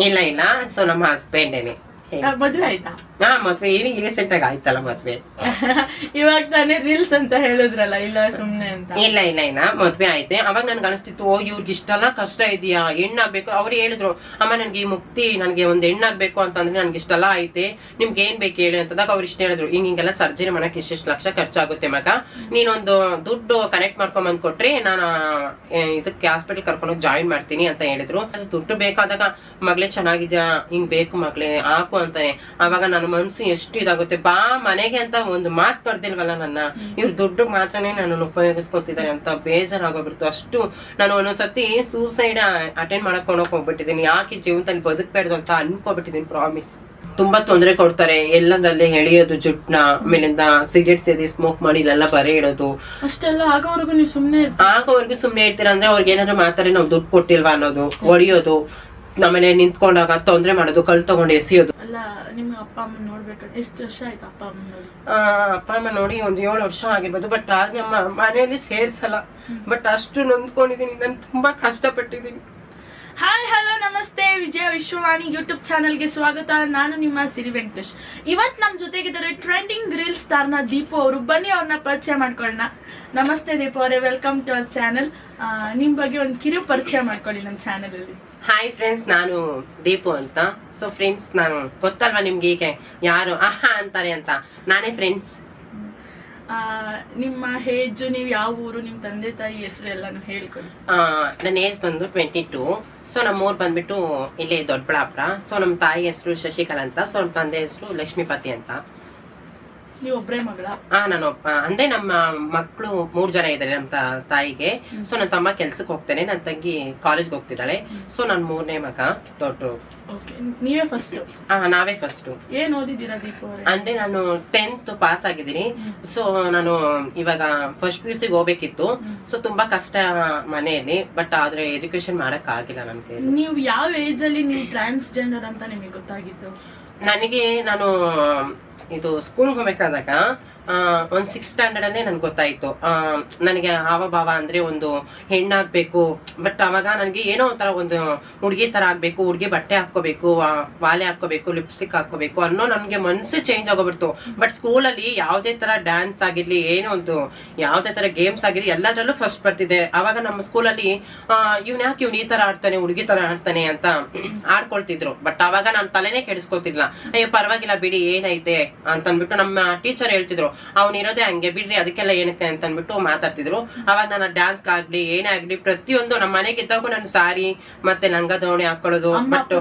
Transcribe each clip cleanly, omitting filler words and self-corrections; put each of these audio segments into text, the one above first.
ಇಲ್ಲ ಇಲ್ಲ, ಸೊ ನಮ್ಮ ಹಸ್ಬೆಂಡೇನೆ. ಮದ್ವೆ ಆಯ್ತಾ? ಮದ್ವೆ ಈಗ ರೀಸೆಂಟ್ ಆಗಿ ಆಯ್ತಲ್ಲ ಮದ್ವೆ. ಇವಾಗ ತಾನೇ ರೀಲ್ಸ್ ಅಂತ ಹೇಳಿದ್ರಲ್ಲ, ಇಲ್ಲ ಸುಮ್ನೆ ಅಂತ? ಇಲ್ಲ ಇಲ್ಲ ಇಲ್ಲ, ಮದ್ವೆ ಆಯ್ತೆ. ಅವಾಗ ನನ್ಗೆ ಅನಿಸ್ತಿತ್ತು, ಇವ್ರಿಗೆ ಇಷ್ಟೆಲ್ಲ ಕಷ್ಟ ಇದೆಯಾ, ಹೆಣ್ಣಾಗ್ಬೇಕು. ಅವ್ರು ಹೇಳಿದ್ರು, ಅಮ್ಮ ನನ್ಗೆ ಈ ಮುಕ್ತಿ, ನನ್ಗೆ ಒಂದ್ ಹೆಣ್ಣಾಗ್ಬೇಕು ಅಂತಂದ್ರೆ ನನ್ಗೆ ಇಷ್ಟೆಲ್ಲ ಐತೆ, ನಿಮ್ಗೆ ಏನ್ ಬೇಕು ಹೇಳಿ ಅಂತದಾಗ ಅವ್ರು ಇಷ್ಟ ಹೇಳಿದ್ರು, ಹಿಂಗೆಲ್ಲ ಸರ್ಜರಿ ಮಾಡಕ್ ಇಷ್ಟಿಷ್ಟು ಲಕ್ಷ ಖರ್ಚಾಗುತ್ತೆ ಮಗ, ನೀನೊಂದು ದುಡ್ಡು ಕನೆಕ್ಟ್ ಮಾಡ್ಕೊಂಡ್ ಬಂದ್ ಕೊಟ್ರಿ ನಾನು ಇದಕ್ಕೆ ಹಾಸ್ಪಿಟಲ್ ಕರ್ಕೊಂಡೋಗಿ ಜಾಯಿನ್ ಮಾಡ್ತೀನಿ ಅಂತ ಹೇಳಿದ್ರು. ಅದು ದುಡ್ಡು ಬೇಕಾದಾಗ ಮಗಳೇ ಚೆನ್ನಾಗಿದ್ಯಾ, ಹಿಂಗ್ ಬೇಕು ಮಗಳೇ ಹಾಕು ಅಂತಾನೆ. ಅವಾಗ ನನ್ನ ಮನ್ಸು ಎಷ್ಟು ಇದಾಗುತ್ತೆ, ಬಾ ಮನೆಗೆ ಅಂತ ಒಂದು ಮಾತು ಕರ್ದಿಲ್ವಲ್ಲ ನನ್ನ, ಇವ್ರ ದುಡ್ಡು ಮಾತ್ರನೇ ನನ್ನನ್ನು ಉಪಯೋಗಿಸ್ಕೊತಿದ್ದಾರೆ ಅಂತ ಬೇಜಾರಾಗೋಗ್ಬಿಡ್ತು. ಅಷ್ಟು ನಾನು ಒಂದೊಂದ್ಸತಿ ಸೂಸೈಡ್ ಅಟೆಂಡ್ ಮಾಡಕ್ ಹೋಗ್ಬಿಟ್ಟಿದ್ದೀನಿ, ಯಾಕೆ ಜೀವನದಲ್ಲಿ ಬದುಕ್ಬೇಡ್ದು ಅಂತ ಅನ್ಕೋಬಿಟ್ಟಿದ್ದೀನಿ. ಪ್ರಾಮಿಸ್. ತುಂಬಾ ತೊಂದರೆ ಕೊಡ್ತಾರೆ, ಎಲ್ಲದಲ್ಲೇ ಎಳೆಯೋದು ಜುಟ್ನ, ಆಮೇಲಿಂದ ಸಿಗರೇಟ್ ಸೇದಿ ಸ್ಮೋಕ್ ಮಾಡಿ ಇಲ್ಲೆಲ್ಲ ಬರೆ ಇಡೋದು. ಅಷ್ಟೆಲ್ಲ ಆಗೋವರೆಗೂ ನೀವು ಸುಮ್ನೆ ಆಗೋವರೆಗೂ ಸುಮ್ನೆ ಇರ್ತೀರ ಅಂದ್ರೆ ಅವ್ರಿಗೆ ಏನಾದ್ರು ಮಾತಾರೆ ನಾವು ದುಡ್ಡು ಕೊಟ್ಟಿಲ್ವಾ ಅನ್ನೋದು, ಹೊಡಿಯೋದು, ನಮ್ಮನೆ ನಿಂತ್ಕೊಂಡಾಗ ತೊಂದ್ರೆ ಮಾಡೋದು, ಕಲ್ ತಗೊಂಡು ಎಸಿಯೋದು. ಅಲ್ಲ, ನಿಮ್ಮ ಅಪ್ಪ ಅಮ್ಮ ನೋಡ್ಬೇಕಂದ್ರೆ ಎಷ್ಟು ವರ್ಷ ಆಯ್ತು ಅಪ್ಪ ಅಮ್ಮ ನೋಡಿ? ಅಪ್ಪ ಅಮ್ಮ ನೋಡಿ ಒಂದ್ 7 ವರ್ಷ ಆಗಿರ್ಬೋದು. ಬಟ್ ಆದ್ರೆ ನಮ್ಮ ಮನೆಯಲ್ಲಿ ಸೇರ್ಸಲ್ಲ. ಬಟ್ ಅಷ್ಟು ನೊಂದ್ಕೊಂಡಿದೀನಿ, ನಾನು ತುಂಬಾ ಕಷ್ಟಪಟ್ಟಿದ್ದೀನಿ. ಹಾಯ್ ಹಲೋ ನಮಸ್ತೆ, ವಿಜಯ ವಿಶ್ವವಾಣಿ ಯೂಟ್ಯೂಬ್ ಚಾನಲ್ಗೆ ಸ್ವಾಗತ. ನಾನು ನಿಮ್ಮ ಸಿರಿ ವೆಂಕಟೇಶ್. ಇವತ್ತು ನಮ್ಮ ಜೊತೆಗಿದ್ದಾರೆ ಟ್ರೆಂಡಿಂಗ್ ರೀಲ್ ಸ್ಟಾರ್ನ ದೀಪು ಅವರು. ಬನ್ನಿ ಅವ್ರನ್ನ ಪರಿಚಯ ಮಾಡ್ಕೊಳ್ಳೋಣ. ನಮಸ್ತೆ ದೀಪು ಅವರೇ, ವೆಲ್ಕಮ್ ಟು ಅವರ್ ಚಾನಲ್. ನಿಮ್ಮ ಬಗ್ಗೆ ಒಂದು ಕಿರು ಪರಿಚಯ ಮಾಡ್ಕೊಳ್ಳಿ ನಮ್ಮ ಚಾನಲ್ ಅಲ್ಲಿ. ಹಾಯ್ ಫ್ರೆಂಡ್ಸ್, ನಾನು ದೀಪು ಅಂತ. ಸೊ ಫ್ರೆಂಡ್ಸ್, ನಾನು ಗೊತ್ತಲ್ವಾ ನಿಮ್ಗೆ ಈಗ ಯಾರು ಆಹಾ ಅಂತಾರೆ ಅಂತ, ನಾನೇ ಫ್ರೆಂಡ್ಸ್. ನಿಮ್ಮ ಏಜ್, ನೀವು ಯಾವ ಊರು, ನಿಮ್ಮ ತಂದೆ ತಾಯಿ ಹೆಸರು ಎಲ್ಲಾನು ಹೇಳ್ಕೊಳ್ಳಿ. ನನ್ನ ಏಜ್ ಬಂದು 22. ಸೊ ನಮ್ಮ ಊರು ಬಂದ್ಬಿಟ್ಟು ಇಲ್ಲಿ ದೊಡ್ಡಬಳ್ಳಾಪುರ. ಸೊ ನಮ್ಮ ತಾಯಿ ಹೆಸರು ಶಶಿಕಲಾ ಅಂತ. ಸೊ ನಮ್ಮ ತಂದೆ ಹೆಸರು ಲಕ್ಷ್ಮೀಪತಿ ಅಂತ. ನೀವು ಒಬ್ಬರೇ ಮಗಳ? ನಾನು ಅಂದ್ರೆ ನಮ್ಮ ಮಕ್ಕಳು 3 ಜನ ಇದ್ದಾರೆ ನಮ್ಮ ತಾಯಿಗೆ. ಸೊ ನನ್ನ ತಮ್ಮ ಕೆಲ್ಸಕ್ಕೆ ಹೋಗ್ತಾನೆ, ನನ್ನ ತಂಗಿ ಕಾಲೇಜ್ಗೆ ಹೋಗ್ತಿದ್ದಾಳೆ. ಸೊ ನಾನು 3ನೇ ಮಗ, ದೊಡ್ಡ. ನೀವೇ ಫಸ್ಟ್? ನಾವೇ ಫಸ್ಟ್. ಏನ್ ಓದಿದ್ದೀರಾ ದೀಪು ಅವರೇ? ಅಂದ್ರೆ ನಾನು 10th ಪಾಸ್ ಆಗಿದ್ದೀನಿ. ಸೊ ನಾನು ಇವಾಗ ಫಸ್ಟ್ PUC ಹೋಗ್ಬೇಕಿತ್ತು. ಸೊ ತುಂಬಾ ಕಷ್ಟ ಮನೆಯಲ್ಲಿ, ಬಟ್ ಆದ್ರೆ ಎಜುಕೇಶನ್ ಮಾಡಕ್ ಆಗಿಲ್ಲ ನನ್ಗೆ. ನೀವು ಯಾವ ಏಜ್ ಅಲ್ಲಿ ನೀವು ಟ್ರಾನ್ಸ್ಜೆಂಡರ್ ಅಂತ ನಿಮಗೆ ಗೊತ್ತಾಗಿತ್ತು? ನಾನು ಇದು ಸ್ಕೂಲ್ ಹೋಗ್ಬೇಕಾದಾಗ ಒಂದು 6th ಸ್ಟ್ಯಾಂಡರ್ಡ್ ಅಲ್ಲೇ ನನ್ಗೆ ಗೊತ್ತಾಯ್ತು, ನನಗೆ ಹಾವಭಾವ ಅಂದ್ರೆ ಒಂದು ಹೆಣ್ಣಾಗ್ಬೇಕು. ಬಟ್ ಅವಾಗ ನನಗೆ ಏನೋ ಒಂಥರ ಒಂದು ಹುಡುಗಿ ತರ ಆಗ್ಬೇಕು, ಹುಡುಗಿ ಬಟ್ಟೆ ಹಾಕೋಬೇಕು, ವಾಲೆ ಹಾಕೋಬೇಕು, ಲಿಪ್ಸ್ಟಿಕ್ ಹಾಕೋಬೇಕು ಅನ್ನೋ ನನ್ಗೆ ಮನ್ಸು ಚೇಂಜ್ ಆಗೋಗ್ಬಿಡ್ತು. ಬಟ್ ಸ್ಕೂಲಲ್ಲಿ ಯಾವುದೇ ತರ ಡ್ಯಾನ್ಸ್ ಆಗಿರ್ಲಿ, ಏನೋ ಒಂದು ಯಾವುದೇ ತರ ಗೇಮ್ಸ್ ಆಗಿರ್ಲಿ, ಎಲ್ಲದರಲ್ಲೂ ಫಸ್ಟ್ ಬರ್ತಿದೆ. ಅವಾಗ ನಮ್ಮ ಸ್ಕೂಲಲ್ಲಿ ಇವ್ನು ಈ ತರ ಆಡ್ತಾನೆ, ಹುಡುಗಿ ತರ ಆಡ್ತಾನೆ ಅಂತ ಆಡ್ಕೊಳ್ತಿದ್ರು. ಬಟ್ ಅವಾಗ ನಾನು ತಲೆನೇ ಕೆಡಿಸ್ಕೊತಿರ್ಲಿಲ್ಲ. ಅಯ್ಯೋ ಪರವಾಗಿಲ್ಲ ಬಿಡಿ, ಏನೈತೆ ಅಂತ ಅಂದ್ಬಿಟ್ಟು ನಮ್ಮ ಟೀಚರ್ ಹೇಳ್ತಿದ್ರು, ಅವ್ನಿರೋದೇ ಹಂಗೆ ಬಿಡ್ರಿ, ಅದಕ್ಕೆಲ್ಲ ಏನಕ್ಕೆ ಅಂತ ಅಂದ್ಬಿಟ್ಟು ಮಾತಾಡ್ತಿದ್ರು. ಅವಾಗ ನಾನು ಡ್ಯಾನ್ಸ್ಗಾಗ್ಲಿ ಏನೇ ಆಗ್ಲಿ ಪ್ರತಿಯೊಂದು ನಮ್ಮ ಮನೆಗೆ ಇದ್ದಾಗೂ ನಾನು ಸಾರಿ ಮತ್ತೆ ಲಂಗ ದಾವಣಿ ಹಾಕೊಳ್ಳೋದು. ಬಟ್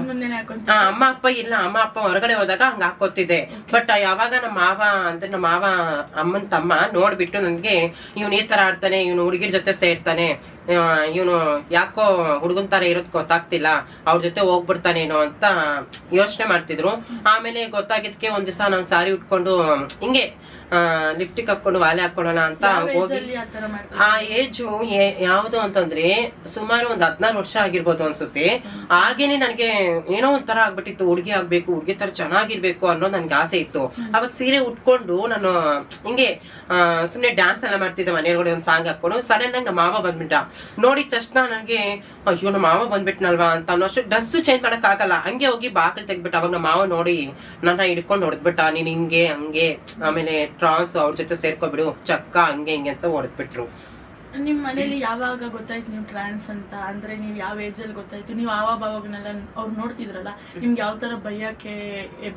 ಅಮ್ಮ ಅಪ್ಪ ಇಲ್ಲ, ಅಮ್ಮ ಅಪ್ಪ ಹೊರಗಡೆ ಹೋದಾಗ ಹಂಗ ಹಾಕೋತಿದ್ದೆ. ಬಟ್ ಯಾವಾಗ ನಮ್ಮ ಮಾವ ಅಂದ್ರೆ ನಮ್ಮ ಮಾವ ಅಮ್ಮನ ತಮ್ಮ ನೋಡ್ಬಿಟ್ಟು ನನ್ಗೆ ಇವ್ನು ಈ ತರ ಆಡ್ತಾನೆ, ಇವ್ನು ಹುಡುಗಿರ್ ಜೊತೆ ಸೇರ್ತಾನೆ, ಇವನು ಯಾಕೋ ಹುಡುಗನ್ ತರ ಇರೋದ್ ಗೊತ್ತಾಗ್ತಿಲ್ಲ, ಅವ್ರ ಜೊತೆ ಹೋಗ್ಬಿಡ್ತಾನೇನೋ ಅಂತ ಯೋಚನೆ ಮಾಡ್ತಿದ್ರು. ಆಮೇಲೆ ಗೊತ್ತಾಗಿದ್ಕೆ ಒಂದ್ ದಿವಸ ನಾನು ಸಾರಿ ಉಟ್ಕೊಂಡು ಹಿಂಗೆ ಲಿಫ್ಟಿಗೆ ಹಾಕೊಂಡು ವಾಲೆ ಹಾಕೊಳ್ಳೋಣ ಅಂತ ಹೋಗಿ, ಆ ಏಜು ಯಾವ್ದು ಅಂತಂದ್ರೆ ಸುಮಾರು ಒಂದ್ 16 ವರ್ಷ ಆಗಿರ್ಬೋದು ಅನ್ಸುತ್ತೆ. ಹಾಗೇನೆ ನನಗೆ ಏನೋ ಒಂಥರ ಆಗ್ಬಿಟ್ಟಿತ್ತು, ಹುಡುಗಿ ಆಗ್ಬೇಕು, ಹುಡುಗಿ ತರ ಚೆನ್ನಾಗಿರ್ಬೇಕು ಅನ್ನೋ ನನ್ಗೆ ಆಸೆ ಇತ್ತು. ಅವಾಗ ಸೀರೆ ಉಟ್ಕೊಂಡು ನಾನು ಹಿಂಗೆ ಸುಮ್ನೆ ಡ್ಯಾನ್ಸ್ ಎಲ್ಲ ಮಾಡ್ತಿದ್ದೆ ಮನೆಯೊಳಗಡೆ, ಒಂದ್ ಸಾಂಗ್ ಹಾಕೊಂಡು. ಸಡನ್ ಆಗಿ ನಮ್ಮ ಮಾವ ಬಂದ್ಬಿಟ್ಟ. ನೋಡಿದ ತಕ್ಷಣ ನನಗೆ ಅಯ್ಯೋ ನಮ್ಮ ಮಾವ ಬಂದ್ಬಿಟ್ನಲ್ವಾ ಅಂತ ಅನ್ನೋಷ್ಟು ಡ್ರೆಸ್ ಚೇಂಜ್ ಮಾಡಕ್ ಆಗಲ್ಲ, ಹಂಗೆ ಹೋಗಿ ಬಾಗಿಲು ತೆಗ್ಬಿಟ್ಟ. ಅವಾಗ ನಮ್ಮ ಮಾವ ನೋಡಿ ನನ್ನ ಹಿಡ್ಕೊಂಡು ಹೊಡೆದ್ಬಿಟ್ಟ, ನೀನ್ ಹಿಂಗೆ ಹಂಗೆ, ಆಮೇಲೆ ಟ್ರಾನ್ಸ್ ಅವ್ರ ಜೊತೆ ಸೇರ್ಕೊಬಿಡು ಚಕ್ಕ, ಹಂಗೆ ಹಿಂಗೆ ಅಂತ ಹೊಡೆದ್ಬಿಟ್ರು. ನಿಮ್ ಮನೇಲಿ ಯಾವಾಗ ಗೊತ್ತಾಯ್ತು ನೀವು ಟ್ರಾನ್ಸ್ ಅಂತ? ಅಂದ್ರೆ ನೀವ್ ಯಾವ ಏಜ್ ಅಲ್ಲಿ ಗೊತ್ತಾಯ್ತು? ನೀವು ಭಾವನೆಲ್ಲ ಅವ್ರು ನೋಡ್ತಿದ್ರಲ್ಲ, ನಿಮ್ಗೆ ಯಾವ ತರ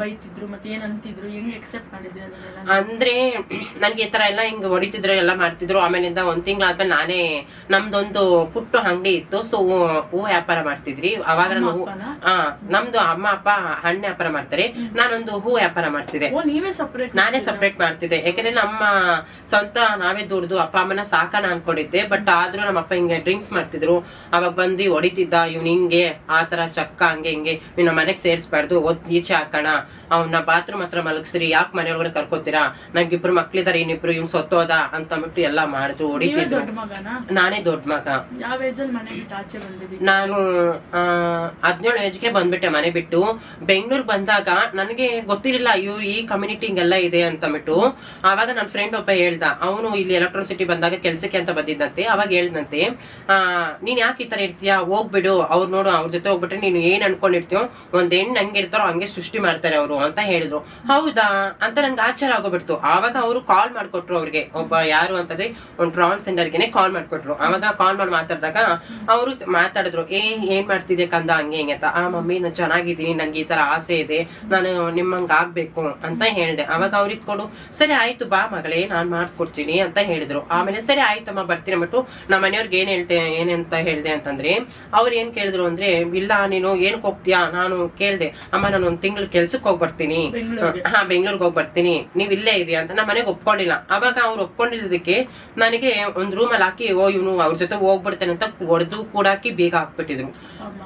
ಬೈತಿದ್ರು, ಮತ್ತೆ ಏನ್ ಅಂತಿದ್ರು, ಹೆಂಗ್ ಎಕ್ಸೆಪ್ಟ್ ಮಾಡಿದ್ರಿ ಅದನ್ನೆಲ್ಲ? ಅಂದ್ರೆ ನನ್ಗೆ ಈ ತರ ಎಲ್ಲ ಹಿಂಗ್ ಹೊಡಿತಿದ್ರು, ಎಲ್ಲ ಮಾಡ್ತಿದ್ರು. ಆಮೇಲಿಂದ 1 ತಿಂಗಳಾದ್ಮೇಲೆ ನಾನೇ ನಮ್ದೊಂದು ಪುಟ್ಟ ಅಂಗಡಿ ಇತ್ತು. ಸೊ ಹೂ ವ್ಯಾಪಾರ ಮಾಡ್ತಿದ್ರಿ ಅವಾಗ. ನಮ್ದು ಅಮ್ಮ ಅಪ್ಪ ಹಣ್ಣು ವ್ಯಾಪಾರ ಮಾಡ್ತಾರೆ, ನಾನೊಂದು ಹೂ ವ್ಯಾಪಾರ ಮಾಡ್ತಿದ್ದೆ. ನಾನೇ ಸಪ್ರೇಟ್ ಮಾಡ್ತಿದ್ದೆ, ಯಾಕಂದ್ರೆ ನಮ್ಮ ಸ್ವಂತ ನಾವೇ ದುಡ್ದು ಅಪ್ಪ ಅಮ್ಮನ ಸಾಕಣ ಅನ್ಕೊಂಡಿದ್ದೆ. ಬಟ್ ಆದ್ರೂ ನಮ್ಮ ಅಪ್ಪ ಹಿಂಗೆ ಡ್ರಿಂಕ್ಸ್ ಮಾಡ್ತಿದ್ರು. ಅವಾಗ ಬಂದು ಹೊಡಿತಿದ್ದ, ಇವ್ನ ಹಿಂಗೆ ಆ ತರ ಚಕ್ಕ ಹಂಗೆ ಹಿಂಗೆ, ಇವ್ನ ಮನೆಗ್ ಸೇರ್ಸ್ಬಾರ್ದು, ಈಚೆ ಹಾಕೋಣ, ಅವ್ನ ಬಾತ್ರೂಮ್ ಹತ್ರ ಮಲಗಿಸ್ರಿ, ಯಾಕೆ ಮನೆಯೊಳಗಡೆ ಕರ್ಕೋತೀರಾ, ನಂಗಿಬ್ರು ಮಕ್ಳಿದಾರೆ, ಇನ್ನಿಬ್ರು ಇವ್ನ್ ಸತ್ತೋದ ಅಂತ ಅಂದ್ಬಿಟ್ಟು ಎಲ್ಲಾ ಮಾಡಿದ್ರು, ಹೊಡಿತಿದ್ರು. ನಾನೇ ದೊಡ್ಡ ಮಗ. ಯಾವ ಏಜ್ ಅಲ್ಲಿ ಮನೆ ಬಿಟ್ಟು ಆಚೆ ಬಂದಿದ್ದೆ? ನಾನು 17 ಏಜ್ಗೆ ಬಂದ್ಬಿಟ್ಟೆ ಮನೆ ಬಿಟ್ಟು. ಬೆಂಗ್ಳೂರ್ ಬಂದಾಗ ನನಗೆ ಗೊತ್ತಿರಲಿಲ್ಲ ಇವ್ರು ಈ ಕಮ್ಯುನಿಟಿ ಹಿಂಗೆಲ್ಲ ಇದೆ ಅಂತ ಅಂದ್ಬಿಟ್ಟು. ಆವಾಗ ನನ್ನ ಫ್ರೆಂಡ್ ಒಬ್ಬ ಹೇಳ್ದ, ಅವನು ಇಲ್ಲಿ ಎಲೆಕ್ಟ್ರಿಸಿಟಿ ಬಂದಾಗ ಕೆಲ್ಸಕ್ಕೆ ಅಂತ ಬಂದಿದ್ದ. ಮಾತಾಡ್ತಿದ್ದಂತೆ. ಅವಾಗ ಹೇಳ್ದಂತೆ, ನೀನ್ ಯಾಕೆ ಈ ತರ ಇರ್ತೀಯ, ಹೋಗ್ಬಿಡು, ಅವ್ರು ನೋಡು ಅವ್ರ ಜೊತೆ ಹೋಗ್ಬಿಟ್ರೆ ನೀನು ಏನ್ ಅನ್ಕೊಂಡಿರ್ತೀಯೋ ಒಂದ್ ಹೆಣ್ಣು ಹಂಗೆ ಇರ್ತಾರೋ ಹಂಗೆ ಸೃಷ್ಟಿ ಮಾಡ್ತಾರೆ ಅವರು ಅಂತ ಹೇಳಿದ್ರು. ಹೌದಾ ಅಂತ ನನ್ಗೆ ಆಶ್ಚರ್ಯ ಆಗೋಗ್ಬಿಡ್ತು. ಆವಾಗ ಅವರು ಕಾಲ್ ಮಾಡ್ಕೊಟ್ರು, ಅವ್ರಿಗೆ ಒಬ್ಬ ಯಾರು ಅಂತಂದ್ರೆ ಒಂದು ಟ್ರಾನ್ ಸೆಂಟರ್ಗೆನೆ ಕಾಲ್ ಮಾಡ್ಕೊಟ್ರು. ಅವಾಗ ಕಾಲ್ ಮಾಡಿ ಮಾತಾಡಿದಾಗ ಅವರು ಮಾತಾಡಿದ್ರು, ಏನ್ ಮಾಡ್ತಿದ್ದೆ ಕಂದ ಹಂಗೆ ಹಿಂಗೆ ಅಂತ. ಮಮ್ಮಿ ನಾನು ಚೆನ್ನಾಗಿದ್ದೀನಿ, ನನ್ಗೆ ಈ ತರ ಆಸೆ ಇದೆ, ನಾನು ನಿಮ್ಮಂಗ ಆಗ್ಬೇಕು ಅಂತ ಹೇಳ್ದೆ. ಅವಾಗ ಅವ್ರು ಇತ್ಕೊಂಡು ಸರಿ ಆಯ್ತು ಬಾ ಮಗಳೇ ನಾನ್ ಮಾಡ್ಕೊಡ್ತೀನಿ ಅಂತ ಹೇಳಿದ್ರು. ಆಮೇಲೆ ಸರಿ ಆಯ್ತಮ್ಮ ಬರ್ತೀನಿ ಅಂದ್ಬಿಟ್ಟು ನಮ್ಮ ಮನೆಯವ್ರಿಗೆ ಏನಂತ ಹೇಳ್ದೆ ಅಂತಂದ್ರೆ, ಅವ್ರು ಏನ್ ಕೇಳಿದ್ರು ಅಂದ್ರೆ, ಇಲ್ಲ ನೀನು ಏನಕ್ಕೆ ಹೋಗ್ತೀಯಾ, ನಾನು ಕೇಳ್ದೆ ಅಮ್ಮ ನಾನು ಒಂದ್ ತಿಂಗಳು ಕೆಲ್ಸಕ್ಕೆ ಹೋಗಿ ಬರ್ತೀನಿ, ಬೆಂಗಳೂರಿಗೆ ಹೋಗಿ ಬರ್ತೀನಿ, ನೀವ್ ಇಲ್ಲೇ ಇರಿ ಅಂತ. ನಮ್ಮ ಮನೆಗೆ ಒಪ್ಕೊಂಡಿಲ್ಲ. ಅವಾಗ ಅವ್ರು ಒಪ್ಕೊಂಡಿದ್ದಕ್ಕೆ ನನಗೆ ಒಂದ್ ರೂಮ್ ಅಲ್ಲಿ ಹಾಕಿ ಇವನು ಅವ್ರ ಜೊತೆ ಹೋಗ್ಬಿಡ್ತೇನೆ ಅಂತ ಹೊಡೆದು ಕೂಡಾಕಿ ಬೀಗ ಹಾಕ್ಬಿಟ್ಟಿದ್ರು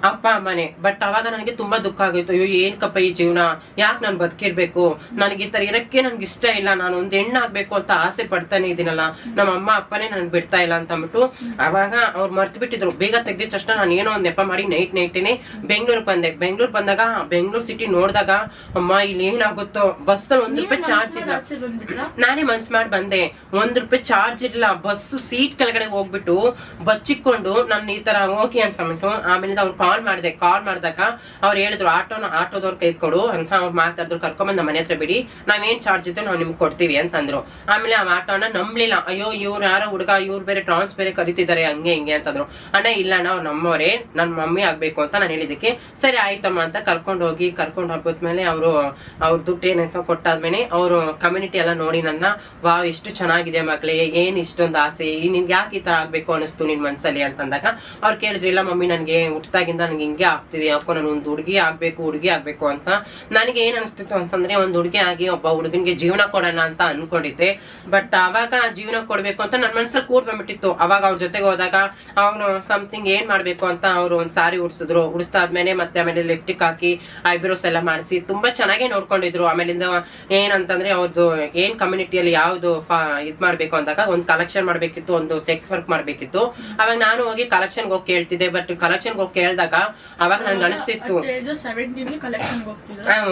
ಅಪ್ಪ ಅಮ್ಮನೆ. ಬಟ್ ಅವಾಗ ನನಗೆ ತುಂಬಾ ದುಃಖ ಆಗೋಯ್ತು. ಅಯ್ಯೋ ಏನ್ಕಪ್ಪ ಈ ಜೀವನ, ಯಾಕೆ ನಾನು ಬದುಕಿರ್ಬೇಕು, ನನಗೆ ಈ ತರ ಇರಕ್ಕೆ ನನ್ಗೆ ಇಷ್ಟ ಇಲ್ಲ, ನಾನು ಒಂದ್ ಹೆಣ್ಣಾಗ್ಬೇಕು ಅಂತ ಆಸೆ ಪಡ್ತಾನೆ ಇದೀನಲ್ಲ, ನಮ್ಮ ಅಮ್ಮ ಅಪ್ಪನೇ ನನ್ ಬಿಡ್ತಾ ಇಲ್ಲ ಅಂತ ಅಂದ್ಬಿಟ್ಟು ಅವಾಗ ಅವ್ರು ಮರ್ತು ಬಿಟ್ಟಿದ್ರು. ಬೇಗ ತೆಗ್ದಿದ ತಕ್ಷಣ ನಾನು ಏನೋ ಒಂದ್ ನೆಪ ಮಾಡಿ ನೈಟೇನೆ ಬೆಂಗಳೂರು ಬಂದೆ. ಬೆಂಗಳೂರು ಬಂದಾಗ ಬೆಂಗಳೂರು ಸಿಟಿ ನೋಡಿದಾಗ ಅಮ್ಮ ಇಲ್ಲಿ ಏನಾಗುತ್ತೋ, ಬಸ್ ಒಂದ್ ರೂಪಾಯಿ ಚಾರ್ಜ್ ಇಲ್ಲ. ನಾನೇ ಮನ್ಸ್ ಮಾಡಿ ಬಂದೆ, ಒಂದ್ ರೂಪಾಯಿ ಚಾರ್ಜ್ ಇಲ್ಲ, ಬಸ್ ಸೀಟ್ ಕೆಳಗಡೆ ಹೋಗ್ಬಿಟ್ಟು ಬಚ್ಚಿಕೊಂಡು ನಾನು ಈ ತರ ಹೋಗಿ ಅಂತ ಅಂದ್ಬಿಟ್ಟು ಆಮೇಲೆ ಅವ್ರು ಕಾಲ್ ಮಾಡಿದಾಗ ಅವ್ರು ಹೇಳಿದ್ರು ಆಟೋದವ್ರ ಕೈ ಕೊಡು ಅಂತ ಅವ್ರು ಮಾತಾಡಿದ್ರು. ಕರ್ಕೊಂಬಂದ್ ನಮ್ಮ ಮನೆ ಹತ್ರ ಬಿಡಿ, ನಾವೇನ್ ಚಾರ್ಜ್ ಇತ್ತು ನಾವು ನಿಮ್ಗೆ ಕೊಡ್ತೀವಿ ಅಂತಂದ್ರು. ಆಮೇಲೆ ಆ ಆಟೋನ ನಂಬ್ಲಿಲ್ಲ. ಅಯ್ಯೋ ಇವ್ರು ಯಾರೋ ಹುಡುಗ, ಇವ್ರು ಬೇರೆ ಟ್ರಾನ್ಸ್ ಬೇರೆ ಕರಿತಿದ್ದಾರೆ ಹಂಗೆ ಹಿಂಗೆ ಅಂತಂದ್ರು. ಅಣ್ಣ ಇಲ್ಲ ಅಣ್ಣ ಅವ್ರು ನಮ್ಮವರೇ, ನನ್ ಮಮ್ಮಿ ಆಗ್ಬೇಕು ಅಂತ ನಾನು ಹೇಳಿದಕ್ಕೆ ಸರಿ ಆಯ್ತಮ್ಮ ಅಂತ ಕರ್ಕೊಂಡು ಹೋಗೋದ್ಮೇಲೆ ಅವ್ರ ದುಡ್ಡು ಏನಂತ ಕೊಟ್ಟಾದ್ಮೇಲೆ ಅವರು ಕಮ್ಯುನಿಟಿ ಎಲ್ಲ ನೋಡಿ ನನ್ನ, ವಾವ್ ಎಷ್ಟು ಚೆನ್ನಾಗಿದೆ ಮಗಳೇ, ಏನ್ ಇಷ್ಟೊಂದು ಆಸೆ, ನಿನ್ಗೆ ಯಾಕೆ ಈ ತರ ಆಗ್ಬೇಕು ಅನಿಸ್ತು ನಿನ್ ಮನ್ಸಲ್ಲಿ ಅಂತಂದಾಗ ಅವ್ರು ಕೇಳಿದ್ರು, ಇಲ್ಲ ಮಮ್ಮಿ ನನ್ಗೆ ಹುಟ್ಟಿದಾಗಿಂದ ನನ್ಗೆ ಹಿಂಗೆ ಆಗ್ತಿದೆ, ಯಾಕೋ ನಾನು ಒಂದು ಹುಡುಗಿ ಆಗ್ಬೇಕು ಅಂತ. ನನಗೆ ಏನ್ ಅನಿಸ್ತಿತ್ತು ಅಂತಂದ್ರೆ, ಒಂದ್ ಹುಡುಗಿ ಆಗಿ ಒಬ್ಬ ಹುಡುಗನ್ಗೆ ಜೀವನ ಕೊಡೋಣ ಅಂತ ಅನ್ಕೊಂಡಿದ್ದೆ. ಬಟ್ ಅವಾಗ ಜೀವನ ಕೊಡ್ಬೇಕು ಅಂತ ನನ್ ಮನ್ಸಲ್ಲಿ ಕೂಡ್ ಬಂದ್ಬಿಟ್ಟಿತ್ತು. ಅವಾಗ ಅವ್ರ ಜೊತೆಗೆ ಹೋದಾಗ ಅವನು ಸಮಥಿಂಗ್ ಏನ್ ಮಾಡ್ಬೇಕು ಅಂತ ಅವ್ರು ಒಂದ್ ಸಾರಿ ಉಡಿಸ್ತಾದ್ಮೇಲೆ ಆಮೇಲೆ ಲಿಫ್ಟಿಕ್ ಹಾಕಿ ಐಬ್ರೋಸ್ ಎಲ್ಲ ಮಾಡಿಸಿ ತುಂಬಾ ಚೆನ್ನಾಗಿ ನೋಡ್ಕೊಂಡಿದ್ರು. ಆಮೇಲಿಂದ ಏನಂತಂದ್ರೆ ಅವ್ರದ್ದು ಏನ್ ಕಮ್ಯುನಿಟಿಯಲ್ಲಿ ಯಾವ್ದು ಇದ್ ಮಾಡ್ಬೇಕು ಅಂದಾಗ ಒಂದ್ ಕಲೆಕ್ಷನ್ ಮಾಡ್ಬೇಕಿತ್ತು, ಒಂದು ಸೆಕ್ಸ್ ವರ್ಕ್ ಮಾಡ್ಬೇಕಿತ್ತು. ಅವಾಗ ನಾನು ಹೋಗಿ ಕಲೆಕ್ಷನ್ ಹೋಗಿ ಕೇಳ್ತಿದ್ದೆ. ಬಟ್ ಕಲೆಕ್ಷನ್ ಹೋಗಿ ಕೇಳಿದಾಗ ಅವಾಗ ನನ್ಗೆ ಅನಿಸ್ತಿತ್ತು,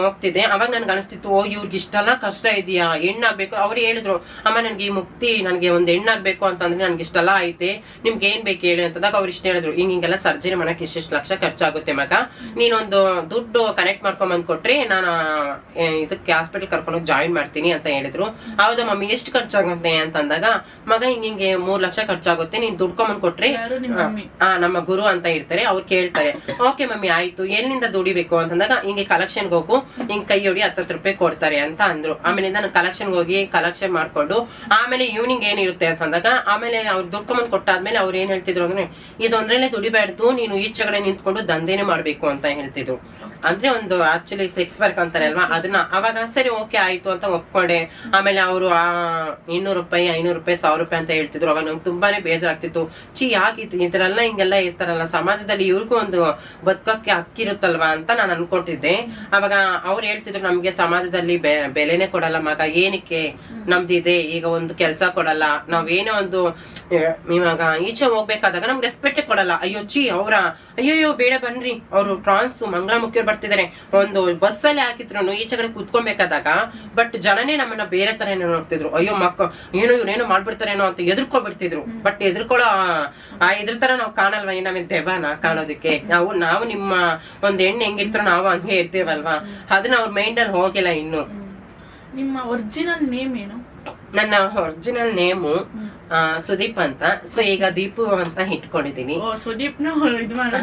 ಹೋಗ್ತಿದ್ದೆ. ಅವಾಗ ನನ್ಗೆ ಅನಿಸ್ತಿತ್ತು, ಇವ್ರಿಗೆ ಇಷ್ಟೆಲ್ಲ ಕಷ್ಟ ಇದೆಯಾ, ಹೆಣ್ಣಾಗ್ಬೇಕು. ಅವ್ರು ಹೇಳಿದ್ರು, ಅಮ್ಮ ನನ್ಗೆ ಈ ಮುಕ್ತಿ, ನನ್ಗೆ ಒಂದ್ ಹೆಣ್ಣಾಗ್ಬೇಕು ಅಂತಂದ್ರೆ ನನ್ಗೆ ಇಷ್ಟೆಲ್ಲ ಐತೆ, ನಿಮ್ಗೆ ಏನ್ ಬೇಕು ಹೇಳಿ ಅಂತದಾಗ ಅವ್ರು ಇಷ್ಟ ಹೇಳಿದ್ರು, ಹಿಂಗೆಲ್ಲ ಸರ್ಜರಿ ಮಾಡಕ್ ಇಷ್ಟಿಷ್ಟು ಲಕ್ಷ ಖರ್ಚಾಗುತ್ತೆ ಮಗ, ನೀನೊಂದು ದುಡ್ಡು ಕನೆಕ್ಟ್ ಮಾಡ್ಕೊಂಡ್ ಬಂದ್ ಕೊಟ್ರೆ ನಾನು ಇದಕ್ಕೆ ಹಾಸ್ಪಿಟಲ್ ಕರ್ಕೊಂಡೋಗಿ ಜಾಯಿನ್ ಮಾಡ್ತೀನಿ ಅಂತ ಹೇಳಿದ್ರು. ಹೌದಾ ಮಮ್ಮಿ ಎಷ್ಟು ಖರ್ಚಾಗುತ್ತೆ ಅಂತಂದಾಗ, ಮಗ ಹಿಂಗೆ 3 ಲಕ್ಷ ಖರ್ಚಾಗುತ್ತೆ, ನೀನ್ ದುಡ್ಕೊಂಬಂದ್ ಕೊಟ್ರೆ ನಮ್ಮ ಗುರು ಅಂತ ಇರ್ತಾರೆ, ಅವ್ರು ಕೇಳ್ತಾರೆ. ಓಕೆ ಮಮ್ಮಿ ಆಯ್ತು, ಎಲ್ಲಿಂದ ದುಡಿಬೇಕು ಅಂತಂದಾಗ ಹಿಂಗೆ ಕಲೆಕ್ಷನ್ಗೆ ಹೋಗು, ಹಿಂಗ್ ಕೈ ಹೊಡಿ 10 ರೂಪಾಯಿ ಕೊಡ್ತಾರೆ ಅಂತ ಅಂದ್ರು. ಆಮೇಲಿಂದ ನಾನು ಕಲೆಕ್ಷನ್ಗೆ ಹೋಗಿ ಕಲೆಕ್ಷನ್ ಮಾಡ್ಕೊಂಡು ಆಮೇಲೆ ಈವ್ನಿಂಗ್ ಏನಿರುತ್ತೆ ಅಂತಂದಾಗ ಆಮೇಲೆ ಅವ್ರು ದುಡ್ಕೊಂಬಂದ್ ಕೊಟ್ಟಾದ್ಮೇಲೆ ಅವ್ರು ಏನ್ ಹೇಳ್ತಿದ್ರು ಅಂದ್ರೆ, ಇದೊಂದ್ರಲ್ಲೇ ದುಡಿಬಾರ್ದು, ನೀನು ಈಚೆಗಡೆ ನಿಂತ್ಕೊಂಡು ದಂಧೆನೆ ಮಾಡ್ಬೇಕು ಅಂತ ಹೇಳ್ತಿದ್ರು. ಅಂದ್ರೆ ಒಂದು ಆಕ್ಚುಲಿ ಸೆಕ್ಸ್ ವರ್ಕ್ ಅಂತಾರೆ ಅಲ್ವಾ, ಅದನ್ನ. ಅವಾಗ ಸರಿ ಓಕೆ ಆಯ್ತು ಅಂತ ಒಪ್ಕೊಂಡೆ. ಆಮೇಲೆ ಅವರು 200 ರೂಪಾಯಿ 500 ರೂಪಾಯಿ 1000 ರೂಪಾಯಿ ಅಂತ ಹೇಳ್ತಿದ್ರು. ಅವಾಗ ನಮ್ಗೆ ತುಂಬಾನೇ ಬೇಜಾರಾಗ್ತಿತ್ತು. ಯಾಕೆ ಇದ್ರೆಲ್ಲ ಹಿಂಗೆಲ್ಲ ಇರ್ತಾರಲ್ಲ ಸಮಾಜದಲ್ಲಿ, ಇವ್ರಿಗೂ ಒಂದು ಬದುಕಕ್ಕೆ ಹಕ್ಕಿರುತ್ತಲ್ವಾ ಅಂತ ನಾನು ಅನ್ಕೊತಿದ್ದೆ. ಅವಾಗ ಅವ್ರು ಹೇಳ್ತಿದ್ರು, ನಮ್ಗೆ ಸಮಾಜದಲ್ಲಿ ಬೆಲೆನೆ ಕೊಡಲ್ಲ ಮಗ, ಏನಕ್ಕೆ ನಮ್ದಿದೆ ಈಗ ಒಂದು ಕೆಲ್ಸ ಕೊಡಲ್ಲ, ನಾವೇನೋ ಒಂದು ಇವಾಗ ಈಚೆ ಹೋಗ್ಬೇಕಾದಾಗ ನಮ್ಗೆ ರೆಸ್ಪೆಕ್ಟೇ ಕೊಡಲ್ಲ. ಅಯ್ಯೋ ಬೇಡ ಬನ್ರಿ, ಅವರು ಟ್ರಾನ್ಸ್ ಮಂಗಳಮುಖಿಯವ್ರು ಬರ್ತಿದ್ದಾರೆ, ಒಂದು ಬಸ್ಸಲ್ಲಿ ಹಾಕಿದ್ರು ಈಚೆ ಕಡೆ ಕುತ್ಕೊಬೇಕಾದಾಗ ಬಟ್ ಜನನೇ ನಮ್ಮನ್ನ ಬೇರೆ ತರ ಏನೋ ನೋಡ್ತಿದ್ರು. ಅಯ್ಯೋ ಇವ್ರೇನೋ ಮಾಡ್ಬಿಡ್ತಾರೇನೋ ಅಂತ ಎದುರ್ಕೊಬಿಡ್ತಿದ್ರು. ಬಟ್ ಎದುರ್ಕೊಳ್ಳೋ ಇದ್ರ ತರ ನಾವ್ ಕಾಣಲ್ವಾ, ನಾವೇ ದೆವ್ವನ ಕಾಣೋದಕ್ಕೆ. ನಾವು ನಿಮ್ಮ ಒಂದ್ ಹೆಣ್ಣು ಹೆಂಗಿರ್ತಾರೋ ನಾವು ಹಂಗೆ ಇರ್ತೀವಲ್ವಾ, ಅದನ್ನ ಅವ್ರ ಮೈಂಡ್ ಅಲ್ಲಿ ಹೋಗಿಲ್ಲ ಇನ್ನು. ನಿಮ್ಮ ಒರಿಜಿನಲ್ ನೇಮ್ ಏನು? ನನ್ನ ಒರಿಜಿನಲ್ ನೇಮು ಸುದೀಪ್ ಅಂತ. ಸೊ ಈಗ ದೀಪು ಅಂತ ಇಟ್ಕೊಂಡಿದೀನಿ. ಸುದೀಪ್ನ ಇದು ಮಾಡ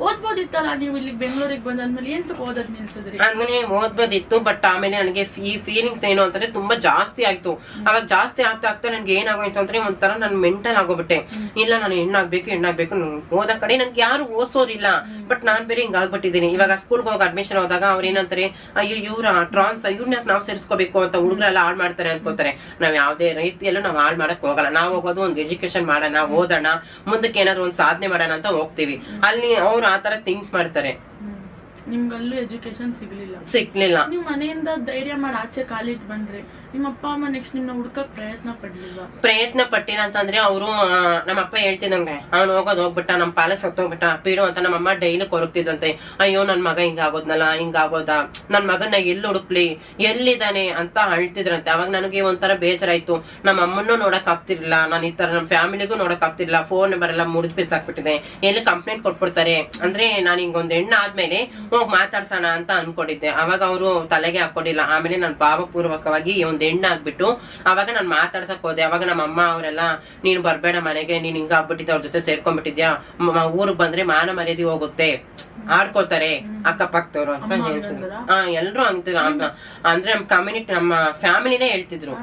ಓದ್ಬೋದಿತ್ತಲ್ಲ ನೀವು ಇಲ್ಲಿಗೆ ಬೆಂಗಳೂರಿಗೆ ಬಂದಾದ್ಮೇಲೆ ಏನ್ ಓದೋದ್ ನಿಲ್ಸಿದ್ರಿ? ಅಂದ್ರೆ ಓದ್ಬೋದಿತ್ತು, ಬಟ್ ಆಮೇಲೆ ನನಗೆ ಈ ಫೀಲಿಂಗ್ಸ್ ಏನು ಅಂತಂದ್ರೆ ತುಂಬಾ ಜಾಸ್ತಿ ಆಯ್ತು. ಅವಾಗ ಜಾಸ್ತಿ ಆಗ್ತಾ ನನ್ಗೆ ಏನಾಗೋಯ್ತು ಅಂದ್ರೆ ಒಂಥರ ನನ್ ಮೆಂಟಲ್ ಆಗೋಗ್ಬಿಟ್ಟೆ. ಇಲ್ಲ ನಾನು ಹೆಣ್ಣಾಗ್ಬೇಕು ಓದ ಕಡೆ ನನ್ಗೆ ಯಾರು ಓದಿಸೋರಿಲ್ಲ, ಬಟ್ ನಾನ್ ಬೇರೆ ಹಿಂಗ್ ಆಗ್ಬಿಟ್ಟಿದೀನಿ. ಇವಾಗ ಸ್ಕೂಲ್ಗೆ ಹೋಗಿ ಅಡ್ಮಿಷನ್ ಹೋದಾಗ ಅವ್ರ ಏನಂತಾರೆ, ಅಯ್ಯೋ ಇವ್ರ ಟ್ರಾನ್ಸ್ ಇವ್ರನ್ನ ನಾವ್ ಸೇರಿಸ್ಕೋಬೇಕು ಅಂತ ಹುಡುಗರೆಲ್ಲ ಹಾಳ್ ಮಾಡ್ತಾರೆ ಅನ್ಕೋತಾರೆ. ನಾವ್ ಯಾವ್ದೇ ರೀತಿಯಲ್ಲೂ ನಾವ್ ಹಾಳ್ ಮಾಡಕ್ ಹೋಗಲ್ಲ. ನಾವ್ ಹೋಗೋದು ಒಂದ್ ಎಜುಕೇಶನ್ ಮಾಡೋಣ, ಓದೋಣ, ಮುಂದಕ್ಕೆ ಏನಾದ್ರು ಒಂದ್ ಸಾಧನೆ ಮಾಡೋಣ ಅಂತ ಹೋಗ್ತೀವಿ. ಅಲ್ಲಿ ಅವ್ರು ಆತರ ಥಿಂಕ್ ಮಾಡ್ತಾರೆ. ನಿಮ್ಗಲ್ಲೂ ಎಜುಕೇಶನ್ ಸಿಗ್ಲಿಲ್ಲ. ನಿಮ್ ಮನೆಯಿಂದ ಧೈರ್ಯ ಮಾಡಿ ಆಚೆ ಕಾಲಿಟ್ ಬಂದ್ರೆ ನಿಮ್ಮ ಅಪ್ಪ ಅಮ್ಮ ನೆಕ್ಸ್ಟ್ ನಿಮ್ನ ಹುಡ್ಕಕ್ ಪ್ರಯತ್ನ ಪಟ್ಟಿಲ್ಲ ಅಂತಂದ್ರೆ ಅವರು ನಮ್ಮಪ್ಪ ಹೇಳ್ತಿದ್ದಂಗೆ ಅವ್ನು ಹೋಗ್ಬಿಟ್ಟ ನಮ್ಮ ಪಾಲ ಸತ್ತೋಗ್ಬಿಟ್ಟ ಪೀಡು ಅಂತ ನಮ್ಮಮ್ಮ ಡೈಲಿ ಕೊರಗ್ತಿದ್ದಂತೆ. ಅಯ್ಯೋ ನನ್ ಮಗ ಹಿಂಗಾಗೋದ್ನಲ್ಲ, ಹಿಂಗಾಗೋದ, ನನ್ ಮಗನ್ನ ಎಲ್ಲಿ ಹುಡುಕ್ಲಿ, ಎಲ್ಲಿದ್ದಾನೆ ಅಂತ ಅಳ್ತಿದ್ರಂತೆ. ಅವಾಗ ನನಗೆ ಒಂಥರ ಬೇಜಾರಾಯ್ತು. ನಮ್ಮ ಅಮ್ಮನ್ನೂ ನೋಡಕ್ ಆಗ್ತಿರ್ಲಿಲ್ಲ, ನಾನು ಈ ತರ ನಮ್ಮ ಫ್ಯಾಮಿಲಿಗೂ ನೋಡಕ್ ಆಗ್ತಿರ್ಲಿಲ್ಲ. ಫೋನ್ ನಂಬರ್ ಎಲ್ಲ ಮುರಿದ್ ಬಿಸಾಕ್ಬಿಟ್ಟಿದೆ, ಎಲ್ಲಿ ಕಂಪ್ಲೇಂಟ್ ಕೊಟ್ಬಿಡ್ತಾರೆ ಅಂದ್ರೆ ನಾನು ಹಿಂಗೊಂದ್ ಹೆಣ್ಣು ಆದ್ಮೇಲೆ ಹೋಗ್ ಮಾತಾಡ್ಸೋಣ ಅಂತ ಅನ್ಕೊಂಡಿದ್ದೆ. ಅವಾಗ ಅವರು ತಲೆಗೆ ಹಾಕೊಂಡಿಲ್ಲ. ಆಮೇಲೆ ನಾನು ಭಾವಪೂರ್ವಕವಾಗಿ ಒಂದ್ ಹೆಣ್ಣು ಆಗ್ಬಿಟ್ಟು ಅವಾಗ ನಾನು ಮಾತಾಡ್ಸಕ್ ಹೋದೆ. ಅವಾಗ ನಮ್ಮ ಅಮ್ಮ ಅವರೆಲ್ಲ ನೀನು ಬರ್ಬೇಡ ಮನೆಗೆ, ನೀನ್ ಹಿಂಗ ಆಗ್ಬಿಟ್ಟಿದ್ದೆ, ಅವ್ರ ಜೊತೆ ಸೇರ್ಕೊಂಡ್ಬಿಟ್ಟಿದ್ಯಾ, ಊರಿಗೆ ಬಂದ್ರೆ ಮಾನ ಮರ್ಯಾದೆ ಹೋಗುತ್ತೆ, ಆಡ್ಕೋತಾರೆ ಅಕ್ಕಪಕ್ಕದವ್ರು ಅಂತ ಹೇಳ್ತಿದ್ರು. ಎಲ್ರು ಅಂತಿದ್ರು. ಅಂದ್ರೆ ನಮ್ ಕಮ್ಯುನಿಟಿ, ನಮ್ಮ ಫ್ಯಾಮಿಲಿನೇ ಹೇಳ್ತಿದ್ರು.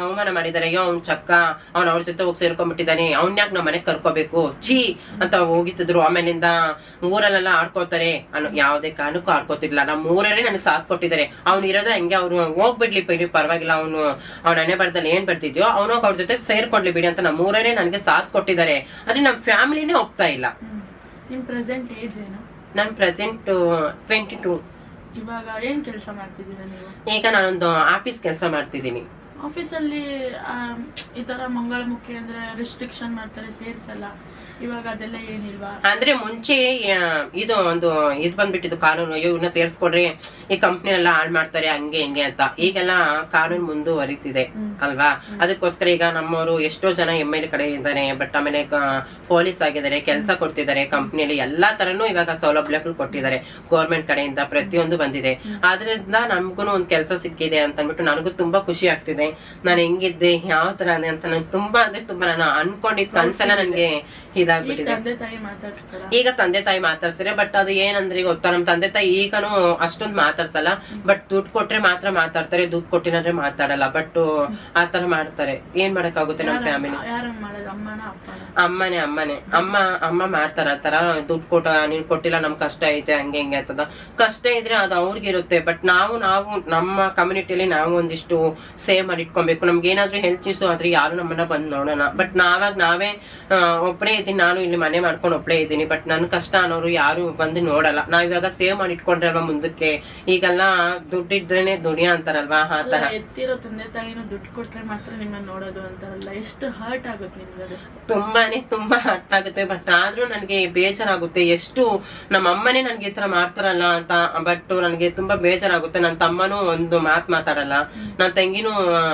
ಅವಮಾನ ಮಾಡಿದಾರೆ. ಅಯ್ಯೋ ಅವ್ನ್ ಚಕ್ಕ, ಅವ್ನ ಅವ್ರ ಜೊತೆ ಹೋಗಿ ಸೇರ್ಕೊಂಡ್ಬಿಟ್ಟಿದ್ದಾನೆ, ಅವ್ನ್ ಯಾಕೆ ನಾವ್ ಮನೆಗ್ ಕರ್ಕೋಬೇಕು, ಛೀ ಅಂತ ಹೋಗಿತ್ತಿದ್ರು. ಆಮೇಲಿಂದ ಊರಲ್ಲೆಲ್ಲ ಆಡ್ಕೋತಾರೆ ಅನ್ನೋ ಯಾವ್ದೇ ಕಾರಣಕ್ಕೂ ಆಡ್ಕೋತಿರ್ಲಿಲ್ಲ. ನಮ್ಮ ಊರಲ್ಲೇ ನನಗೆ ಸಾಥ್ ಕೊಟ್ಟಿದ್ದಾರೆ. ಅವ್ನು ಇರೋದ ಹಂಗೆ, ಅವ್ರು ಹೋಗ್ಬಿಡ್ಲಿ ಬಿಡಿ ಪರವಾಗಿಲ್ಲ, ಅವ್ನು ಅವ್ನ ಹಣೆ ಬರ್ದಲ್ಲಿ ಏನ್ ಬರ್ತಿದ್ಯೋ ಅವ್ನು ಅವ್ರ ಜೊತೆ ಸೇರ್ಕೊಡ್ಲಿ ಬಿಡಿ ಅಂತ ನಮ್ಮ ಊರಲ್ಲೇ ನನಗೆ ಸಾಥ್ ಕೊಟ್ಟಿದ್ದಾರೆ. ಆದ್ರೆ ನಮ್ ಫ್ಯಾಮಿಲಿನೇ ಹೋಗ್ತಾ ಇಲ್ಲ. ನಿಮ್ ಪ್ರೆಸೆಂಟ್ ಏಜ್ ಏನು? ನನ್ ಪ್ರೆಸೆಂಟ್ 22. ಇವಾಗ ಏನ್ ಕೆಲಸ ಮಾಡ್ತಿದ್ದೀರಾ ನೀವು? ಈಗ ನಾನೊಂದು ಆಫೀಸ್ ಕೆಲಸ ಮಾಡ್ತಿದ್ದೀನಿ. ಆಫೀಸಲ್ಲಿ ಈ ತರ ಮಂಗಳಮುಖಿ ಅಂದ್ರೆ ರಿಸ್ಟ್ರಿಕ್ಷನ್ ಮಾಡ್ತಾರೆ, ಸೇರ್ಸಲ್ಲ. ಇವಾಗ ಅದೆಲ್ಲ ಏನಿಲ್ವಾ? ಅಂದ್ರೆ ಮುಂಚೆ ಇದು ಒಂದು ಇದು ಬಂದ್ಬಿಟ್ಟಿದ್ದು ಕಾನೂನು, ಇವ್ರನ್ನ ಸೇರ್ಸ್ಕೊಂಡ್ರೆ ಈ ಕಂಪ್ನಿ ಎಲ್ಲ ಹಾಳ್ ಮಾಡ್ತಾರೆ ಹಂಗೆ ಹಿಂಗೆ ಅಂತ. ಈಗೆಲ್ಲ ಕಾನೂನು ಮುಂದುವರಿತಿದೆ ಅಲ್ವಾ? ಅದಕ್ಕೋಸ್ಕರ ಈಗ ನಮ್ಮವರು ಎಷ್ಟೋ ಜನ ML ಕಡೆ ಇದ್ದಾರೆ, ಬಟ್ ಆಮೇಲೆ ಪೊಲೀಸ್ ಆಗಿದ್ದಾರೆ, ಕೆಲಸ ಕೊಡ್ತಿದ್ದಾರೆ ಕಂಪ್ನಿಯಲ್ಲಿ. ಎಲ್ಲಾ ತರನು ಇವಾಗ ಸೌಲಭ್ಯಗಳು ಕೊಟ್ಟಿದ್ದಾರೆ ಗೌರ್ಮೆಂಟ್ ಕಡೆಯಿಂದ, ಪ್ರತಿಯೊಂದು ಬಂದಿದೆ. ಆದ್ರಿಂದ ನಮ್ಗೂ ಒಂದ್ ಕೆಲಸ ಸಿಕ್ಕಿದೆ ಅಂತ ಅಂದ್ಬಿಟ್ಟು ನನಗೂ ತುಂಬಾ ಖುಷಿ ಆಗ್ತಿದೆ. ನಾನು ಹೆಂಗಿದ್ದೆ, ಯಾವ ತರ ಅದೇ ಅಂತ ನಂಗೆ ತುಂಬಾ ಅಂದ್ರೆ ತುಂಬಾ ನಾನು ಅನ್ಕೊಂಡಿದ್ ಕನ್ಸೆಲ್ಲ ನನ್ಗೆ ಇದಾಗ್ಬಿಟ್ಟಿದೆ. ಈಗ ತಂದೆ ತಾಯಿ ಮಾತಾಡ್ತಾರೆ, ಬಟ್ ಅದು ಏನಂದ್ರೆ ಗೊತ್ತಾ, ನಮ್ ತಂದೆ ತಾಯಿ ಈಗನು ಅಷ್ಟೊಂದು ಮಾತಾಡ್ಸಲ್ಲ. ಬಟ್ ದುಡ್ಡು ಕೊಟ್ರೆ ಮಾತ್ರ ಮಾತಾಡ್ತಾರೆ, ದುಡ್ಡು ಕೊಟ್ಟಿದ್ರೆ ಮಾತಾಡಲ್ಲ. ಬಟ್ ಆತರ ಮಾಡ್ತಾರೆ. ಏನ್ ಮಾಡಕ್ಕಾಗುತ್ತೆ ನಮ್ ಫ್ಯಾಮಿಲಿ? ಅಮ್ಮನೇ ಅಮ್ಮ ಮಾಡ್ತಾರ ಆತರ. ದುಡ್ಡು ನೀನ್ ಕೊಟ್ಟಿಲ್ಲ, ನಮ್ ಕಷ್ಟ ಐತೆ ಹಂಗೆ ಹಿಂಗೆ ಅಂತದ. ಕಷ್ಟ ಇದ್ರೆ ಅದು ಅವ್ರಿಗಿರುತ್ತೆ. ಬಟ್ ನಾವು ನಮ್ಮ ಕಮ್ಯುನಿಟಿಯಲ್ಲಿ ನಾವು ಒಂದಿಷ್ಟು ಸೇವ್ ಮಾಡಿ ಇಟ್ಕೊಬೇಕು. ನಮ್ಗೆ ಏನಾದ್ರೂ ಹೆಲ್ತ್ ಇಶ್ಯೂ ಆದ್ರೆ ಯಾರು ನಮ್ಮನ್ನ ಬಂದ್ ನೋಡೋಣ. ಬಟ್ ನಾವೇ ಒಬ್ಬರೇ ಇದ್ದೀನಿ, ನಾನು ಇಲ್ಲಿ ಮನೆ ಮಾಡ್ಕೊಂಡು ಒಬ್ಬಳೇ ಇದ್ದೀನಿ. ಬಟ್ ನನ್ ಕಷ್ಟ ಅನ್ನೋರು ಯಾರು ಬಂದು ನೋಡಲ್ಲ. ನಾವ್ ಇವಾಗ ಸೇವ್ ಮಾಡಿ ಇಟ್ಕೊಂಡ್ರೆ ಅಲ್ವಾ ಮುಂದಕ್ಕೆ. ಈಗೆಲ್ಲ ದುಡ್ಡಿದ್ರೇನೆ ದುನಿಯಾ ಅಂತಾರಲ್ವಾ, ಆ ತರ. ಎತ್ತಿರೋ ತಂದೆ ತಾಯಿನ ದುಡ್ಡು ಕೊಟ್ರೆ ಮಾತ್ರ ನಿಮ್ಮನ್ನ ನೋಡೋದು ಅಂತಾರಲ್ಲ, ಎಷ್ಟು ಹರ್ಟ್ ಆಗುತ್ತೆ ನಿಮ್ಗೆ? ತುಂಬಾ ಹರ್ಟ್ ಆಗುತ್ತೆ. ಬಟ್ ಆದ್ರೂ ನನ್ಗೆ ಬೇಜಾರಾಗುತ್ತೆ. ಎಷ್ಟು ನಮ್ಮ ಅಮ್ಮನೇ ನನ್ಗೆ ಈ ತರ ಮಾಡ್ತಾರಲ್ಲ ಅಂತ. ಬಟ್ ನನ್ಗೆ ತುಂಬಾ ಬೇಜಾರಾಗುತ್ತೆ. ನನ್ ತಮ್ಮನೂ ಒಂದು ಮಾತಾಡಲ್ಲ, ನನ್ ತಂಗಿನೂ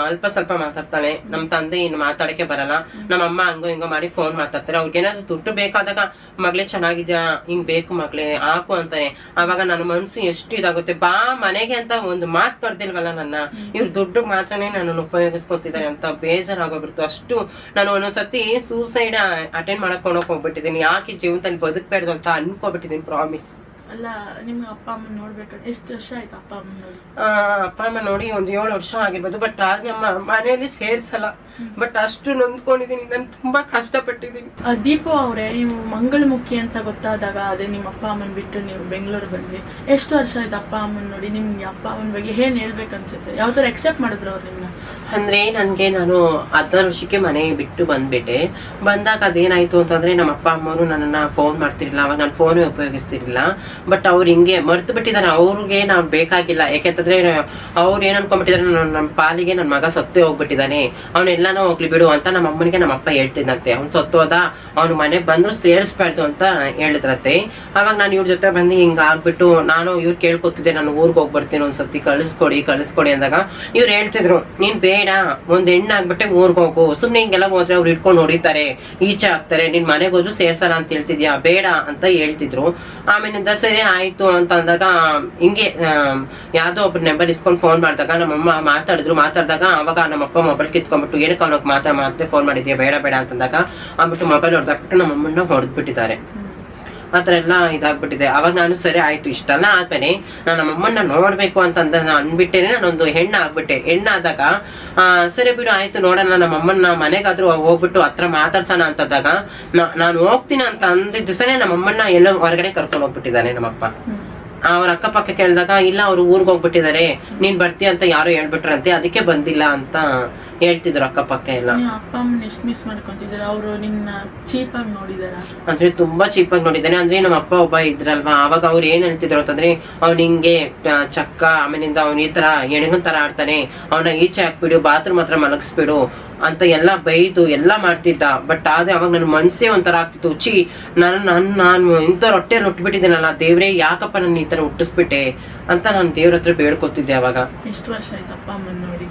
ಅಲ್ಪ ಸ್ವಲ್ಪ ಮಾತಾಡ್ತಾಳೆ. ನಮ್ ತಂದೆ ಇನ್ನು ಮಾತಾಡಕ್ಕೆ ಬರಲ್ಲ. ನಮ್ಮಮ್ಮ ಹಂಗೋ ಹಿಂಗೋ ಮಾಡಿ ಫೋನ್ ಮಾತಾಡ್ತಾರೆ. ಅವ್ರಿಗೇನಾದ್ರು ದುಡ್ಡು ಬೇಕಾದಾಗ ಮಗಳೇ ಚೆನ್ನಾಗಿದ್ಯಾ, ಹಿಂಗ್ ಬೇಕು ಮಗಳೇ ಹಾಕು ಅಂತಾನೆ. ಅವಾಗ ನನ್ನ ಮನ್ಸು ಎಷ್ಟು ಇದಾಗುತ್ತೆ. ಬಾ ಮನೆಗೆ ಅಂತ ಒಂದು ಮಾತು ಕರ್ದಿಲ್ವಲ್ಲ ನನ್ನ, ಇವ್ರ ದುಡ್ಡು ಮಾತ್ರನೇ ನನ್ನನ್ನು ಉಪಯೋಗಿಸ್ಕೊತಿದ್ದಾರೆ ಅಂತ ಬೇಜಾರಾಗೋಗ್ಬಿಡ್ತು. ಅಷ್ಟು ನಾನು ಒಂದೊಂದ್ಸತಿ ಸೂಸೈಡ್ ಅಟೆಂಡ್ ಮಾಡಕ್ ಹೋಗ್ಬಿಟ್ಟಿದ್ದೀನಿ. ಯಾಕೆ ಜೀವನದಲ್ಲಿ ಬದುಕ್ಬಾರ್ದು ಅಂತ ಅನ್ಕೋಬಿಟ್ಟಿದ್ದೀನಿ. ಪ್ರಾಮಿಸ್. ಅಲ್ಲ, ನಿಮ್ಗೆ ಅಪ್ಪ ಅಮ್ಮ ನೋಡ್ಬೇಕು ಎಷ್ಟು ವರ್ಷ ಆಯ್ತು? ಅಪ್ಪ ಅಮ್ಮ ನೋಡಿ ಒಂದು 7 ವರ್ಷ ಆಗಿರ್ಬೋದು. ಬಟ್ ಆದ್ರೆ ನಮ್ಮ ಮನೆಯಲ್ಲಿ ಸೇರ್ಸಲ್ಲ. ಬಟ್ ಅಷ್ಟು ನೊಂದ್ಕೊಂಡಿದೀನಿ, ನಾನು ತುಂಬಾ ಕಷ್ಟಪಟ್ಟಿದ್ದೀನಿ. ದೀಪು ಅವರೇ, ನೀವು ಮಂಗಳಮುಖಿ ಅಂತ ಗೊತ್ತಾದಾಗ ಅದೇ ನಿಮ್ಮ ಅಪ್ಪ ಅಮ್ಮನ್ ಬಿಟ್ಟು ನೀವು ಬೆಂಗಳೂರು ಬಂದ್ರಿ. ಎಷ್ಟು ವರ್ಷ ಆಯ್ತು ಅಪ್ಪ ಅಮ್ಮನ್ ನೋಡಿ? ನಿಮ್ಗೆ ಅಪ್ಪ ಅಮ್ಮನ ಬಗ್ಗೆ ಏನ್ ಹೇಳ್ಬೇಕು ಅನ್ಸುತ್ತೆ? ಯಾವ ತರ ಎಕ್ಸೆಪ್ಟ್ ಮಾಡಿದ್ರು ಅವ್ರು ನಿಮ್ನ? ಅಂದ್ರೆ ನಾನು 16 ವರ್ಷಕ್ಕೆ ಮನೆ ಬಿಟ್ಟು ಬಂದ್ಬಿಟ್ಟೆ. ಬಂದಾಗ ಅದೇನಾಯ್ತು ಅಂತಂದ್ರೆ ನಮ್ಮ ಅಪ್ಪ ಅಮ್ಮರು ನನ್ನನ್ನ ಫೋನ್ ಮಾಡ್ತಿರ್ಲಿಲ್ಲ. ಅವಾಗ ನಾನು ಫೋನ್ ಉಪಯೋಗಿಸ್ತಿರ್ಲಿಲ್ಲ. ಬಟ್ ಅವ್ರು ಹಿಂಗೆ ಮರ್ತು ಬಿಟ್ಟಿದ್ದಾರೆ. ಅವ್ರಿಗೆ ನಾವ್ ಬೇಕಾಗಿಲ್ಲ. ಯಾಕೆಂತಂದ್ರೆ ಅವ್ರು ಏನ್ ಅನ್ಕೊಂಡ್ಬಿಟ್ಟಿದಾರೆ, ನಮ್ಮ ಪಾಲಿಗೆ ನನ್ ಮಗ ಸತ್ತೇ ಹೋಗ್ಬಿಟ್ಟಿದ್ದಾನೆ, ಅವ್ನೆಲ್ಲಾನು ಹೋಗ್ಲಿ ಬಿಡು ಅಂತ ನಮ್ಮ ಅಮ್ಮನಿಗೆ ನಮ್ಮ ಅಪ್ಪ ಹೇಳ್ತಿದ್ದಂತೆ. ಅವ್ನು ಸತ್ತೋದ, ಅವ್ನು ಮನೆಗ್ ಬಂದ್ರು ಸೇರಿಸ್ಬಾರ್ದು ಅಂತ ಹೇಳಿದ್ರಂತೆ. ಅವಾಗ ನಾನು ಇವ್ರ ಜೊತೆ ಬಂದು ಹಿಂಗ ಆಗ್ಬಿಟ್ಟು ನಾನು ಇವ್ರು ಕೇಳ್ಕೊತಿದ್ದೆ, ನಾನು ಊರ್ಗ್ ಹೋಗ್ಬರ್ತೀನಿ, ಒಂದ್ಸತಿ ಕಳಿಸ್ಕೊಡಿ ಅಂದಾಗ ಇವ್ರು ಹೇಳ್ತಿದ್ರು, ನೀನ್ ಬೇಡ, ಒಂದ್ ಹೆಣ್ಣಾಗ್ಬಿಟ್ಟೆ ಊರ್ಗ್ ಹೋಗು, ಸುಮ್ನೆ ಹಿಂಗೆಲ್ಲ ಹೋದ್ರೆ ಅವ್ರು ಇಟ್ಕೊಂಡು ಹೊಡಿತಾರೆ, ಈಚೆ ಹಾಕ್ತಾರೆ, ನಿನ್ ಮನೆಗೆ ಹೋದ್ರು ಸೇರ್ಸಲ್ಲ ಅಂತ ಹೇಳ್ತಿದ್ಯಾ, ಬೇಡ ಅಂತ ಹೇಳ್ತಿದ್ರು. ಆಮೇಲಿಂದ ಸರಿ ಆಯ್ತು ಅಂತ ಅಂದಾಗ ಹಿಂಗೆ ಯಾವ್ದೋ ಒಬ್ರು ನಂಬರ್ ಇಸ್ಕೊಂಡು ಫೋನ್ ಮಾಡಿದಾಗ ನಮ್ಮಮ್ಮ ಮಾತಾಡಿದಾಗ ಅವಾಗ ನಮ್ಮಪ್ಪ ಮೊಬೈಲ್ ಕಿತ್ಕೊಂಡ್ಬಿಟ್ಟು ಏನಕ್ಕೆ ಅವನಿಗೆ ಮತ್ತೆ ಫೋನ್ ಮಾಡಿದ್ಯಾ, ಬೇಡ ಅಂತಂದಾಗ ಅಂದ್ಬಿಟ್ಟು ಮೊಬೈಲ್ ಹೊಡೆದಾಕ್ಬಿಟ್ಟು ನಮ್ಮಮ್ಮನ್ನ ಹೊಡೆದ್ಬಿಟ್ಟಿದ್ದಾರೆ. ಆತರ ಎಲ್ಲ ಇದಾಗ್ಬಿಟ್ಟಿದೆ. ಅವಾಗ ನಾನು ಸರಿ ಆಯ್ತು, ಇಷ್ಟೆಲ್ಲ ಆದ್ಮೇಲೆ ನಾನು ನಮ್ಮಮ್ಮನ್ನ ನೋಡ್ಬೇಕು ಅಂತ ಅಂದ್ಬಿಟ್ಟೇನೆ ನಾನೊಂದು ಹೆಣ್ಣಾದಾಗ ಸರಿ ಬಿಡು ಆಯ್ತು ನೋಡೋಣ, ನಮ್ಮಮ್ಮನ ಮನೆಗಾದ್ರೂ ಹೋಗ್ಬಿಟ್ಟು ಹತ್ರ ಮಾತಾಡ್ಸೋಣ ಅಂತಂದಾಗ ನಾನು ಹೋಗ್ತೀನಿ ಅಂತ ಅಂದಿದ್ದ ದಿವಸನೇ ನಮ್ಮಮ್ಮನ್ನ ಎಲ್ಲೋ ಹೊರಗಡೆ ಕರ್ಕೊಂಡು ಹೋಗ್ಬಿಟ್ಟಿದ್ದಾನೆ ನಮ್ಮಪ್ಪ. ಅವ್ರ ಅಕ್ಕಪಕ್ಕ ಕೇಳಿದಾಗ ಇಲ್ಲ, ಅವ್ರು ಊರ್ಗ್ ಹೋಗ್ಬಿಟ್ಟಿದ್ದಾರೆ, ನೀನ್ ಬರ್ತೀಯ ಅಂತ ಯಾರು ಹೇಳ್ಬಿಟ್ರಂತೆ, ಅದಕ್ಕೆ ಬಂದಿಲ್ಲ ಅಂತ ಹೇಳ್ತಿದ್ರು ಅಕ್ಕಪಕ್ಕ ಎಲ್ಲ. ನೀವು ಅಪ್ಪ ಅಮ್ಮನ ಎಷ್ಟು ಮಿಸ್ ಮಾಡ್ಕೊಂತಿದ್ದೀರಾ? ಅವರು ನಿನ್ನ ಚೀಪಾಗಿ ನೋಡಿದಾರ? ಅಂದ್ರೆ ತುಂಬಾ ಚೀಪಾಗಿ ನೋಡಿದ್ದಾನೆ. ಅಂದ್ರೆ ನಮ್ಮ ಅಪ್ಪ ಒಬ್ಬ ಇದ್ರಲ್ವಾ, ಅವಾಗ ಅವ್ರು ಏನ್ ಹೇಳ್ತಿದ್ರು ಅಂತಂದ್ರೆ, ಅವ್ನ ಹಿಂಗೆ ಚಕ್ಕ, ಆಮೇಲಿಂದ ಅವ್ನ ಈ ತರ ಎಣಗನ್ ತರ ಆಡ್ತಾನೆ, ಅವನ ಈಚೆ ಹಾಕ್ಬಿಡು, ಬಾತ್ರೂಮ್ ಹತ್ರ ಮಲಗಿಸ್ಬಿಡು ಅಂತ ಎಲ್ಲ ಬೈದು ಎಲ್ಲ ಮಾಡ್ತಿದ್ದ. ಬಟ್ ಆದ್ರೆ ಅವಾಗ ನನ್ನ ಮನ್ಸೇ ಒಂಥರ ಆಗ್ತಿತ್ತು, ಚಿ ನಾನು ಇಂಥವ್ರ ಹೊಟ್ಟೆಯಲ್ಲಿ ಹುಟ್ಬಿಟ್ಟಿದ್ದೇನಲ್ಲ ದೇವ್ರೆ, ಯಾಕಪ್ಪ ನನ್ನ ಈ ತರ ಹುಟ್ಟಿಸ್ಬಿಟ್ಟೆ ಅಂತ ನಾನು ದೇವ್ರ ಹತ್ರ ಬೇಡ್ಕೊತಿದ್ದೆ. ಅವಾಗ ಎಷ್ಟು ವರ್ಷ ಆಯ್ತು ಅಪ್ಪ ಅಮ್ಮನ ನೋಡಿ?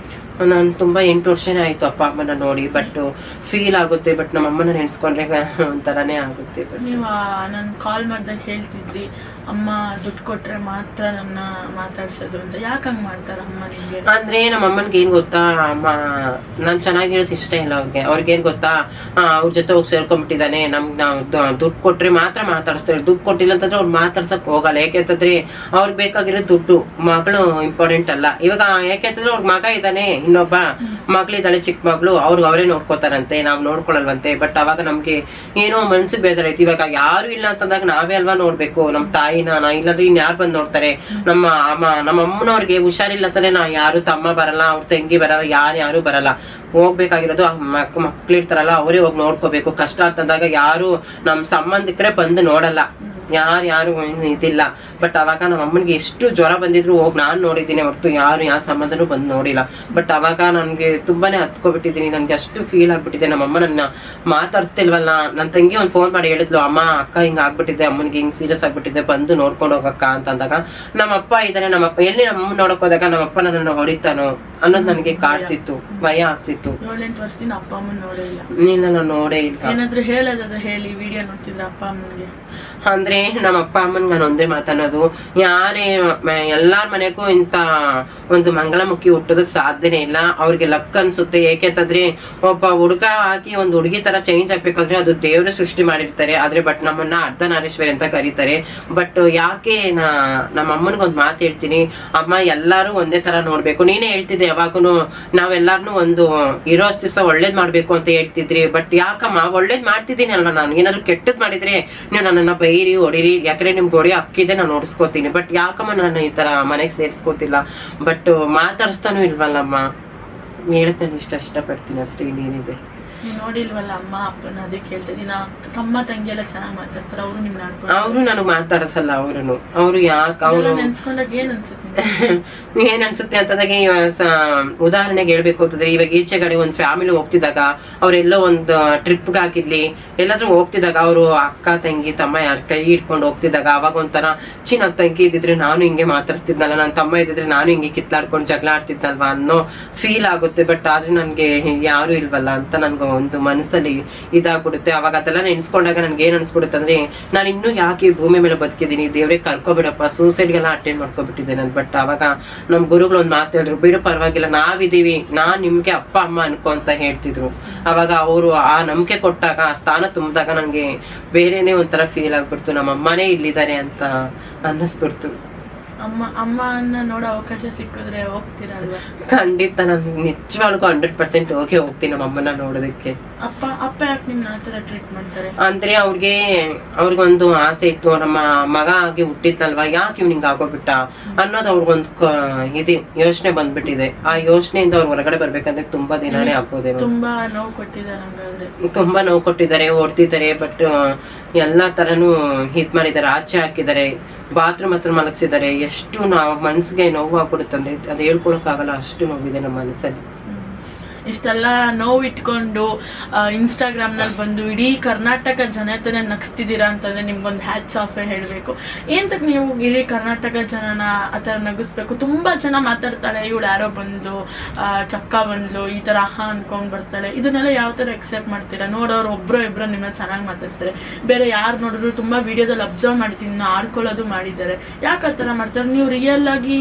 ನಾನು ತುಂಬಾ 8 ವರ್ಷನೇ ಆಯ್ತು ಅಪ್ಪ ಅಮ್ಮನ ನೋಡಿ. ಬಟ್ ಫೀಲ್ ಆಗುತ್ತೆ, ಬಟ್ ನಮ್ಮ ಅಮ್ಮನ ನೆನ್ಸ್ಕೊಂಡ್ರೆ ಒಂಥರನೇ ಆಗುತ್ತೆ. ನೀವು ನಾನು ಕಾಲ್ ಮಾಡ್ದಾಗ ಹೇಳ್ತಿದ್ರಿ ಅಮ್ಮ ದುಡ್ಡು ಕೊಟ್ರೆ ಮಾತ್ರ ನನ್ನ ಮಾತಾಡ್ಸೋದು ಅಂತ. ಯಾಕೆ ಹಂಗ್ ಮಾಡ್ತಾರ ಅಮ್ಮ ನಿಮ್ಗೆ? ಅಂದ್ರೆ ನಮ್ಮ ಅಮ್ಮನ್ಗೆ ಏನ್ ಗೊತ್ತಾ, ಅಮ್ಮ ನಾನ್ ಚೆನ್ನಾಗಿರೋದು ಇಷ್ಟ ಇಲ್ಲ ಅವ್ರಿಗೆ ಏನ್ ಗೊತ್ತಾ, ಅವ್ರ ಜೊತೆ ಹೋಗಿ ಸೇರ್ಕೊಂಡ್ಬಿಟ್ಟಿದ್ದಾನೆ, ನಮ್ಗೆ ನಾವು ದುಡ್ಡು ಕೊಟ್ರೆ ಮಾತ್ರ ಮಾತಾಡಿಸ್ತಾರೆ, ದುಡ್ಡು ಕೊಟ್ಟಿಲ್ಲ ಅಂತಂದ್ರೆ ಅವ್ರು ಮಾತಾಡ್ಸಕ್ ಹೋಗಲ್ಲ. ಯಾಕೆಂತಂದ್ರೆ ಅವ್ರಿಗೆ ಬೇಕಾಗಿರೋ ದುಡ್ಡು, ಮಗಳು ಇಂಪಾರ್ಟೆಂಟ್ ಅಲ್ಲ. ಇವಾಗ ಯಾಕೆಂತಂದ್ರೆ ಅವ್ರ ಮಗ ಇದ್ದಾನೆ, ಇನ್ನೊಬ್ಬ ಮಗಳಿದ್ದಾಳೆ ಚಿಕ್ಕ ಮಗಳು, ಅವರೇ ನೋಡ್ಕೋತಾರಂತೆ, ನಾವ್ ನೋಡ್ಕೊಳಲ್ವಂತೆ. ಬಟ್ ಅವಾಗ ನಮ್ಗೆ ಏನೋ ಮನ್ಸಿಗೆ ಬೇಜಾರೈತಿ. ಇವಾಗ ಯಾರು ಇಲ್ಲ ಅಂತಂದಾಗ ನಾವೇ ಅಲ್ವಾ ನೋಡ್ಬೇಕು ನಮ್ಮ ತಾಯಿನ. ಇಲ್ಲಾಂದ್ರೆ ಇನ್ಯಾರು ಬಂದ್ ನೋಡ್ತಾರೆ? ನಮ್ಮ ಅಮ್ಮನವ್ರಿಗೆ ಹುಷಾರಿಲ್ಲ ಅಂತಾನೆ ಯಾರು ತಮ್ಮ ಬರಲ್ಲ, ಅವ್ರ ತಂಗಿ ಬರಲ್ಲ, ಯಾರು ಬರಲ್ಲ. ಹೋಗ್ಬೇಕಾಗಿರೋದು ಮಕ್ಳಿರ್ತಾರಲ್ಲ, ಅವರೇ ಹೋಗಿ ನೋಡ್ಕೋಬೇಕು. ಕಷ್ಟ ಅಂತಂದಾಗ ಯಾರು ನಮ್ ಸಂಬಂಧಿಕರೇ ಬಂದು ನೋಡಲ್ಲ, ಯಾರು ಇದಿಲ್ಲ. ಬಟ್ ಅವಾಗ ನಮ್ಮ ಅಮ್ಮನಿಗೆ ಎಷ್ಟು ಜ್ವರ ಬಂದಿದ್ರು ಹೋಗಿ ನಾನ್ ನೋಡಿದ್ದೀನಿ ಹೊರತು ಯಾರು ಯಾವ ಸಂಬಂಧನೂ ಬಂದು ನೋಡಿಲ್ಲ. ಬಟ್ ಅವಾಗ ನನ್ಗೆ ತುಂಬಾನೇ ಹತ್ಕೊಬಿಟ್ಟಿದ್ದೀನಿ, ನನ್ಗೆ ಅಷ್ಟು ಫೀಲ್ ಆಗ್ಬಿಟ್ಟಿದೆ. ನಮ್ಮಮ್ಮ ನನ್ನ ಮಾತಾಡ್ಸ್ತಿಲ್ವಲ್ಲ. ನನ್ನ ತಂಗಿ ಒಂದು ಫೋನ್ ಮಾಡಿ ಹೇಳಿದ್ಲು, ಅಮ್ಮ ಅಕ್ಕ ಹಿಂಗ ಆಗ್ಬಿಟ್ಟಿದೆ, ಅಮ್ಮನಿಗೆ ಹಿಂಗ್ ಸೀರಿಯಸ್ ಆಗ್ಬಿಟ್ಟಿದೆ, ಬಂದು ನೋಡ್ಕೊಂಡು ಹೋಗಕ್ಕ ಅಂತಂದಾಗ, ನಮ್ಮಪ್ಪ ಇದ್ದಾನೆ, ನಮ್ಮಪ್ಪ ಎಲ್ಲಿ ನಮ್ಮಮ್ಮ ನೋಡಕ್ ಹೋದಾಗ ನಮ್ಮಪ್ಪ ನನ್ನನ್ನು ಹೊಡಿತಾನೋ ಅನ್ನೋದು ನನಗೆ ಕಾಡ್ತಿತ್ತು, ಭಯ ಆಗ್ತಿತ್ತು. 7-8 ವರ್ಷದಿಂದ ಅಪ್ಪ ಅಮ್ಮನ ನೋಡಿಲ್ಲ? ಇಲ್ಲ, ನಾನು ನೋಡೇ ಇಲ್ಲ. ಏನಾದ್ರು ಹೇಳೋದಾದ್ರೆ ಹೇಳಿ, ವಿಡಿಯೋ ನೋಡ್ತಿದ್ರ ಅಪ್ಪ ಅಮ್ಮನಿಗೆ? ಅಂದ್ರೆ ನಮ್ಮ ಅಪ್ಪ ಅಮ್ಮನ್ಗೆ ನಾನು ಒಂದೇ ಮಾತನ್ನೋದು, ಯಾರೇ ಎಲ್ಲಾರ ಮನೆಗೂ ಇಂತ ಒಂದು ಮಂಗಳಮುಖಿ ಹುಟ್ಟೋದಕ್ ಸಾಧ್ಯನೇ ಇಲ್ಲ. ಅವ್ರಿಗೆ ಲಕ್ ಅನ್ಸುತ್ತೆ. ಏಕೆಂತಂದ್ರೆ ಒಬ್ಬ ಹುಡುಗ ಆಗಿ ಒಂದು ಹುಡುಗಿ ತರ ಚೇಂಜ್ ಆಗ್ಬೇಕಂದ್ರೆ ಅದು ದೇವ್ರ ಸೃಷ್ಟಿ ಮಾಡಿರ್ತಾರೆ. ಆದ್ರೆ ಬಟ್ ನಮ್ಮನ್ನ ಅರ್ಧನಾರೀಶ್ವರಿ ಅಂತ ಕರೀತಾರೆ. ಬಟ್ ಯಾಕೆ ನಮ್ಮ ಅಮ್ಮನ್ಗೊಂದ್ ಮಾತು ಹೇಳ್ತೀನಿ, ಅಮ್ಮ ಎಲ್ಲಾರು ಒಂದೇ ತರ ನೋಡ್ಬೇಕು. ನೀನೇ ಹೇಳ್ತಿದ್ದೆ ಯಾವಾಗೂನು ನಾವೆಲ್ಲಾರ್ನು ಒಂದು ಇರೋಷ್ಟು ದಿವಸ ಒಳ್ಳೇದ್ ಮಾಡ್ಬೇಕು ಅಂತ ಹೇಳ್ತಿದ್ರಿ. ಬಟ್ ಯಾಕಮ್ಮ ಒಳ್ಳೇದ್ ಮಾಡ್ತಿದ್ದೀನಿ ಅಲ್ವಾ ನಾನು? ಏನಾದ್ರು ಕೆಟ್ಟದ್ ಮಾಡಿದ್ರೆ ನೀವು ನನ್ನನ್ನ ಬೈರಿ ಹೊಡಿರಿ, ಯಾಕಂದ್ರೆ ನಿಮ್ಗೆ ಹೊಡಿ ಹಕ್ಕಿದೆ, ನಾನು ನೋಡಿಸ್ಕೋತೀನಿ. ಬಟ್ ಯಾಕಮ್ಮ ನಾನು ಈ ತರ ಮನೆಗೆ ಸೇರಿಸ್ಕೋತಿಲ್ಲ? ಬಟ್ ಮಾತಾಡಿಸ್ತಾನು ಇಲ್ವಲ್ಲಮ್ಮ. ಹೇಳಕ್ ನಾನು ಇಷ್ಟಪಡ್ತೀನಿ ಅಷ್ಟೇ, ಇನ್ನೇನಿದೆ. ನೀವು ನೋಡಿಲ್ವಲ್ಲ ಅಮ್ಮ ಅಪ್ಪನ, ಅದಕ್ಕೆ ಹೇಳ್ತಿದ್ದೀನಿ. ತಮ್ಮ ತಂಗಿ ಎಲ್ಲ ಚೆನ್ನಾಗಿ ಮಾತಾಡ್ತಾರೆ, ಅವರು ನಿಮ್ನ ಅವರು ನನಗ್ ಮಾತಾಡ್ಸಲ್ಲ. ಅವ್ರು ಯಾಕೆ ಅವ್ರು ನೆನ್ಸ್ಕೊಂಡಾಗ ಏನ್ ಅನ್ಸುತ್ತೆ? ಏನ್ ಅನ್ಸುತ್ತೆ ಅಂತಂದಾಗ, ಉದಾಹರಣೆಗೆ ಹೇಳ್ಬೇಕು ಅಂತಂದ್ರೆ, ಇವಾಗ ಈಚೆಗಡೆ ಒಂದ್ ಫ್ಯಾಮಿಲಿ ಹೋಗ್ತಿದ್ದಾಗ, ಅವ್ರೆಲ್ಲೋ ಒಂದು ಟ್ರಿಪ್ಗೆ ಹಾಕಿದ್ಲಿ ಎಲ್ಲಾದ್ರೂ ಹೋಗ್ತಿದ್ದಾಗ, ಅವರು ಅಕ್ಕ ತಂಗಿ ತಮ್ಮ ಯಾರ ಕೈ ಹಿಡ್ಕೊಂಡು ಹೋಗ್ತಿದ್ದಾಗ, ಅವಾಗ ಒಂಥರ ನನ್ನ ತಂಗಿ ಇದ್ದಿದ್ರೆ ನಾನು ಹಿಂಗೆ ಮಾತಾಡ್ಸ್ತಿದ್ನಲ್ಲ, ನನ್ನ ತಮ್ಮ ಇದ್ದಿದ್ರೆ ನಾನು ಹಿಂಗೆ ಕಿತ್ಲಾಡ್ಕೊಂಡು ಜಗಳ ಆಡ್ತಿದ್ನಲ್ವಾ ಅನ್ನೋ ಫೀಲ್ ಆಗುತ್ತೆ. ಬಟ್ ಆದ್ರೆ ನನ್ಗೆ ಯಾರು ಇಲ್ವಲ್ಲ ಅಂತ ನನ್ಗೆ ಒಂದು ಮನಸ್ಸಲ್ಲಿ ಇದಾಗ್ಬಿಡುತ್ತೆ. ಅವಾಗ ಅದೆಲ್ಲ ನೆನ್ಸ್ಕೊಂಡಾಗ ನನ್ಗೆ ಏನ್ ಅನ್ಸ್ಬಿಡುತ್ತೆ ಅಂದ್ರೆ, ನಾನು ಇನ್ನೂ ಯಾಕೆ ಈ ಭೂಮಿ ಮೇಲೆ ಬದುಕಿದ್ದೀನಿ, ದೇವ್ರೆ ಕರ್ಕೊಬಿಡಪ್ಪ, ಸೂಸೈಡ್ಗೆಲ್ಲ ಅಟೆಂಡ್ ಮಾಡ್ಕೊಬಿಟ್ಟಿದ್ದೆ ನಾನು. ಬಟ್ ಅವಾಗ ನಮ್ ಗುರುಗಳು ಒಂದ್ ಮಾತು ಹೇಳಿದ್ರು, ಬಿಡು ಪರವಾಗಿಲ್ಲ, ನಾವಿದೀವಿ, ನಾನ್ ನಿಮ್ಗೆ ಅಪ್ಪ ಅಮ್ಮ ಅನ್ಕೋ ಅಂತ ಹೇಳ್ತಿದ್ರು. ಅವಾಗ ಅವರು ಆ ನಂಬಿಕೆ ಕೊಟ್ಟಾಗ, ಆ ಸ್ಥಾನ ತುಂಬಿದಾಗ ನನ್ಗೆ ಬೇರೆನೆ ಒಂಥರ ಫೀಲ್ ಆಗ್ಬಿಡ್ತು, ನಮ್ಮ ಅಮ್ಮನೇ ಇಲ್ಲಿದ್ದಾರೆ ಅಂತ ಅನ್ನಿಸ್ಬಿಡ್ತು. ಅಮ್ಮನ್ನ ನೋಡೋ ಅವಕಾಶ ಸಿಕ್ಕಿದ್ರೆ ಹೋಗ್ತೀರಾ ಅಲ್ವಾ? ಖಂಡಿತ, ನಾನು ನಿಜವಾಗ್ಲೂ 100% ಹೋಗ್ತೀನಿ ನಮ್ಮ ಅಮ್ಮನ ನೋಡೋದಕ್ಕೆ. ಅಪ್ಪ ಯಾಕೆ ನಿಮ್ನ ಆ ತರ ಟ್ರೀಟ್ ಮಾಡ್ತಾರೆ? ಅಂದ್ರೆ ಅವ್ರಿಗೊಂದು ಆಸೆ ಇತ್ತು, ನಮ್ಮ ಮಗ ಆಗಿ ಹುಟ್ಟಿದ್ನಲ್ವಾ, ಯಾಕೆ ಇವ್ ಹಿಂಗ ಆಗೋಗ್ಬಿಟ್ಟ ಅನ್ನೋದು ಅವ್ರಿಗೊಂದು ಇದು ಯೋಚನೆ ಬಂದ್ಬಿಟ್ಟಿದೆ. ಆ ಯೋಚನೆಯಿಂದ ಅವ್ರು ಹೊರಗಡೆ ಬರ್ಬೇಕಂದ್ರೆ ತುಂಬಾ ದಿನಾನೇ ಆಗ್ಬೋದೇನೋ. ತುಂಬಾ ನೋವು ಕೊಟ್ಟಿದ್ದಾರೆ ಹಂಗಾದ್ರೆ? ತುಂಬಾ ನೋವು ಕೊಟ್ಟಿದ್ದಾರೆ, ಹೊಡ್ತಿದ್ದಾರೆ. ಬಟ್ ಎಲ್ಲಾ ತರನು ಹಿಟ್ ಮಾಡಿದ್ದಾರೆ, ಆಚೆ ಹಾಕಿದ್ದಾರೆ, ಬಾತ್ರೂಮ್ ಹತ್ರ ಮಲಗಿಸಿದ್ದಾರೆ. ಎಷ್ಟು ಮನ್ಸಿಗೆ ನೋವು ಆಗ್ಬಿಡುತ್ತಂದ್ರೆ ಅದು ಹೇಳ್ಕೊಳಕ್ ಆಗಲ್ಲ, ಅಷ್ಟು ನೋವಿದೆ ನಮ್ಮ ಮನಸ್ಸಲ್ಲಿ. ಇಷ್ಟೆಲ್ಲ ನೋವು ಇಟ್ಕೊಂಡು ಇನ್ಸ್ಟಾಗ್ರಾಮ್ ನಲ್ಲಿ ಬಂದು ಇಡೀ ಕರ್ನಾಟಕ ಜನತೆನ ನಗಿಸ್ತಿದ್ದೀರಾ ಅಂತಂದ್ರೆ ನಿಮ್ಗೊಂದು ಹ್ಯಾಟ್ಸ್ ಆಫ್ ಹೇಳಬೇಕು. ಏಂತಕ್ ನೀವು ಇಡೀ ಕರ್ನಾಟಕ ಜನನ ಆ ಥರ ನಗಿಸ್ಬೇಕು? ತುಂಬಾ ಜನ ಮಾತಾಡ್ತಾಳೆ, ಇವಳು ಯಾರೋ ಬಂದು ಚಕ್ಕ ಬಂದ್ಲು ಈ ತರ ಅನ್ಕೊಂಡ್ ಬರ್ತಾಳೆ. ಇದನ್ನೆಲ್ಲ ಯಾವ ತರ ಎಕ್ಸೆಪ್ಟ್ ಮಾಡ್ತೀರಾ? ನೋಡೋರು ಒಬ್ರು ಇಬ್ರು ನಿಮ್ಮನ್ನ ಚೆನ್ನಾಗಿ ಮಾತಾಡ್ತಾರೆ, ಬೇರೆ ಯಾರು ನೋಡಿದ್ರು ತುಂಬಾ ವಿಡಿಯೋದಲ್ಲಿ ಅಬ್ಸರ್ವ್ ಮಾಡ್ತೀನಿ ಆಡ್ಕೊಳ್ಳೋದು ಮಾಡಿದ್ದಾರೆ. ಯಾಕೆ ಆ ಥರ ಮಾಡ್ತಾರೆ? ನೀವು ರಿಯಲ್ ಆಗಿ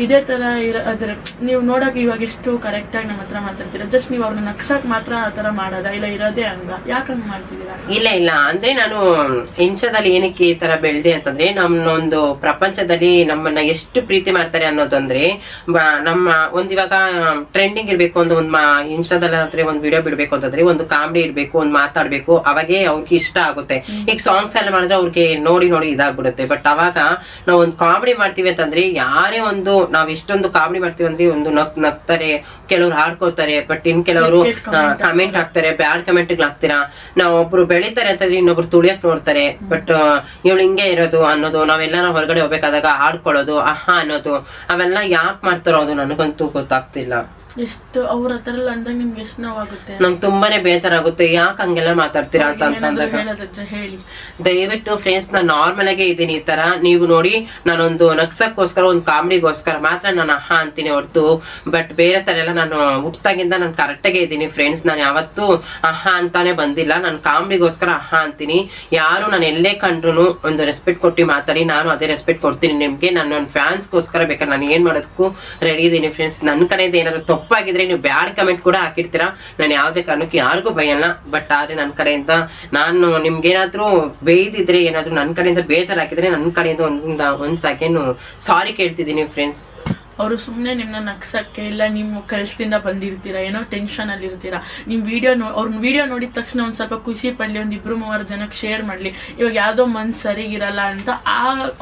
ಇದೇ ತರ ಇರೋದ್ರೆ ನೀವು ನೋಡಕ್ ಇವಾಗ ಎಷ್ಟು ಕರೆಕ್ಟ್ ಆಗಿ ನಮ್ಮ ಹತ್ರ ಜಸ್ಟ್ ನೀವು ಅವ್ರನ್ನ ನಗ್ಸಕ್ ಮಾತ್ರ ಆ ತರ ಮಾಡೋದ, ಇಲ್ಲ ಇರೋದೇ ಹಂಗ? ಯಾಕೆ ಹಂಗ ಮಾಡ್ತಿದ್ದೀರಾ? ಇಲ್ಲ ಅಂದ್ರೆ ನಾನು ಇನ್ಸ್ಟಾದಲ್ಲಿ ಏನಕ್ಕೆ ಈ ತರ ಬೆಳ್ದೆ ಅಂತಂದ್ರೆ, ನಮ್ಮೊಂದು ಪ್ರಪಂಚದಲ್ಲಿ ನಮ್ಮನ್ನ ಎಷ್ಟು ಪ್ರೀತಿ ಮಾಡ್ತಾರೆ ಅನ್ನೋದಂದ್ರೆ, ನಮ್ಮ ಇವಾಗ ಟ್ರೆಂಡಿಂಗ್ ಇರ್ಬೇಕು ಒಂದು ಇನ್ಸ್ಟಾದಲ್ಲಿ ಒಂದು ವಿಡಿಯೋ ಬಿಡ್ಬೇಕು ಅಂತಂದ್ರೆ, ಒಂದು ಕಾಮಿಡಿ ಇರ್ಬೇಕು, ಒಂದು ಮಾತಾಡ್ಬೇಕು, ಅವಾಗೇ ಅವ್ರಿಗೆ ಇಷ್ಟ ಆಗುತ್ತೆ. ಈಗ ಸಾಂಗ್ಸ್ ಎಲ್ಲ ಮಾಡಿದ್ರೆ ಅವ್ರಿಗೆ ನೋಡಿ ಇದಾಗ್ಬಿಡುತ್ತೆ. ಬಟ್ ಅವಾಗ ನಾವ್ ಒಂದು ಕಾಮಿಡಿ ಮಾಡ್ತೀವಿ ಅಂತಂದ್ರೆ, ಯಾರೇ ನಾವ್ ಇಷ್ಟೊಂದು ಕಾಮಿಡಿ ಮಾಡ್ತೀವಿ ಅಂದ್ರೆ ಒಂದು ನಗ್ತಾರೆ, ಕೆಲವ್ರು ಹಾಡ್ಕೋತಾರೆ, ಹೇಳ್ತಾರೆ, ಬಟ್ ಇನ್ ಕೆಲವರು ಕಮೆಂಟ್ ಹಾಕ್ತಾರೆ, ಬ್ಯಾಡ್ ಕಮೆಂಟ್ ಹಾಕ್ತೀರಾ. ನಾವು ಒಬ್ರು ಬೆಳಿತಾರೆ ಅಂತಂದ್ರೆ ಇನ್ನೊಬ್ರು ತುಳಿಯಕ್ ನೋಡ್ತಾರೆ, ಬಟ್ ಇವಳು ಹಿಂಗೆ ಇರೋದು ಅನ್ನೋದು, ನಾವೆಲ್ಲ ಹೊರಗಡೆ ಹೋಗ್ಬೇಕಾದಾಗ ಆಡ್ಕೊಳ್ಳೋದು ಅನ್ನೋದು, ಅವೆಲ್ಲ ಯಾಕೆ ಮಾಡ್ತಾರೋ ಅದು ನನಗಂತೂ ಗೊತ್ತಾಗ್ತಿಲ್ಲ. ಎಷ್ಟು ಅವ್ರ ಹತ್ರ ಎಲ್ಲ ಅಂದಾಗ ನಿಮ್ಗೆ ಎಷ್ಟು ನೋವಾಗುತ್ತೆ? ನಂಗೆ ತುಂಬಾನೇ ಬೇಜಾರಾಗುತ್ತೆ, ಯಾಕೆ ಹಂಗೆಲ್ಲ ಮಾತಾಡ್ತೀರಾ ಅಂತ ಅಂದಾಗ. ಹೇಳಿ ದಯವಿಟ್ಟು ಫ್ರೆಂಡ್ಸ್, ನಾನು ನಾರ್ಮಲ್ ಆಗೇ ಇದ್ದೀನಿ. ಈ ತರ ನೀವು ನೋಡಿ, ನಾನೊಂದು ನಗ್ಸಕ್ಕೋಸ್ಕರ ಒಂದು ಕಾಮಿಡಿಗೋಸ್ಕರ ಮಾತ್ರ ನಾನು ಅಂತೀನಿ ಹೊರತು, ಬಟ್ ಬೇರೆ ತರ ಎಲ್ಲ ನಾನು ಹುಟ್ಟಾಗಿಂದ ನಾನು ಕರೆಕ್ಟಾಗೆ ಇದ್ದೀನಿ ಫ್ರೆಂಡ್ಸ್. ನಾನು ಯಾವತ್ತೂ ಅಂತಾನೆ ಬಂದಿಲ್ಲ. ನಾನು ಕಾಮಿಡಿಗೋಸ್ಕರ ಅಂತೀನಿ. ಯಾರು ನಾನು ಎಲ್ಲೇ ಕಂಡ್ರು ಒಂದು ರೆಸ್ಪೆಕ್ಟ್ ಕೊಟ್ಟು ಮಾತಾಡಿ, ನಾನು ಅದೇ ರೆಸ್ಪೆಕ್ಟ್ ಕೊಡ್ತೀನಿ ನಿಮ್ಗೆ. ನಾನು ನನ್ನ ಫ್ಯಾನ್ಸ್ಗೋಸ್ಕರ ಬೇಕಾದ್ರೆ ನಾನು ಏನ್ ಮಾಡೋದಕ್ಕೂ ರೆಡಿ ಇದ್ದೀನಿ ಫ್ರೆಂಡ್ಸ್. ನನ್ನ ಕಡೆಯಿಂದ ಏನಾದ್ರು ತಪ್ಪಾಗಿದ್ರೆ ನೀವು ಬ್ಯಾಡ್ ಕಮೆಂಟ್ ಕೂಡ ಹಾಕಿರ್ತೀರಾ, ನಾನು ಯಾವುದೇ ಕಾರಣಕ್ಕೂ ಯಾರಿಗೂ ಭಯಲ್ಲ. ಬಟ್ ಆದ್ರೆ ನನ್ನ ಕಡೆಯಿಂದ ನಾನು ನಿಮ್ಗೇನಾದ್ರೂ ಬೈದಿದ್ರೆ, ಏನಾದ್ರು ನನ್ನ ಕಡೆಯಿಂದ ಬೇಜಾರಾಗಿದ್ರೆ, ನನ್ನ ಕಡೆಯಿಂದ ಒಂದ್ ಸೆಕೆಂಡ್ ಸಾರಿ ಕೇಳ್ತಿದ್ದೀನಿ ಫ್ರೆಂಡ್ಸ್. ಅವರು ಸುಮ್ಮನೆ ನಿಮ್ಮನ್ನ ನಗ್ಸಕ್ಕೆ ಇಲ್ಲ, ನಿಮ್ಮ ಕೆಲಸದಿಂದ ಬಂದಿರ್ತೀರಾ, ಏನೋ ಟೆನ್ಷನ್ ಅಲ್ಲಿ ಇರ್ತೀರಾ. ನಿಮ್ಮ ಅವ್ರ ವಿಡಿಯೋ ನೋಡಿದ ತಕ್ಷಣ ಒಂದ್ ಸ್ವಲ್ಪ ಖುಷಿ ಪಡ್ಲಿ, ಒಂದ್ 2-3 ಜನಕ್ಕೆ ಶೇರ್ ಮಾಡ್ಲಿ. ಇವಾಗ ಯಾವ್ದೋ ಮನ್ಸು ಸರಿಗಿರಲ್ಲ ಅಂತ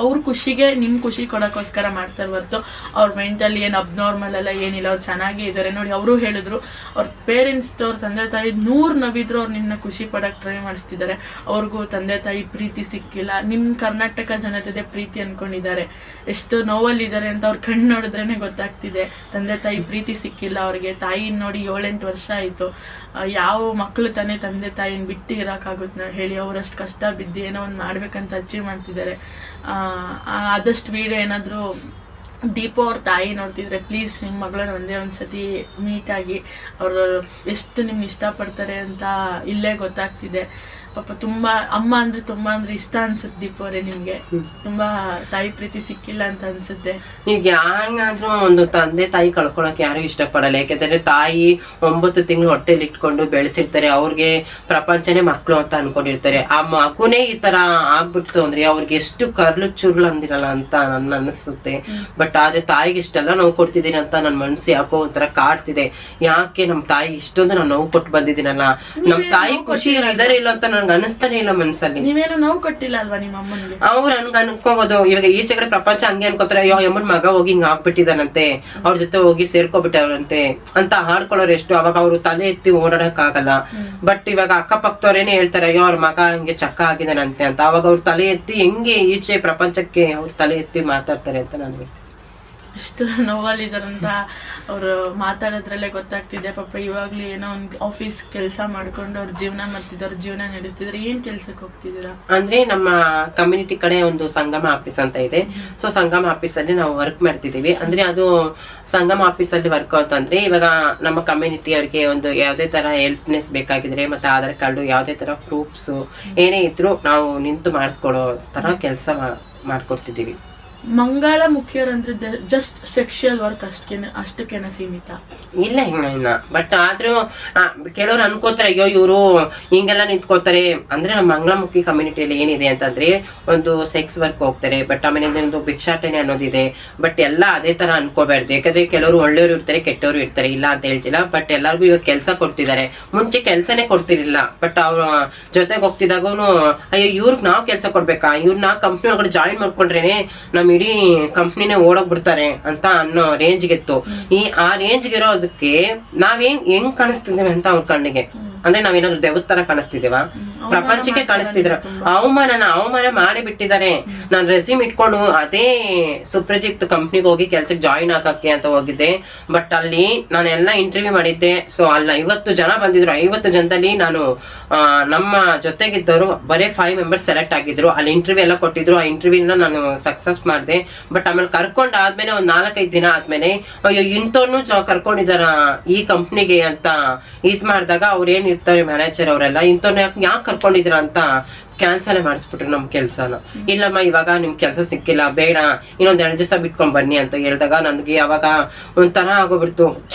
ಅವ್ರ ಖುಷಿಗೆ ನಿಮ್ ಖುಷಿ ಕೊಡೋಕ್ಕೋಸ್ಕರ ಮಾಡ್ತಾರೆ ಹೊರತು ಅವ್ರ ಮೆಂಟಲಿ ಏನು ಅಬ್ನಾರ್ಮಲ್ ಎಲ್ಲ ಏನಿಲ್ಲ. ಅವ್ರು ಚೆನ್ನಾಗೇ ಇದ್ದಾರೆ ನೋಡಿ. ಅವರು ಹೇಳಿದ್ರು ಅವ್ರ ಪೇರೆಂಟ್ಸ್, ಅವ್ರ ತಂದೆ ತಾಯಿ 100 ನವಿದ್ರು ಅವ್ರು ನಿನ್ನ ಖುಷಿ ಪಡಕ್ ಟ್ರೈ ಮಾಡಿಸ್ತಿದ್ದಾರೆ. ಅವ್ರಿಗೂ ತಂದೆ ತಾಯಿ ಪ್ರೀತಿ ಸಿಕ್ಕಿಲ್ಲ. ನಿಮ್ ಕರ್ನಾಟಕ ಜನತೆ ಪ್ರೀತಿ ಅನ್ಕೊಂಡಿದ್ದಾರೆ. ಎಷ್ಟು ನೋವಲ್ಲಿದ್ದಾರೆ ಅಂತ ಅವ್ರ ಕಣ್ಣು ನೋಡಿದ್ರೆ ಗೊತ್ತಾಗ್ತಿದೆ. ತಂದೆ ತಾಯಿ ಪ್ರೀತಿ ಸಿಕ್ಕಿಲ್ಲ ಅವ್ರಿಗೆ. ತಾಯಿ ನೋಡಿ 7-8 ವರ್ಷ ಆಯ್ತು. ಯಾವ ಮಕ್ಕಳು ತಾನೇ ತಂದೆ ತಾಯಿನ ಬಿಟ್ಟು ಇರೋಕ್ಕಾಗುತ್ತೆ ಹೇಳಿ? ಅವರಷ್ಟು ಕಷ್ಟ ಬಿದ್ದು ಏನೋ ಒಂದು ಮಾಡ್ಬೇಕಂತ ಅಚೀವ್ ಮಾಡ್ತಿದ್ದಾರೆ. ಆದಷ್ಟು ವಿಡಿಯೋ ಏನಾದರೂ ದೀಪು ಅವ್ರ ತಾಯಿ ನೋಡ್ತಿದ್ರೆ ಪ್ಲೀಸ್ ನಿಮ್ಮ ಮಗಳನ್ನ ಒಂದ್ಸತಿ ಮೀಟ್ ಆಗಿ, ಅವರು ಎಷ್ಟು ನಿಮ್ಗೆ ಇಷ್ಟಪಡ್ತಾರೆ ಅಂತ ಇಲ್ಲೇ ಗೊತ್ತಾಗ್ತಿದೆ. ಪಾಪ ತುಂಬಾ ಅಮ್ಮ ಅಂದ್ರೆ ತುಂಬಾ ಇಷ್ಟ ಅನ್ಸುತ್ತೆ ದೀಪು ಅವರೇ. ನಿಮ್ಗೆ ತುಂಬಾ ತಾಯಿ ಪ್ರೀತಿ ಸಿಕ್ಕಿಲ್ಲ ಅಂತ ಅನ್ಸುತ್ತೆ. ಈಗ ಯಾರಿಗಾದ್ರೂ ಒಂದು ತಂದೆ ತಾಯಿ ಕಳ್ಕೊಳಕ್ ಯಾರು ಇಷ್ಟಪಡಲ್ಲ. ಯಾಕೆಂದ್ರೆ ತಾಯಿ 9 ತಿಂಗಳು ಹೊಟ್ಟೆಲಿ ಇಟ್ಕೊಂಡು ಬೆಳೆಸಿರ್ತಾರೆ. ಅವ್ರಿಗೆ ಪ್ರಪಂಚನೇ ಮಕ್ಳು ಅಂತ ಅನ್ಕೊಂಡಿರ್ತಾರೆ. ಆ ಮಗುನೇ ಈ ತರ ಆಗ್ಬಿಡ್ತು ಅಂದ್ರೆ ಅವ್ರಿಗೆ ಎಷ್ಟು ಕರ್ಲು ಚುರ್ಲು ಅಂದಿರಲ್ಲ ಅಂತ ನನ್ನ ಅನಿಸುತ್ತೆ. ಬಟ್ ಆದ್ರೆ ತಾಯಿಗೆ ಇಷ್ಟೆಲ್ಲ ನೋವು ಕೊಡ್ತಿದ್ದೀನಿ ಅಂತ ನನ್ ಮನ್ಸು ಯಾಕೋ ಒಂಥರ ಕಾಡ್ತಿದೆ. ಯಾಕೆ ನಮ್ ತಾಯಿ ಇಷ್ಟೊಂದು ನಾನು ನೋವು ಕೊಟ್ಟು ಬಂದಿದ್ದೀನಲ್ಲ, ನಮ್ ತಾಯಿ ಖುಷಿ ಇದಾರೆ ಇಲ್ಲ ಅಂತ ನನ್ಗೆ ಅನಿಸ್ತಾನೆ ಇಲ್ಲ ಮನ್ಸಲ್ಲಿ. ನೀವೇನು ನೋವು ಕೊಟ್ಟಿಲ್ಲ ಅಲ್ವಾ ನಿಮ್ಮ ಅಮ್ಮನಿಗೆ? ಅವ್ರು ನನ್ಗೆ ಅನ್ಕೋಬಹುದು. ಇವಾಗ ಈಚೆ ಕಡೆ ಪ್ರಪಂಚ ಹಂಗೆ ಅನ್ಕೋತಾರೆ, ಅಯ್ಯೋ ಅಮ್ಮನ್ ಮಗ ಹೋಗಿ ಹಿಂಗ ಆಗ್ಬಿಟ್ಟಿದಾನಂತೆ, ಅವ್ರ ಜೊತೆ ಹೋಗಿ ಸೇರ್ಕೊಬಿಟ್ಟವ್ರಂತೆ ಅಂತ ಹಾಡ್ಕೊಳ್ಳೋರು ಎಷ್ಟು. ಅವಾಗ ಅವ್ರು ತಲೆ ಎತ್ತಿ ಓಡಾಡಕ್ ಆಗಲ್ಲ. ಬಟ್ ಇವಾಗ ಅಕ್ಕಪಕ್ಕದವ್ರೇನೆ ಹೇಳ್ತಾರೆ, ಅಯ್ಯೋ ಅವ್ರ ಮಗ ಹಂಗೆ ಚಕ್ಕ ಆಗಿದಾನಂತೆ ಅಂತ. ಅವಾಗ ಅವ್ರ ತಲೆ ಎತ್ತಿ ಹೆಂಗೆ ಈಚೆ ಪ್ರಪಂಚಕ್ಕೆ ಅವ್ರ ತಲೆ ಎತ್ತಿ ಮಾತಾಡ್ತಾರೆ ಅಂತ ನಾನು ಹೇಳ್ತೀನಿ. ಎಷ್ಟು ನೋವಲ್ಲಿದ್ದಾರಂತ ಅವರು ಮಾತಾಡೋದ್ರಲ್ಲೇ ಗೊತ್ತಾಗ್ತಿದೆ. ಪಾಪ ಇವಾಗ್ಲೂ ಏನೋ ಒಂದು ಆಫೀಸ್ ಕೆಲಸ ಮಾಡ್ಕೊಂಡು ಅವ್ರ ಜೀವನ ಮಾಡ್ತಿದ್ದಾರೆ, ಜೀವನ ನಡೆಸ್ತಿದ್ದಾರೆ. ಏನ್ ಕೆಲ್ಸಕ್ಕೆ ಹೋಗ್ತಿದ್ದೀರಾ? ಅಂದ್ರೆ ನಮ್ಮ ಕಮ್ಯುನಿಟಿ ಕಡೆ ಒಂದು ಸಂಗಮ ಆಫೀಸ್ ಅಂತ ಇದೆ. ಸೊ ಸಂಗಮ ಆಫೀಸ್ ಅಲ್ಲಿ ನಾವು ವರ್ಕ್ ಮಾಡ್ತಿದೀವಿ. ಅಂದ್ರೆ ಅದು ಸಂಗಮ ಆಫೀಸ್ ಅಲ್ಲಿ ವರ್ಕ್ ಅಂತಂದ್ರೆ, ಇವಾಗ ನಮ್ಮ ಕಮ್ಯುನಿಟಿ ಅವ್ರಿಗೆ ಒಂದು ಯಾವ್ದೇ ತರ ಹೆಲ್ಪ್ನೆಸ್ ಬೇಕಾಗಿದ್ರೆ, ಮತ್ತೆ ಆಧಾರ್ ಕಾರ್ಡು, ಯಾವ್ದೇ ತರ ಪ್ರೂಫ್ಸ್ ಏನೇ ಇದ್ರು ನಾವು ನಿಂತು ಮಾಡಿಸ್ಕೊಡೋ ತರ ಕೆಲಸ ಮಾಡ್ಕೊಡ್ತಿದೀವಿ. ಮಂಗಳ ಮುಖ್ಯರಂದ್ರೆ ಜಸ್ಟ್ ಸೆಕ್ಷುಯಲ್ ವರ್ಕ್ ಅಷ್ಟಕ್ಕೇನ ಸೀಮಿತ ಇಲ್ಲ ಇಲ್ಲ. ಬಟ್ ಆದ್ರೂ ಕೆಲವ್ರು ಅನ್ಕೋತಾರೆ, ಅಯ್ಯೋ ಇವರು ಹಿಂಗೆಲ್ಲ ನಿಂತ್ಕೋತಾರೆ ಅಂದ್ರೆ. ನಮ್ಮ ಮಂಗಳಮುಖಿ ಕಮ್ಯುನಿಟಿಯಲ್ಲಿ ಏನಿದೆ ಅಂತಂದ್ರೆ, ಒಂದು ಸೆಕ್ಸ್ ವರ್ಕ್ ಹೋಗ್ತಾರೆ, ಬಟ್ ಆಮೇಲೆ ಒಂದು ಭಿಕ್ಷಾಟನೆ ಅನ್ನೋದಿದೆ. ಬಟ್ ಎಲ್ಲ ಅದೇ ತರ ಅನ್ಕೋಬಾರ್ದು. ಯಾಕಂದ್ರೆ ಕೆಲವರು ಒಳ್ಳೆಯವರು ಇರ್ತಾರೆ, ಕೆಟ್ಟವರು ಇರ್ತಾರೆ, ಇಲ್ಲ ಅಂತ ಹೇಳ್ತಿಲ್ಲ. ಬಟ್ ಎಲ್ಲರಿಗೂ ಇವಾಗ ಕೆಲಸ ಕೊಡ್ತಿದ್ದಾರೆ. ಮುಂಚೆ ಕೆಲಸನೇ ಕೊಡ್ತಿರ್ಲಿಲ್ಲ. ಬಟ್ ಅವ್ರ ಜೊತೆಗೆ ಹೋಗ್ತಿದ್ದಾಗೂ ಅಯ್ಯೋ ಇವ್ರಿಗೆ ನಾವು ಕೆಲಸ ಕೊಡ್ಬೇಕಾ, ಇವ್ರನ್ನ ಕಂಪ್ನಿ ಒಳಗಡೆ ಜಾಯಿನ್ ಮಾಡ್ಕೊಂಡ್ರೇನೆ ನಮ್ ಇಡೀ ಕಂಪ್ನಿನೇ ಓಡೋಗ್ಬಿಡ್ತಾರೆ ಅಂತ ಅನ್ನೋ ರೇಂಜ್ಗೆತ್ತು. ಆ ರೇಂಜ್ಗೆ ಇರೋದಕ್ಕೆ ನಾವೇನ್ ಹೆಂಗ್ ಕಾಣಿಸ್ತಿದ್ದೇವೆ ಅಂತ ಅವ್ರ ಕಣ್ಣಿಗೆ. ಅಂದ್ರೆ ನಾವೇನಾದ್ರು ದೇವದ ತರ ಕಾಣಿಸ್ತಿದೇವ? ಪ್ರಪಂಚಕ್ಕೆ ಕಾಣಿಸ್ತಿದ್ರ? ಅವಮಾನ ಮಾಡಿ ಬಿಟ್ಟಿದ್ದಾರೆ. ನಾನು ರೆಸ್ಯೂಮ್ ಇಟ್ಕೊಂಡು ಅದೇ ಸುಪ್ರಜಿತ್ ಕಂಪ್ನಿಗೆ ಹೋಗಿ ಕೆಲ್ಸಕ್ಕೆ ಜಾಯಿನ್ ಆಗಕ್ಕೆ ಅಂತ ಹೋಗಿದ್ದೆ. ಬಟ್ ಅಲ್ಲಿ ನಾನೆಲ್ಲ ಇಂಟರ್ವ್ಯೂ ಮಾಡಿದ್ದೆ. ಸೊ ಅಲ್ಲಿ 50 ಜನ ಬಂದಿದ್ರು. 50 ಜನದಲ್ಲಿ ನಾನು ನಮ್ಮ ಜೊತೆಗಿದ್ದವರು ಬರೀ 5 ಮೆಂಬರ್ಸ್ ಸೆಲೆಕ್ಟ್ ಆಗಿದ್ರು. ಅಲ್ಲಿ ಇಂಟರ್ವ್ಯೂ ಎಲ್ಲ ಕೊಟ್ಟಿದ್ರು. ಆ ಇಂಟರ್ವ್ಯೂನ ನಾನು ಸಕ್ಸಸ್ ಮಾಡಿದೆ. ಬಟ್ ಆಮೇಲೆ ಕರ್ಕೊಂಡ್ ಆದ್ಮೇಲೆ ಒಂದ್ 4-5 ದಿನ ಆದ್ಮೇಲೆ ಅಯ್ಯೋ ಇಂಥವ್ನು ಕರ್ಕೊಂಡಿದಾರ ಈ ಕಂಪ್ನಿಗೆ ಅಂತ ಇದ್ ಮಾಡಿದಾಗ ಅವ್ರ ಏನ್ ಇರ್ತಾರೆ ಮ್ಯಾನೇಜರ್ ಅವರೆಲ್ಲ, ಇಂಥವ್ನ ಯಾಕೆ ಕರ್ಕೊಂಡಿದ್ರ ಅಂತ ಕ್ಯಾನ್ಸಲ್ ಮಾಡಿಸ್ಬಿಟ್ರು ನಮ್ ಕೆಲ್ಸನ. ಇಲ್ಲಮ್ಮ ಇವಾಗ ನಿಮ್ ಕೆಲ್ಸ ಸಿಕ್ಕಿಲ್ಲ, ಬೇಡ ಇನ್ನೊಂದ್ 2 ದಿವಸ ಬಿಟ್ಕೊಂಡ್ ಬನ್ನಿ ಅಂತ ಹೇಳಿದಾಗ ನನ್ಗೆ ಅವಾಗ ಒಂಥರ ಆಗೋಗ್ಬಿಡ್ತು.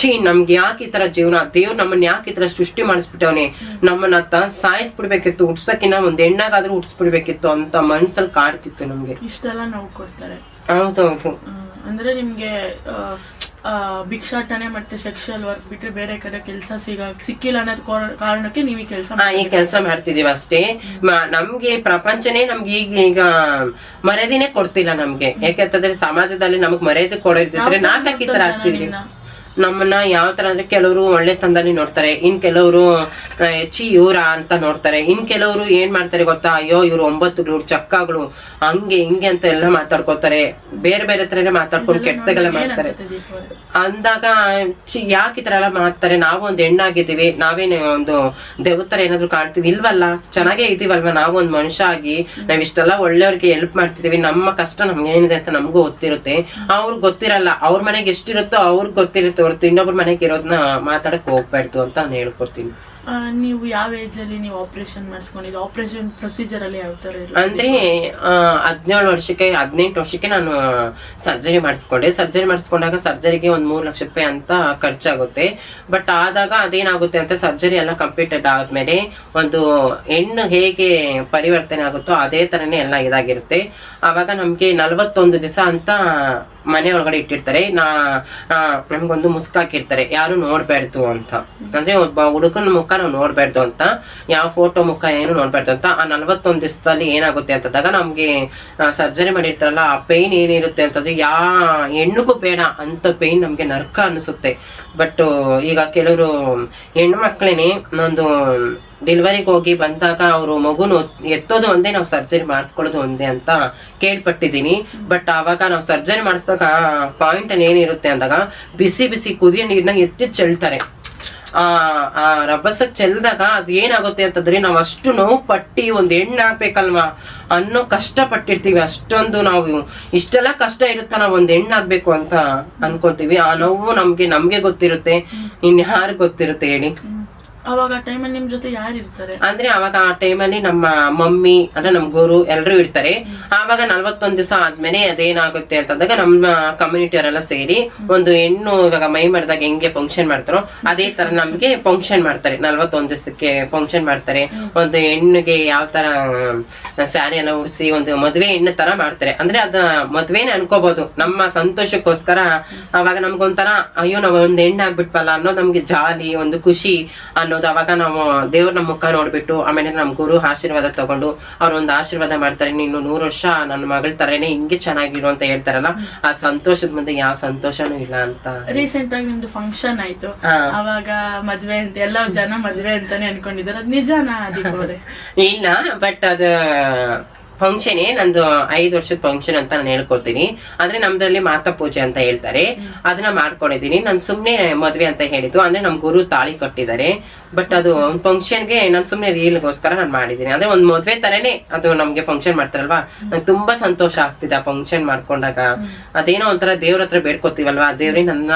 ನಮ್ಗೆ ಯಾಕೆ ಈ ತರ ಜೀವನ, ದೇವ್ರು ನಮ್ಮನ್ನ ಯಾಕೆ ಈ ತರ ಸೃಷ್ಟಿ ಮಾಡಿಸ್ಬಿಟ್ಟವನಿ, ನಮ್ಮನ್ನ ಸಾಯಿಸ್ಬಿಡ್ಬೇಕಿತ್ತು, ಹುಟ್ಸಕ್ಕಿನ್ನ ಒಂದ್ ಹೆಣ್ಣಾಗಾದ್ರೂ ಹುಟ್ಸ್ಬಿಡ್ಬೇಕಿತ್ತು ಅಂತ ಮನ್ಸಲ್ಲಿ ಕಾಡ್ತಿತ್ತು ನಮ್ಗೆ. ಇಷ್ಟೆಲ್ಲ ನೋವು ಕೊಡ್ತಾರೆ. ಹೌದೌದು. ಅಂದ್ರೆ ನಿಮ್ಗೆ ಭಿಕ್ಷಾಟನೆ ಮತ್ತೆ ಸೆಕ್ಷುಯಲ್ ವರ್ಕ್ ಬಿಟ್ರೆ ಬೇರೆ ಕಡೆ ಕೆಲಸ ಸಿಕ್ಕಿಲ್ಲ ಅನ್ನೋದ್ ಕಾರಣಕ್ಕೆ ನೀವು ಈ ಕೆಲಸ ಮಾಡ್ತಿದೀವಿ ಅಷ್ಟೇ. ನಮ್ಗೆ ಪ್ರಪಂಚನೇ ನಮ್ಗೆ ಈಗ ಮರ್ಯಾದಿನೇ ಕೊಡ್ತಿಲ್ಲ ನಮ್ಗೆ. ಯಾಕೆಂತಂದ್ರೆ ಸಮಾಜದಲ್ಲಿ ನಮಗ್ ಮರ್ಯಾದೆ ಕೊಡೋದಿದ್ರೆ ನಾವ್ ಯಾಕೆ ಈ ತರ ಆಗ್ತಿದೀವಿ? ನಮ್ಮನ್ನ ಯಾವ ತರ ಅಂದ್ರೆ ಕೆಲವರು ಒಳ್ಳೆ ತಂದಲ್ಲಿ ನೋಡ್ತಾರೆ, ಇನ್ ಕೆಲವರು ಇವರ ಅಂತ ನೋಡ್ತಾರೆ, ಇನ್ ಕೆಲವರು ಏನ್ ಮಾಡ್ತಾರೆ ಗೊತ್ತಾ, ಅಯ್ಯೋ ಇವ್ರು 9 ಇವ್ರು ಚಕ್ಕಾಗಳು ಹಂಗೆ ಹಿಂಗೆ ಅಂತ ಎಲ್ಲ ಮಾತಾಡ್ಕೋತಾರೆ, ಬೇರೆ ಬೇರೆ ತರನೇ ಮಾತಾಡ್ಕೊಂಡು ಕೆಟ್ಟದಾಗೆಲ್ಲ ಮಾಡ್ತಾರೆ. ಅಂದಾಗ ಯಾಕೆ ಈ ತರ ಎಲ್ಲ ಮಾಡ್ತಾರೆ? ನಾವು ಒಂದು ಹೆಣ್ಣಾಗಿದ್ದೀವಿ, ನಾವೇನು ಒಂದು ದೇವತರ ಏನಾದ್ರು ಕಾಣ್ತೀವಿ ಇಲ್ವಲ್ಲ, ಚೆನ್ನಾಗೇ ಇದೀವಲ್ವಾ, ನಾವು ಒಂದು ಮನುಷ್ಯ ಆಗಿ ನಾವ್ ಇಷ್ಟೆಲ್ಲ ಒಳ್ಳೆಯವ್ರಿಗೆ ಹೆಲ್ಪ್ ಮಾಡ್ತಿದೀವಿ, ನಮ್ಮ ಕಷ್ಟ ನಮ್ಗೆ ಏನಿದೆ ಅಂತ ನಮಗೂ ಗೊತ್ತಿರುತ್ತೆ, ಅವ್ರಿಗೆ ಗೊತ್ತಿರಲ್ಲ, ಅವ್ರ ಮನೆಗೆ ಎಷ್ಟಿರುತ್ತೋ ಅವ್ರಿಗೆ ಗೊತ್ತಿರುತ್ತೆ ಹೊರತು ಇನ್ನೊಬ್ರ ಮನೆಗೆ ಇರೋದನ್ನ ಮಾತಾಡಕ್ ಹೋಗ್ಬಾರ್ದು ಅಂತ ನಾನು ಹೇಳ್ಕೊಡ್ತೀನಿ. ನೀವು ಯಾವ ಏಜ್ ಅಲ್ಲಿ ನೀವು ಆಪರೇಷನ್ ಮಾಡಿಸ್ಕೊಂಡಿದ್ದು? ಆಪರೇಷನ್ ಪ್ರೊಸೀಜರ್ ಅಲ್ಲಿ ಯಾವ ತರ ಅಂದ್ರೆ 17 ವರ್ಷಕ್ಕೆ 18 ವರ್ಷಕ್ಕೆ ನಾನು ಸರ್ಜರಿ ಮಾಡಿಸ್ಕೊಂಡೆ. ಸರ್ಜರಿ ಮಾಡಿಸ್ಕೊಂಡಾಗ ಸರ್ಜರಿಗೆ ಒಂದು 3 ಲಕ್ಷ ರೂಪಾಯಿ ಅಂತ ಖರ್ಚಾಗುತ್ತೆ. ಬಟ್ ಆದಾಗ ಅದೇನಾಗುತ್ತೆ ಅಂತ ಸರ್ಜರಿ ಎಲ್ಲ ಕಂಪ್ಲೀಟೆಡ್ ಆದ್ಮೇಲೆ ಒಂದು ಹೆಣ್ಣು ಹೇಗೆ ಪರಿವರ್ತನೆ ಆಗುತ್ತೋ ಅದೇ ತರನೇ ಎಲ್ಲ ಇದಾಗಿರುತ್ತೆ. ಆವಾಗ ನಮ್ಗೆ 41 ದಿವಸ ಅಂತ ಮನೆ ಒಳಗಡೆ ಇಟ್ಟಿರ್ತಾರೆ. ನಮ್ಗೊಂದು ಮುಸ್ಕಾಕಿರ್ತಾರೆ, ಯಾರು ನೋಡ್ಬಾರ್ದು ಅಂತ, ಅಂದ್ರೆ ಒಬ್ಬ ಹುಡುಗನ ಮುಖ ನಾವು ನೋಡ್ಬಾರ್ದು ಅಂತ, ಯಾವ ಫೋಟೋ ಮುಖ ಏನು ನೋಡ್ಬಾರ್ದು ಅಂತ. ಆ 41 ದಿವಸದಲ್ಲಿ ಏನಾಗುತ್ತೆ ಅಂತಂದಾಗ ನಮ್ಗೆ ಸರ್ಜರಿ ಮಾಡಿರ್ತಾರಲ್ಲ, ಆ ಪೇನ್ ಏನಿರುತ್ತೆ ಅಂತಂದ್ರೆ ಹೆಣ್ಣಿಗೂ ಬೇಡ ಅಂತ ಪೇನ್ ನಮ್ಗೆ ನರ್ಕ ಅನಿಸುತ್ತೆ. ಬಟ್ ಈಗ ಕೆಲವರು ಹೆಣ್ಣು ಮಕ್ಕಳೇನೆ ಒಂದು ಡೆಲಿವರಿಗೆ ಹೋಗಿ ಬಂದಾಗ ಅವರು ಮಗುನು ಎತ್ತೋದು ಒಂದೇ, ನಾವು ಸರ್ಜರಿ ಮಾಡಿಸ್ಕೊಳ್ಳೋದು ಒಂದೇ ಅಂತ ಕೇಳ್ಪಟ್ಟಿದ್ದೀನಿ. ಬಟ್ ಆವಾಗ ನಾವು ಸರ್ಜರಿ ಮಾಡಿಸಿದಾಗ ಪಾಯಿಂಟ್ ಅಲ್ಲಿ ಏನಿರುತ್ತೆ ಅಂದಾಗ ಬಿಸಿ ಬಿಸಿ ಕುದಿಯೋ ನೀರ್ನ ಎತ್ತಿ ಚೆಲ್ತಾರೆ. ಆ ರಭಸಕ್ ಚೆಲ್ದಾಗ ಅದು ಏನಾಗುತ್ತೆ ಅಂತಂದ್ರೆ ನಾವು ಅಷ್ಟು ನೋವು ಪಟ್ಟಿ ಒಂದ್ ಹೆಣ್ಣು ಹಾಕ್ಬೇಕಲ್ವಾ ಅನ್ನೋ ಕಷ್ಟ ಪಟ್ಟಿರ್ತೀವಿ. ಅಷ್ಟೊಂದು ನಾವು ಇಷ್ಟೆಲ್ಲ ಕಷ್ಟ ಇರುತ್ತ ನಾವು ಒಂದ್ ಹೆಣ್ಣು ಆಗ್ಬೇಕು ಅಂತ ಅನ್ಕೊಂತೀವಿ. ಆ ನೋವು ನಮ್ಗೆ ಗೊತ್ತಿರುತ್ತೆ, ಇನ್ಯಾರು ಗೊತ್ತಿರುತ್ತೆ ಹೇಳಿ? ಅವಾಗ ಟೈಮಲ್ಲಿ ನಿಮ್ ಜೊತೆ ಯಾರು ಇರ್ತಾರೆ? ಅಂದ್ರೆ ಅವಾಗ ಆ ಟೈಮಲ್ಲಿ ನಮ್ಮ ಮಮ್ಮಿ ಅಂದ್ರೆ ನಮ್ ಗುರು ಎಲ್ರು ಇರ್ತಾರೆ. ಆವಾಗ 41 ದಿವಸ ಆದ್ಮೇಲೆ ಅದೇನಾಗುತ್ತೆ ಅಂತಂದಾಗ ನಮ್ಮ ಕಮ್ಯುನಿಟಿ ಅವರೆಲ್ಲ ಸೇರಿ ಒಂದು ಹೆಣ್ಣು ಇವಾಗ ಮೈ ಮಾಡಿದಾಗ ಹೆಂಗೆ ಫಂಕ್ಷನ್ ಮಾಡ್ತಾರೋ ಅದೇ ತರ ನಮ್ಗೆ ಫಂಕ್ಷನ್ ಮಾಡ್ತಾರೆ. 41 ದಿವಸಕ್ಕೆ ಫಂಕ್ಷನ್ ಮಾಡ್ತಾರೆ. ಒಂದು ಹೆಣ್ಣಿಗೆ ಯಾವ ತರ ಸ್ಯಾರಿ ಎಲ್ಲ ಉಡ್ಸಿ ಒಂದು ಮದ್ವೆ ಹೆಣ್ಣು ತರ ಮಾಡ್ತಾರೆ. ಅಂದ್ರೆ ಅದ ಮದ್ವೆನೇ ಅನ್ಕೋಬಹುದು. ನಮ್ಮ ಸಂತೋಷಕ್ಕೋಸ್ಕರ ಅವಾಗ ನಮ್ಗೊಂಥರ ಅಯ್ಯೋ ನಾವ್ ಒಂದ್ ಹೆಣ್ಣು ಆಗ್ಬಿಟ್ವಲ್ಲ ಅನ್ನೋದು ನಮ್ಗೆ ಜಾಲಿ, ಒಂದು ಖುಷಿ ಅನ್ನೋದು. ಅವಾಗ ನಾವು ದೇವ್ರ ನಮ್ಮ ಮುಖ ನೋಡ್ಬಿಟ್ಟು ಆಮೇಲೆ ನಮ್ ಗುರು ಆಶೀರ್ವಾದ ತಗೊಂಡು ಅವ್ರೊಂದು ಆಶೀರ್ವಾದ ಮಾಡ್ತಾರೆ, ನೀನು 100 ವರ್ಷ ನನ್ನ ಮಗಳ ತರನೇ ಹಿಂಗೆ ಚೆನ್ನಾಗಿರು ಅಂತ ಹೇಳ್ತಾರಲ್ಲ, ಆ ಸಂತೋಷದ ಮುಂದೆ ಯಾವ ಸಂತೋಷನೂ ಇಲ್ಲ ಅಂತ. ರೀಸೆಂಟ್ ಆಗಿ ನಿಮ್ದು ಫಂಕ್ಷನ್ ಆಯ್ತು, ಅವಾಗ ಮದ್ವೆ ಅಂತ ಎಲ್ಲ ಜನ ಮದ್ವೆ ಅಂತಾನೆ ಅನ್ಕೊಂಡಿದ್ದಾರೆ, ಅದ್ ನಿಜಾನಾ ದೀಪ ಅವರೇ? ಇಲ್ಲ, ಬಟ್ ಅದ ಫಂಕ್ಷನ್ ನಂದು 5 ವರ್ಷದ ಫಂಕ್ಷನ್ ಅಂತ ನಾನು ಹೇಳ್ಕೊಡ್ತೀನಿ. ಅಂದ್ರೆ ನಮ್ದ್ರಲ್ಲಿ ಮಾತಾ ಪೂಜೆ ಅಂತ ಹೇಳ್ತಾರೆ, ಅದನ್ನ ಮಾಡ್ಕೊಂಡಿದೀನಿ. ನಾನು ಸುಮ್ನೆ ಮದ್ವೆ ಅಂತ ಹೇಳಿದ್ದು, ಅಂದ್ರೆ ನಮ್ ಗುರು ತಾಳಿ ಕಟ್ಟಿದ್ದಾರೆ. ಬಟ್ ಅದು ಫಂಕ್ಷನ್ಗೆ ನಾನು ಸುಮ್ನೆ ರೀಲ್ಗೋಸ್ಕರ ನಾನು ಮಾಡಿದೀನಿ. ಅದೇ ಒಂದ್ ಮದ್ವೆ ತರನೇ ಅದು ನಮ್ಗೆ ಫಂಕ್ಷನ್ ಮಾಡ್ತಾರಲ್ವಾ, ನಂಗೆ ತುಂಬಾ ಸಂತೋಷ ಆಗ್ತಿದೆ ಆ ಫಂಕ್ಷನ್ ಮಾಡ್ಕೊಂಡಾಗ. ಅದೇನೋ ಒಂಥರ ದೇವ್ರ ಹತ್ರ ಬೇಡ್ಕೊತೀವಲ್ವಾ, ದೇವ್ರಿ ನನ್ನ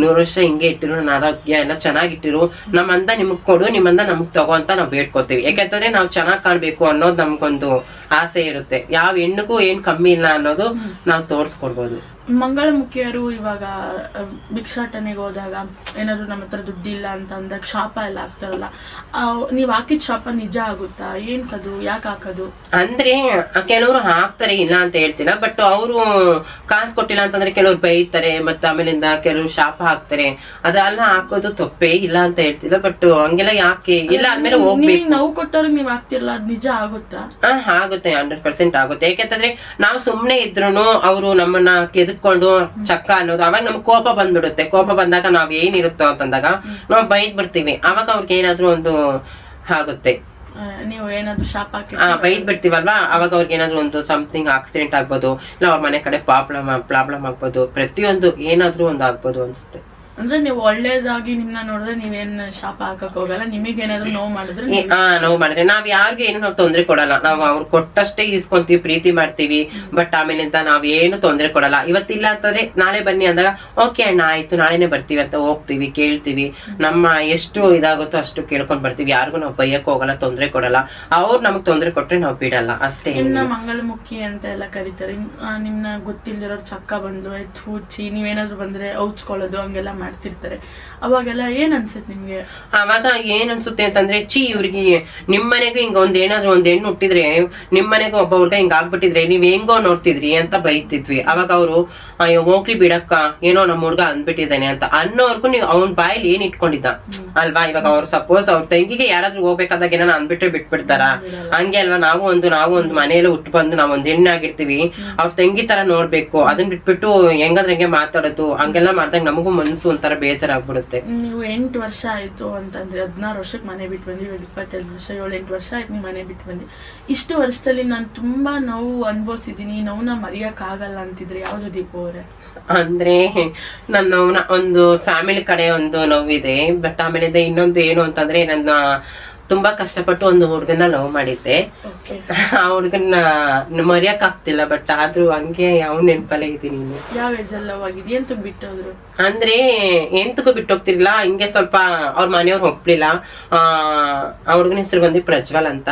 100 ವರ್ಷ ಹಿಂಗೆ ಇಟ್ಟಿರು, ನನ್ನ ಆರೋಗ್ಯ ಎಲ್ಲ ಚೆನ್ನಾಗಿಟ್ಟಿರು, ನಮ್ಮಂದ ನಿಮಗ್ ಕೊಡು, ನಿಮ್ಮಂದ ನಮಗ್ ತಗೋ ಅಂತ ನಾವ್ ಬೇಡ್ಕೊತೀವಿ. ಯಾಕಂತಂದ್ರೆ ನಾವ್ ಚೆನ್ನಾಗ್ ಕಾಣ್ಬೇಕು ಅನ್ನೋದು ನಮ್ಗೊಂದು ಆಸೆ ಇರುತ್ತೆ. ಯಾವ ಹೆಣ್ಣಿಗೂ ಏನ್ ಕಮ್ಮಿ ಇಲ್ಲ ಅನ್ನೋದು ನಾವು ತೋರ್ಸ್ಕೊಡ್ಬೋದು. ಮಂಗಳಮುಖಿಯರು ಇವಾಗ ಭಿಕ್ಷಾಟನೆಗೆ ಹೋದಾಗ ಏನಾದ್ರು ನಮ್ಮ ಹತ್ರ ದುಡ್ಡಿಲ್ಲ ಅಂತ ಅಂದಾಗ ಶಾಪ ಎಲ್ಲ ಹಾಕ್ತಾರಲ್ಲ, ನೀವ್ ಹಾಕಿದ ಶಾಪ ನಿಜ ಆಗುತ್ತಾ? ಏನ್ ಕದು, ಯಾಕೆ ಹಾಕೋದು? ಅಂದ್ರೆ ಕೆಲವರು ಹಾಕ್ತಾರೆ, ಇಲ್ಲ ಅಂತ ಹೇಳ್ತಿಲ್ಲ. ಬಟ್ ಅವರು ಕಾಸು ಕೊಟ್ಟಿಲ್ಲ ಅಂತಂದ್ರೆ ಕೆಲವ್ರು ಬೈತಾರೆ, ಮತ್ತೆ ಆಮೇಲಿಂದ ಕೆಲವರು ಶಾಪ ಹಾಕ್ತಾರೆ. ಅದೆಲ್ಲ ಹಾಕೋದು ತಪ್ಪೇ ಇಲ್ಲ ಅಂತ ಹೇಳ್ತಿಲ್ಲ. ಬಟ್ ಹಂಗೆಲ್ಲ ಯಾಕೆ ಇಲ್ಲ ಆದ್ಮೇಲೆ ಹೋಗ್ಬೇಕು. ನೋವು ಕೊಟ್ಟವ್ರಿಗೆ ನೀವ್ ಹಾಕ್ತಿರಲ್ಲ, ಅದ್ ನಿಜ ಆಗುತ್ತಾ? ಆಗುತ್ತೆ, 100% ಆಗುತ್ತೆ. ಯಾಕೆಂತಂದ್ರೆ ನಾವು ಸುಮ್ನೆ ಇದ್ರು ಅವರು ನಮ್ಮನ್ನ ಕೆದಕೊಂಡು ಚಕ್ಕ ಅನ್ನೋದು, ಅವಾಗ ನಮ್ಗೆ ಕೋಪ ಬಂದ್ಬಿಡುತ್ತೆ. ಕೋಪ ಬಂದಾಗ ನಾವ್ ಏನಿರುತ್ತೋ ಅಂತಂದಾಗ ನಾವ್ ಬೈದ್ ಬಿಡ್ತೀವಿ. ಅವಾಗ ಅವ್ರಿಗೆ ಏನಾದ್ರು ಒಂದು ಆಗುತ್ತೆ, ನೀವು ಏನಾದ್ರು ಶಾಪ ಬೈದ್ ಬಿಡ್ತೀವಲ್ವಾ, ಅವಾಗ ಅವ್ರಿಗೆ ಏನಾದ್ರು ಒಂದು ಸಮಥಿಂಗ್ ಆಕ್ಸಿಡೆಂಟ್ ಆಗ್ಬೋದು, ಇಲ್ಲ ಅವ್ರ ಮನೆ ಕಡೆ ಪ್ರಾಬ್ಲಮ್ ಆಗ್ಬೋದು, ಪ್ರತಿಯೊಂದು ಏನಾದ್ರು ಒಂದು ಆಗ್ಬೋದು ಅನ್ಸುತ್ತೆ. ಅಂದ್ರೆ ನೀವು ಒಳ್ಳೇದಾಗಿ ನಿಮ್ನ ನೋಡಿದ್ರೆ ನೀವೇನ್ ಶಾಪ ಹಾಕಕ್ ಹೋಗಲ್ಲ, ನಿಮಗೇನಾದ್ರು ನೋವು ಮಾಡಿದ್ರೆ ನಾವ್ ಯಾರಿಗೂ ಏನು ನಾವು ತೊಂದ್ರೆ ಕೊಡಲ್ಲ. ನಾವು ಅವ್ರು ಕೊಟ್ಟಷ್ಟೇ ಇಸ್ಕೊಂತೀವಿ, ಪ್ರೀತಿ ಮಾಡ್ತೀವಿ. ಬಟ್ ಆಮೇಲಿಂದ ನಾವ್ ಏನು ತೊಂದ್ರೆ ಕೊಡಲ್ಲ. ಇವತ್ತಿಲ್ಲ ಅಂತಂದ್ರೆ ನಾಳೆ ಬನ್ನಿ ಅಂದಾಗ ಓಕೆ ಅಣ್ಣ ಆಯ್ತು ನಾಳೆನೆ ಬರ್ತೀವಿ ಅಂತ ಹೋಗ್ತೀವಿ, ಕೇಳ್ತೀವಿ. ನಮ್ಮ ಎಷ್ಟು ಇದಾಗುತ್ತೋ ಅಷ್ಟು ಕೇಳ್ಕೊಂಡ್ ಬರ್ತೀವಿ. ಯಾರಿಗೂ ನಾವು ಬೈಯಕ್ ಹೋಗಲ್ಲ, ತೊಂದ್ರೆ ಕೊಡಲ್ಲ. ಅವ್ರು ನಮಗ್ ತೊಂದ್ರೆ ಕೊಟ್ರೆ ನಾವು ಬಿಡಲ್ಲ ಅಷ್ಟೇ. ಮಂಗಳಮುಖಿ ಅಂತ ಎಲ್ಲ ಕರೀತಾರೆ. ನಿಮ್ನ ಗೊತ್ತಿಲ್ದಿರೋರು ಚಕ್ಕ ಬಂದು ಹುಚ್ಚಿ ನೀವೇನಾದ್ರು ಬಂದ್ರೆ ಔಚ್ಕೊಳ್ಳೋದು ಹಂಗೆಲ್ಲ ಮಾಡ್ತಿರ್ತಾರೆ. ಅವಾಗೆಲ್ಲ ಏನ್ ಅನ್ಸುತ್ತೆ ನಿಮ್ಗೆ? ಅವಾಗ ಏನ್ ಅನ್ಸುತ್ತೆ ಅಂತಂದ್ರೆ ಇವ್ರಿಗೆ ನಿಮ್ ಮನೆಗೂ ಹಿಂಗ ಏನಾದ್ರು ಒಂದ್ ಹೆಣ್ಣು ಹುಟ್ಟಿದ್ರೆ, ನಿಮ್ ಮನೆಗೂ ಒಬ್ಬ ಹುಡ್ಗ ಹಿಂಗ ಆಗ್ಬಿಟ್ಟಿದ್ರೆ ನೀವ್ ಹೆಂಗೋ ನೋಡ್ತಿದ್ರಿ ಅಂತ ಬೈತಿದ್ವಿ. ಅವಾಗ ಅವರು ಅಯ್ಯೋ ಹೋಗ್ಲಿ ಬಿಡಕ್ಕ, ಏನೋ ನಮ್ ಹುಡ್ಗ ಅಂದ್ಬಿಟ್ಟಿದ್ದಾನೆ ಅಂತ ಅನ್ನೋರ್ಗು ನೀವು ಅವ್ನ ಬಾಯಲ್ಲಿ ಏನ್ ಇಟ್ಕೊಂಡಿದ್ದ, ಅಲ್ವಾ? ಇವಾಗ ಅವ್ರು ಸಪೋಸ್ ಅವ್ರ ತಂಗಿಗೆ ಯಾರಾದ್ರೂ ಹೋಗ್ಬೇಕಾದಾಗ ಏನಾರ ಅಂದ್ಬಿಟ್ರೆ ಬಿಟ್ಬಿಡ್ತಾರ? ಹಂಗೆ ಅಲ್ವಾ? ನಾವು ಒಂದು ಮನೆಯಲ್ಲಿ ಹುಟ್ಟು ಬಂದು ನಾವ್ ಒಂದ್ ಹೆಣ್ಣಾಗಿರ್ತೀವಿ, ಅವ್ರ ತಂಗಿ ತರ ನೋಡ್ಬೇಕು, ಅದನ್ನ ಬಿಟ್ಬಿಟ್ಟು ಹೆಂಗಂದ್ರೆ ಹೆಂಗೆ ಮಾತಾಡೋದು ಹಂಗೆಲ್ಲ ಮಾಡ್ದಾಗ ನಮಗೂ ಮನ್ಸು ಒಂಥರ ಬೇಜಾರಾಗ್ಬಿಡುತ್ತೆ. ನೀವು 8 ವರ್ಷ ಆಯ್ತು ಅಂತಂದ್ರೆ 16 ವರ್ಷಕ್ಕೆ ಮನೆ ಬಿಟ್ಟು ಬಂದಿ, 22 ವರ್ಷ 7-8 ವರ್ಷ ಆಯ್ತು ನೀವು ಮನೆ ಬಿಟ್ಟು ಬಂದಿ. ಇಷ್ಟು ವರ್ಷದಲ್ಲಿ ನಾನು ತುಂಬಾ ನೋವು ಅನುಭವಿಸಿದೀನಿ, ನೋವನ್ನ ಮರೆಯಕ್ ಆಗಲ್ಲ ಅಂತಿದ್ರೆ ಯಾವ್ದು ದೀಪು ಅವರೇ? ಅಂದ್ರೆ ನನ್ನ ಒಂದು ಫ್ಯಾಮಿಲಿ ಕಡೆ ಒಂದು ನೋವಿದೆ. ಬಟ್ ಆಮೇಲೆ ಇನ್ನೊಂದು ಏನು ಅಂತಂದ್ರೆ, ನನ್ನ ತುಂಬಾ ಕಷ್ಟಪಟ್ಟು ಒಂದು ಹುಡುಗನ ಲವ್ ಮಾಡಿದ್ದೆ. ಆ ಹುಡುಗನ್ನ ಮರೆಯಕ್ ಆಗ್ತಿಲ್ಲ. ಬಟ್ ಆದ್ರೂ ಹಂಗೆ ಯಾವ ನೆನ್ಪಲ್ಲೇ ಇದೀನಿ. ಯಾವ ಏಜ್ ಅಲ್ಲಿ ಲವ್ ಆಗಿದೆ? ಎಂತಕ್ ಬಿಟ್ಟೋದ್ರು? ಅಂದ್ರೆ ಎಂತಕ್ಕೂ ಬಿಟ್ಟೋಗ್ತಿರ್ಲಿಲ್ಲ, ಹಿಂಗೆ ಸ್ವಲ್ಪ ಅವ್ರ ಮನೆಯವ್ರು ಒಪ್ಲಿಲ್ಲ. ಆ ಹುಡುಗನ ಹೆಸರು ಬಂದು ಪ್ರಜ್ವಲ್ ಅಂತ.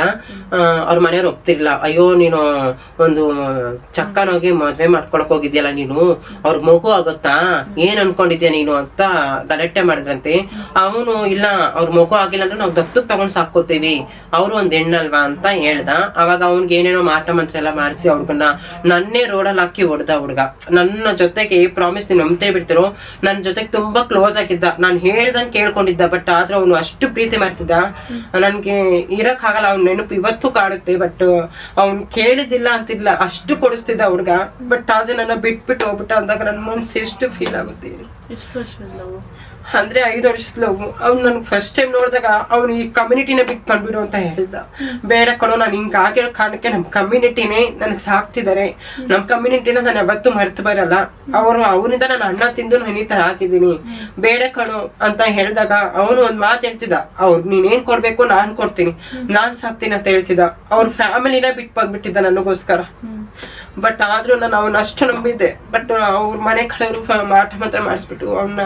ಅವ್ರ ಮನೆಯವ್ರು ಒಪ್ತಿರ್ಲಿಲ್ಲ. ಅಯ್ಯೋ ನೀನು ಒಂದು ಚಕ್ಕನೋಗಿ ಮದ್ವೆ ಮಾಡ್ಕೊಳಕ್ ಹೋಗಿದ್ಯಲ್ಲ ನೀನು, ಅವ್ರ ಮಗು ಆಗುತ್ತಾ, ಏನ್ ಅನ್ಕೊಂಡಿದ್ಯಾ ನೀನು ಅಂತ ಗಲಾಟೆ ಮಾಡಿದ್ರಂತೆ. ಅವನು ಇಲ್ಲ, ಅವ್ರ ಮಗು ಆಗಿಲ್ಲ ಅಂದ್ರೆ ನಾವು ದತ್ತಕ್ ತಗೊಂಡ್ ಸಾಕೋತೀವಿ, ಅವ್ರು ಒಂದ್ ಹೆಣ್ಣಲ್ವಾ ಅಂತ ಹೇಳ್ದ. ಅವಾಗ ಅವ್ನ್ಗೆ ಏನೇನೋ ಮಾಟ ಮಂತ್ರ ಎಲ್ಲ ಮಾಡಿಸಿ ಅವ್ರಿಗನ್ನ ನನ್ನೇ ರೋಡಲ್ಲಿ ಹಾಕಿ ಹೊಡ್ದ ಹುಡ್ಗ. ನನ್ನ ಜೊತೆಗೆ ಪ್ರಾಮಿಸ್ ನೀವು ನಂಬ್ತೇ ಬಿಡ್ತಿರೋ, ನನ್ ಜೊತೆಗೆ ತುಂಬಾ ಕ್ಲೋಸ್ ಆಗಿದ್ದ, ನಾನ್ ಹೇಳ್ದಂಗ್ ಕೇಳ್ಕೊಂಡಿದ್ದ. ಬಟ್ ಆದ್ರೆ ಅವನು ಅಷ್ಟು ಪ್ರೀತಿ ಮಾಡ್ತಿದ್ದ, ನನ್ಗೆ ಇರಕ್ ಆಗಲ್ಲ. ಅವ್ನ ನೆನಪು ಇವತ್ತು ಕಾಡುತ್ತೆ. ಬಟ್ ಅವ್ನ್ ಕೇಳಿದಿಲ್ಲ ಅಂತಿಲ್ಲ, ಅಷ್ಟು ಕೊಡಿಸ್ತಿದ್ದ ಹುಡ್ಗ. ಬಟ್ ಆದ್ರೆ ನನ್ನ ಬಿಟ್ಬಿಟ್ಟು ಹೋಗ್ಬಿಟ್ಟ ಅಂದಾಗ ನನ್ ಮನ್ಸು ಎಷ್ಟು ಫೀಲ್ ಆಗುತ್ತೆ. ಎಷ್ಟು ವರ್ಷದ ಲವ್ ಅಂದ್ರೆ 5 ವರ್ಷದ ಲವ್. ಅವ್ನು ನನ್ಗೆ ಫಸ್ಟ್ ಟೈಮ್ ನೋಡಿದಾಗ ಅವ್ನು ಈ ಕಮ್ಯುನಿಟಿನ ಬಿಟ್ಟು ಬಂದ್ಬಿಡು ಅಂತ ಹೇಳಿದ್ದ. ಬೇಡ ಕಣೋ, ನಾನು ಹಿಂಗಾಗಿರೋ ಕಾರಣಕ್ಕೆ ನಮ್ ಕಮ್ಯುನಿಟಿನೇ ನನ್ಗೆ ಸಾಕ್ತಿದ್ದಾರೆ, ನಮ್ ಕಮ್ಯುನಿಟಿನ ನಾನು ಯಾವತ್ತೂ ಮರೆತು ಬರಲ್ಲ. ಅವರಿಂದ ನಾನು ಅನ್ನ ತಿಂದು ನಾನು ಈ ತರ ಹಾಕಿದೀನಿ, ಬೇಡ ಕಣೋ ಅಂತ ಹೇಳಿದಾಗ ಅವನು ಒಂದ್ ಮಾತು ಹೇಳ್ತಿದ್ದ, ಅವ್ರು ನೀನೇನ್ ಕೊಡ್ಬೇಕು ನಾನ್ ಕೊಡ್ತೀನಿ, ನಾನ್ ಸಾಕ್ತೀನಿ ಅಂತ ಹೇಳ್ತಿದ್ದ. ಅವ್ರ ಫ್ಯಾಮಿಲಿನ ಬಿಟ್ಟು ಬಂದ್ಬಿಟ್ಟಿದ್ದ ನನಗೋಸ್ಕರ. ಬಟ್ ಆದ್ರೂ ನಾನು ಅವನ್ನ ಅಷ್ಟು ನಂಬಿದ್ದೆ. ಬಟ್ ಅವ್ರ ಮನೆ ಕಡೆಯವರು ಮಾಟ ಮಾತ್ರ ಮಾಡಿಸ್ಬಿಟ್ಟು ಅವನ್ನ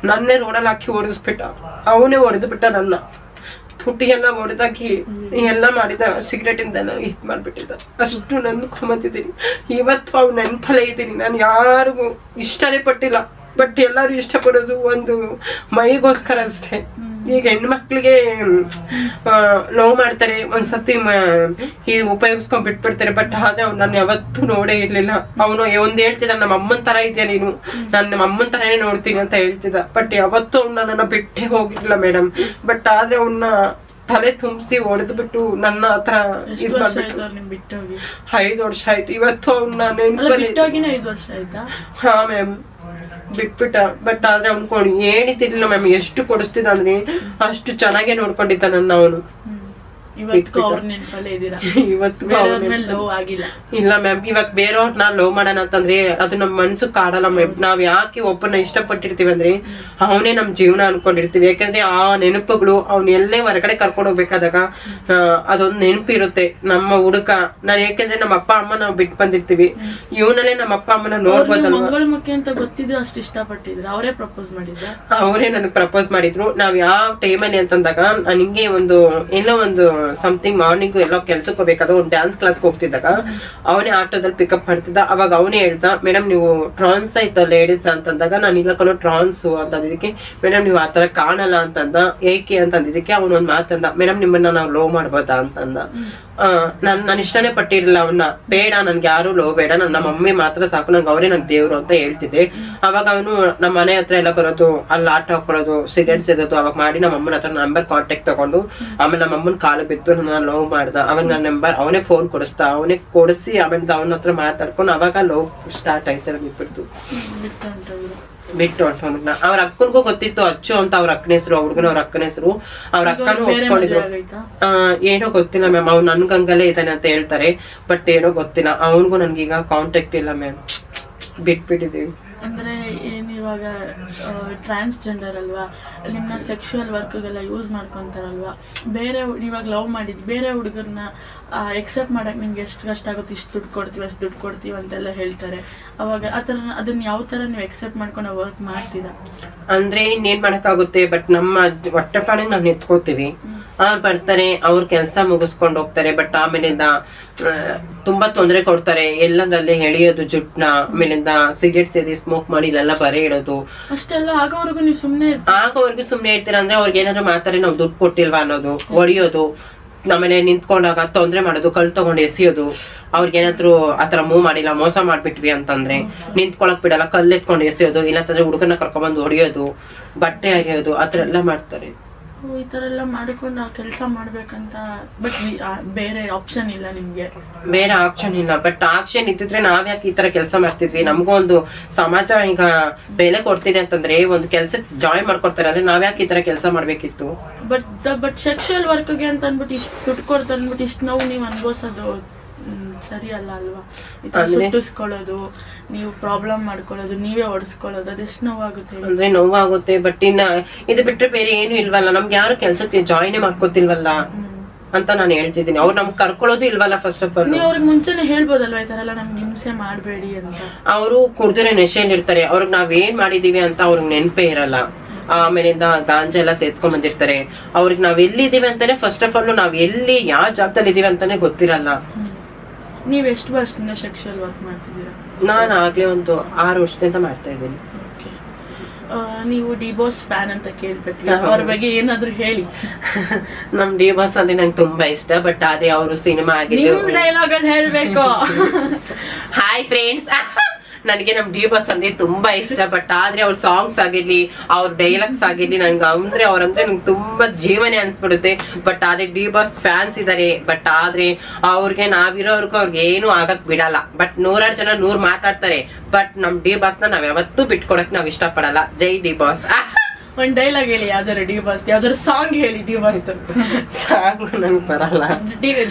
ನನ್ನೇ ರೋಡಲ್ಲಿ ಹಾಕಿ ಓಡಿಸ್ಬಿಟ್ಟ. ಅವನೇ ಹೊಡೆದು ಬಿಟ್ಟ ನನ್ನ ತುಟಿಗೆಲ್ಲ ಹೊಡೆದಾಕಿ ಎಲ್ಲ ಮಾಡಿದ. ಸಿಗರೇಟ್ ಇಂದ ಇದ್ ಮಾಡ್ಬಿಟ್ಟಿದ್ದ. ಅಷ್ಟು ನಂದ್ಕೊಂಬತ್ತಿದ್ದೀನಿ. ಇವತ್ತು ಅವ್ನ ನೆನ್ಪಲ್ಲೇ ಇದ್ದೀನಿ. ನಾನು ಯಾರಿಗೂ ಇಷ್ಟನೇ ಪಟ್ಟಿಲ್ಲ. ಬಟ್ ಎಲ್ಲರೂ ಇಷ್ಟಪಡೋದು ಒಂದು ಮೈಗೋಸ್ಕರ ಅಷ್ಟೇ. ಈಗ ಹೆಣ್ಮಕ್ಳಿಗೆ ನೋವು ಮಾಡ್ತಾರೆ, ಒಂದ್ಸತಿ ಉಪಯೋಗಿಸ್ಕೊಂಡ್ ಬಿಟ್ಬಿಡ್ತಾರೆ. ಬಟ್ ಆದ್ರೆ ಅವ್ನು ನಾನು ಯಾವತ್ತೂ ನೋಡೇ ಇರ್ಲಿಲ್ಲ. ಅವನು ಒಂದ್ ಹೇಳ್ತಿದ್ದ, ನಮ್ಮ ಅಮ್ಮನ್ ತರ ಇದೆಯಾ ನೀನು, ನಾನು ನಮ್ಮ ಅಮ್ಮನ್ ತರನೇ ನೋಡ್ತೀನಿ ಅಂತ ಹೇಳ್ತಿದ್ದ. ಬಟ್ ಯಾವತ್ತೂ ಅವ್ನ ನನ್ನ ಬಿಟ್ಟೇ ಹೋಗಿರ್ಲಿಲ್ಲ ಮೇಡಮ್. ಬಟ್ ಆದ್ರೆ ಅವನ್ನ ತಲೆ ತುಂಬಿಸಿ ಹೊಡೆದು ಬಿಟ್ಟು ನನ್ನ ಹತ್ರ ಇದ್ ಮಾಡ್ಬಿಟ್ಟು 5 ವರ್ಷ ಆಯ್ತು. ಇವತ್ತು ಅವ್ನ ನೆನಪಲ್ಲಿ. ಹಾ ಮ್ಯಾಮ್, ಬಿಟ್ಬಿಟ್ಟ. ಬಟ್ ಆದ್ರೆ ಅವ್ನು ಏನಿತಿರ್ಲಿಲ್ಲ ಮ್ಯಾಮ್. ಎಷ್ಟು ಕೊಡಿಸ್ತಿದ್ದ ಅಂದ್ರೆ ಅಷ್ಟು ಚೆನ್ನಾಗೇ ನೋಡ್ಕೊಂಡಿದ್ದ ನನ್ನ ಅವನು. ಇವತ್ತು ಇಲ್ಲ ಮ್ಯಾಮ್. ಇವಾಗ ಬೇರೆಯವ್ರನ್ನ ಲವ್ ಮಾಡೋಣ ಅಂತಂದ್ರೆ ಅದು ನಮ್ ಮನ್ಸು ಕಾಡಲ್ಲ ಮ್ಯಾಮ್. ನಾವ್ ಯಾಕೆ ಒಬ್ಬನ ಇಷ್ಟಪಟ್ಟಿರ್ತೀವಿ ಅಂದ್ರೆ ಅವನೇ ನಮ್ ಜೀವನ ಅನ್ಕೊಂಡಿರ್ತೀವಿ. ಯಾಕಂದ್ರೆ ಆ ನೆನಪುಗಳು ಅವ್ನ ಎಲ್ಲೇ ಹೊರಗಡೆ ಕರ್ಕೊಂಡು ಹೋಗ್ಬೇಕಾದಾಗ ಅದೊಂದ್ ನೆನಪು ಇರುತ್ತೆ ನಮ್ಮ ಹುಡುಕ. ನಾನ್ ಯಾಕಂದ್ರೆ ನಮ್ಮ ಅಪ್ಪ ಅಮ್ಮ ನಾವ್ ಬಿಟ್ಟು ಬಂದಿರ್ತೀವಿ, ಇವನಲ್ಲೇ ನಮ್ಮ ಅಪ್ಪ ಅಮ್ಮನ ನೋಡ್ಬೋದಲ್ವಾ. ಅವರೇ ನನ್ಗೆ ಪ್ರಪೋಸ್ ಮಾಡಿದ್ರು. ನಾವ್ ಯಾವ ಟೈಮಲ್ಲಿ ಅಂತಂದಾಗ ನನಗೆ ಎಲ್ಲೋ ಒಂದು ಸಮಥಿಂಗ್ ಮಾರ್ನಿಂಗ್ ಎಲ್ಲೋ ಕೆಲ್ಸಕ್ಕೆ ಹೋಗ್ಬೇಕಾದ್ರೆ ಒಂದು ಡ್ಯಾನ್ಸ್ ಕ್ಲಾಸ್ಗೆ ಹೋಗ್ತಿದ್ದಾಗ ಅವನೇ ಆಟೋದಲ್ಲಿ ಪಿಕಪ್ ಮಾಡ್ತಿದ್ದ. ಅವಾಗ ಅವನೇ ಹೇಳ್ದ, ಮೇಡಮ್ ನೀವು ಟ್ರಾನ್ಸ್ ಆಯ್ತಾ ಲೇಡೀಸ್ ಅಂತಂದಾಗ ನಾನು ಇಲ್ಲ ಕಣೋ ಟ್ರಾನ್ಸು ಅಂತಂದಿದ್ದಕ್ಕೆ, ಮೇಡಮ್ ನೀವು ಆತರ ಕಾಣಲ್ಲ ಅಂತಂದ. ಏಕೆ ಅಂತಂದಿದ್ದಕ್ಕೆ ಅವನು ಒಂದ್ ಮಾತಂದ, ಮೇಡಮ್ ನಿಮ್ಮನ್ನ ನಾವು ಲವ್ ಮಾಡ್ಬೋದಾ ಅಂತಂದ. ನಾನು ಇಷ್ಟನೇ ಪಟ್ಟಿರಲಿಲ್ಲ ಅವನ್ನ. ಬೇಡ ನನ್ಗೆ ಯಾರು ಲವ್ ಬೇಡ, ನನ್ನ ಮಮ್ಮಿ ಮಾತ್ರ ಸಾಕು, ನಂಗೆ ಅವರೇ ನನ್ ದೇವ್ರು ಅಂತ ಹೇಳ್ತಿದ್ದೆ. ಅವಾಗ ಅವನು ನಮ್ಮ ಮನೆ ಹತ್ರ ಎಲ್ಲ ಬರೋದು, ಅಲ್ಲಿ ಆಟ ಹಾಕೊಳ್ಳೋದು, ಸಿಗರೇಟ್ ಸೇದೋದು. ಅವಾಗ ಮಾಡಿ ನಮ್ಮ ಅಮ್ಮನ ಹತ್ರ ನಂಬರ್ ಕಾಂಟ್ಯಾಕ್ಟ್ ತಗೊಂಡು ಆಮೇಲೆ ನಮ್ಮ ಅಮ್ಮನ ಕಾಲು ಬಿದ್ದು ನನ್ನ ಲವ್ ಮಾಡ್ದ. ಅವಾಗ ನನ್ನ ನಂಬರ್ ಅವನೇ ಫೋನ್ ಕೊಡಿಸ್ದ. ಅವನೇ ಕೊಡಿಸಿ ಆಮೇಲೆ ಅವನ ಹತ್ರ ಮಾತಾಡ್ಕೊಂಡು ಅವಾಗ ಲವ್ ಸ್ಟಾರ್ಟ್ ಆಯ್ತು ನಮ್ಮಿಬ್ಬರದು. ಬಿಟ್ಟು ಹೊಂಟೋಗ್ಬಿಟ್ನ. ಅವ್ರ ಅಕ್ಕನಿಗೂ ಗೊತ್ತಿತ್ತು ಅಚ್ಚು ಅಂತ ಅವ್ರ ಅಕ್ಕನ ಹೆಸರು, ಹುಡುಗನ ಅವ್ರ ಅಕ್ಕನ ಹೆಸರು. ಅವ್ರ ಅಕ್ಕನೂ ಒಪ್ಕೊಂಡಿದ್ರು. ಏನೋ ಗೊತ್ತಿಲ್ಲ ಮ್ಯಾಮ್. ಅವ್ನು ನನ್ ಗಂಗಲ್ಲೇ ಇದ್ದಾನೆ ಅಂತ ಹೇಳ್ತಾರೆ. ಬಟ್ ಏನೋ ಗೊತ್ತಿಲ್ಲ. ಅವನಿಗೂ ನನ್ಗೀಗ ಕಾಂಟ್ಯಾಕ್ಟ್ ಇಲ್ಲ ಮ್ಯಾಮ್. ಬಿಟ್ಬಿಟ್ಟಿದೀವಿ. ಅಂದ್ರೆ ಏನ್ ಇವಾಗ ಟ್ರಾನ್ಸ್ಜೆಂಡರ್ ಅಲ್ವಾ, ನಿಮ್ಮ ಸೆಕ್ಷುವಲ್ ವರ್ಕ್ಗೆಲ್ಲ ಯೂಸ್ ಮಾಡ್ಕೊಂತಾರಲ್ವಾ. ಬೇರೆ ಇವಾಗ ಲವ್ ಮಾಡಿದ್ ಬೇರೆ ಹುಡುಗರನ್ನ ಎಕ್ಸೆಪ್ಟ್ ಮಾಡಕ್ ನಿಮ್ಗೆ ಎಷ್ಟು ಕಷ್ಟ ಆಗುತ್ತೆ. ಇಷ್ಟು ದುಡ್ಡು ಕೊಡ್ತೀವಿ, ಅಷ್ಟು ದುಡ್ಡು ಕೊಡ್ತೀವಿ ಅಂತೆಲ್ಲ ಹೇಳ್ತಾರೆ. ಅವಾಗ ಅದನ್ನ ಯಾವ ತರ ನೀವು ಎಕ್ಸೆಪ್ಟ್ ಮಾಡ್ಕೊಂಡು ವರ್ಕ್ ಮಾಡ್ತೀರಾ? ಅಂದ್ರೆ ಇನ್ನೇನ್ ಮಾಡಕ್ಕಾಗುತ್ತೆ. ಬಟ್ ನಮ್ಮ ಹೊಟ್ಟೆಪಾಡಿಗೆ ನಾವು ನಿಂತ್ಕೋತೀವಿ. ಅವ್ರು ಬರ್ತಾರೆ, ಅವ್ರ ಕೆಲಸ ಮುಗಿಸ್ಕೊಂಡು ಹೋಗ್ತಾರೆ. ಬಟ್ ಆಮೇಲಿಂದ ತುಂಬಾ ತೊಂದರೆ ಕೊಡ್ತಾರೆ. ಎಲ್ಲದಲ್ಲೇ ಎಳೆಯೋದು ಜುಟ್ನ, ಆಮೇಲಿಂದ ಸಿಗರೇಟ್ ಸೇದಿ ಸ್ಮೋಕ್ ಮಾಡಿ ಇಲ್ಲೆಲ್ಲ ಬರೆ ಇಡೋದು. ಅಷ್ಟೆಲ್ಲ ಆಗೋವರೆಗೂ ನೀವು ಆಗೋವರೆಗೂ ಸುಮ್ನೆ ಇರ್ತೀರ. ಅಂದ್ರೆ ಅವ್ರಿಗೆ ಏನಾದ್ರು ಮಾತಾಡಿ ನಾವು ದುಡ್ಡು ಕೊಟ್ಟಿಲ್ವಾ ಅನ್ನೋದು, ಹೊಡಿಯೋದು, ನಮ್ಮನೆ ನಿಂತ್ಕೊಂಡಾಗ ತೊಂದ್ರೆ ಮಾಡೋದು, ಕಲ್ ತಗೊಂಡು ಎಸಿಯೋದು. ಅವ್ರಿಗೇನಾದ್ರು ಆತರ ಮೂವ್ ಮಾಡಿಲ್ಲ, ಮೋಸ ಮಾಡ್ಬಿಟ್ವಿ ಅಂತಂದ್ರೆ ನಿಂತ್ಕೊಳಕ್ ಬಿಡಲ್ಲ, ಕಲ್ಲು ಎತ್ಕೊಂಡು ಎಸಿಯೋದು. ಇಲ್ಲಂತಂದ್ರೆ ಹುಡುಗನ ಕರ್ಕೊಂಡ್ಬಂದು ಹೊಡಿಯೋದು, ಬಟ್ಟೆ ಹರಿಯೋದು, ಆತರ ಎಲ್ಲ ಮಾಡ್ತಾರೆ. ಈ ತರ ಎಲ್ಲ ಮಾಡ್ಕೊಂಡು ಕೆಲಸ ಮಾಡ್ಬೇಕಂತ, ಬಟ್ ಬೇರೆ ಆಪ್ಷನ್ ಇಲ್ಲ ನಿಮ್ಗೆ? ಬೇರೆ ಆಪ್ಷನ್ ಇಲ್ಲ, ಬಟ್ ಆಪ್ಷನ್ ಇದ್ದಿದ್ರೆ ನಾವ್ಯಾಕೆ ಈ ತರ ಕೆಲಸ ಮಾಡ್ತಿದ್ವಿ? ನಮಗೂ ಒಂದು ಸಮಾಜ ಈಗ ಬೆಲೆ ಕೊಡ್ತಿದೆ ಅಂತಂದ್ರೆ ಒಂದು ಕೆಲ್ಸಕ್ಕೆ ಜಾಯಿನ್ ಮಾಡ್ಕೊಡ್ತಾರೆ ಅಂದ್ರೆ ನಾವ್ಯಾಕೆ ಈ ತರ ಕೆಲಸ ಮಾಡ್ಬೇಕಿತ್ತು? ಬಟ್ ಸೆಕ್ಷುವಲ್ ವರ್ಕ್ಗೆ ಅಂತ ಅಂದ್ಬಿಟ್ಟು ಇಷ್ಟು ದುಡ್ಡು ಕೊಡ್ತಾರೆ ಅಂದ್ಬಿಟ್ಟು ಇಷ್ಟು ನೋವು ನೀವು ಅನ್ಭವಿಸೋದು ಸರಿ ಅಲ್ಲ ಅಲ್ವಾ? ಈ ತರ ಸುಟ್ಟಿಸ್ಕೊಳ್ಳೋದು, ನೀವು ಪ್ರಾಬ್ಲಮ್ ಮಾಡ್ಕೊಳ್ಳೋದು, ನೀವೇ ಹೊಡ್ಸ್ಕೊಳ್ಳೋದು, ಅದೆಷ್ಟು ನೋವಾಗುತ್ತೆ ಅಂದ್ರೆ ನೋವಾಗುತ್ತೆ. ಬಟ್ ಇನ್ನ ಇದು ಬಿಟ್ರೆ ಬೇರೆ ಏನು ಇಲ್ವಲ್ಲ, ನಮ್ಗೆ ಯಾರು ಕೆಲ್ಸಕ್ಕೆ ಜಾಯಿನ್ ಮಾಡ್ಕೋತಿಲ್ವಲ್ಲ ಅಂತ ನಾನು ಹೇಳ್ತಿದ್ದೀನಿ. ಅವ್ರು ನಮ್ಗೆ ಕರ್ಕೊಳ್ಳೋದು ಇಲ್ವಲ್ಲ. ಫಸ್ಟ್ ಆಫ್ ಆಲ್ ನೀವು ಅವ್ರಿಗೆ ಮುಂಚೆನೆ ಹೇಳ್ಬೋದಲ್ವಾ ಈ ತರ ಎಲ್ಲ ನಮ್ಗೆ ಹಿಂಸೆ ಮಾಡಬೇಡಿ ಅಂತ? ಅವರು ಕುಡ್ದಿರೋ ನೆಶೆಯಲ್ಲಿ ಇರ್ತಾರೆ, ಅವ್ರಿಗೆ ನಾವೇನ್ ಮಾಡಿದೀವಿ ಅಂತ ಅವ್ರಿಗೆ ನೆನಪೇ ಇರಲ್ಲ. ಆಮೇಲಿಂದ ಗಾಂಜಾ ಎಲ್ಲ ಸೇತ್ಕೊಂಡ್ ಬಂದಿರ್ತಾರೆ. ಅವ್ರಿಗೆ ನಾವ್ ಎಲ್ಲಿದ್ದೀವಿ ಅಂತಾನೆ ಫಸ್ಟ್ ಆಫ್ ಆಲ್ ನಾವ್ ಎಲ್ಲಿ ಯಾವ ಜಾಗದಲ್ಲಿ ಇದೀವಿ ಅಂತಾನೆ ಗೊತ್ತಿರಲ್ಲ. ನೀವ್ ಎಷ್ಟು ವರ್ಷದಿಂದ ಸೆಕ್ಷುವಲ್ ವರ್ಕ್ ಮಾಡ್ತಿದ್ದೀರಾ? ನಾನು ಆಗ್ಲೇ ಒಂದು 6 ವರ್ಷದಿಂದ ಮಾಡ್ತಾ ಇದ್ದೀನಿ. ನೀವು ಡಿ ಬಾಸ್ ಫ್ಯಾನ್ ಅಂತ ಕೇಳ್ಬೇಕು, ಅವ್ರ ಬಗ್ಗೆ ಏನಾದ್ರು ಹೇಳಿ. ನಮ್ ಡಿ ಬಾಸ್ ಅಂದ್ರೆ ನಂಗೆ ತುಂಬಾ ಇಷ್ಟ. ಬಟ್ ಅದೇ ಅವರು ಸಿನಿಮಾ ಆಗಿದ್ದು ಡೈಲಾಗ್ ಅಲ್ಲಿ ಹೇಳ್ಬೇಕು. ಹಾಯ್ ಫ್ರೆಂಡ್ಸ್, ನನಗೆ ನಮ್ ಡಿ ಬಾಸ್ ಅಂದ್ರೆ ತುಂಬಾ ಇಷ್ಟ. ಬಟ್ ಆದ್ರೆ ಅವ್ರ ಸಾಂಗ್ಸ್ ಆಗಿರ್ಲಿ, ಅವ್ರ ಡೈಲಾಗ್ಸ್ ಆಗಿರ್ಲಿ, ನನ್ಗೆ ಅವ್ರಂದ್ರೆ ನಂಗೆ ತುಂಬಾ ಜೀವನೇ ಅನ್ಸ್ಬಿಡುತ್ತೆ. ಬಟ್ ಆದ್ರೆ ಡಿ ಬಾಸ್ ಫ್ಯಾನ್ಸ್ ಇದಾರೆ. ಬಟ್ ಆದ್ರೆ ಅವ್ರಿಗೆ ನಾವಿರೋರ್ಗು ಅವ್ರಿಗೆ ಏನು ಆಗಕ್ ಬಿಡಲ್ಲ. ಬಟ್ 100 ಜನ 100 ಮಾತಾಡ್ತಾರೆ. ಬಟ್ ನಮ್ ಡಿ ಬಾಸ್ ನಾವ್ ಯಾವತ್ತೂ ಬಿಟ್ಕೊಡಕ್ ನಾವ್ ಇಷ್ಟ ಪಡಲ್ಲ. ಜೈ ಡಿ ಬಾಸ್. ಒಂದ್ ಡೈಲಾಗ್ ಹೇಳಿ, ಯಾವ್ದಾರು ಡಿ ಬಾಸ್ ಯಾವ್ದಾರು ಸಾಂಗ್ ಹೇಳಿ. ಡಿ ಬಾಸ್ ಸಾಂಗ್ ನನ್ಗೆ ಬರಲ್ಲ.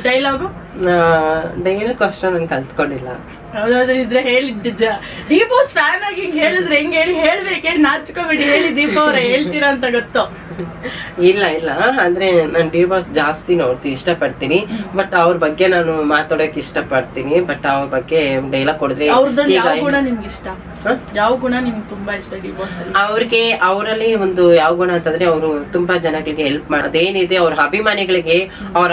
ಡೈಲಾಗ್ ಅಷ್ಟು ನನ್ ಕಲ್ತ್ಕೊಂಡಿಲ್ಲ. ಯಾವ್ದಾದ್ರು ಇದ್ರೆ ಹೇಳಿ. ಡಿ ಬಾಸ್ ಫ್ಯಾನ್ ಆಗಿ ಹಿಂಗ್ ಹೇಳಿದ್ರೆ ಹೆಂಗ್ ಹೇಳಿ? ಹೇಳ್ಬೇಕೆ, ನಾಚ್ಕೋಬೇಡಿ, ಹೇಳಿ ದೀಪ ಅವ್ರೆ, ಹೇಳ್ತೀರಾ ಅಂತ ಗೊತ್ತು. ಇಲ್ಲ ಅಂದ್ರೆ ನಾನು ಡಿ ಬಾಸ್ ಜಾಸ್ತಿ ನೋಡ್ತೀನಿ, ಇಷ್ಟಪಡ್ತೀನಿ. ಬಟ್ ಅವ್ರ ಬಗ್ಗೆ ನಾನು ಮಾತಾಡೋಕ್ ಇಷ್ಟಪಡ್ತೀನಿ. ಬಟ್ ಅವ್ರ ಬಗ್ಗೆ ಡೈಲಾಗ್ ಕೊಡಿದ್ರೆ ಅವ್ರದ್ರಲ್ಲಿ ಯಾವ ಗುಣ ನಿಮ್ಗೆ ಇಷ್ಟ? ಯಾವ ಗುಣ ನಿಮ್ಗೆ ತುಂಬಾ ಇಷ್ಟ ಡಿ ಬಾಸ್ ಅಲ್ಲಿ? ಅವ್ರಿಗೆ ಅವರಲ್ಲಿ ಒಂದು ಯಾವ ಗುಣ ಅಂತಂದ್ರೆ ಅವರು ತುಂಬಾ ಜನಗಳಿಗೆ ಹೆಲ್ಪ್ ಮಾಡೋದೇನಿದೆ. ಅವ್ರ ಅಭಿಮಾನಿಗಳಿಗೆ ಅವ್ರ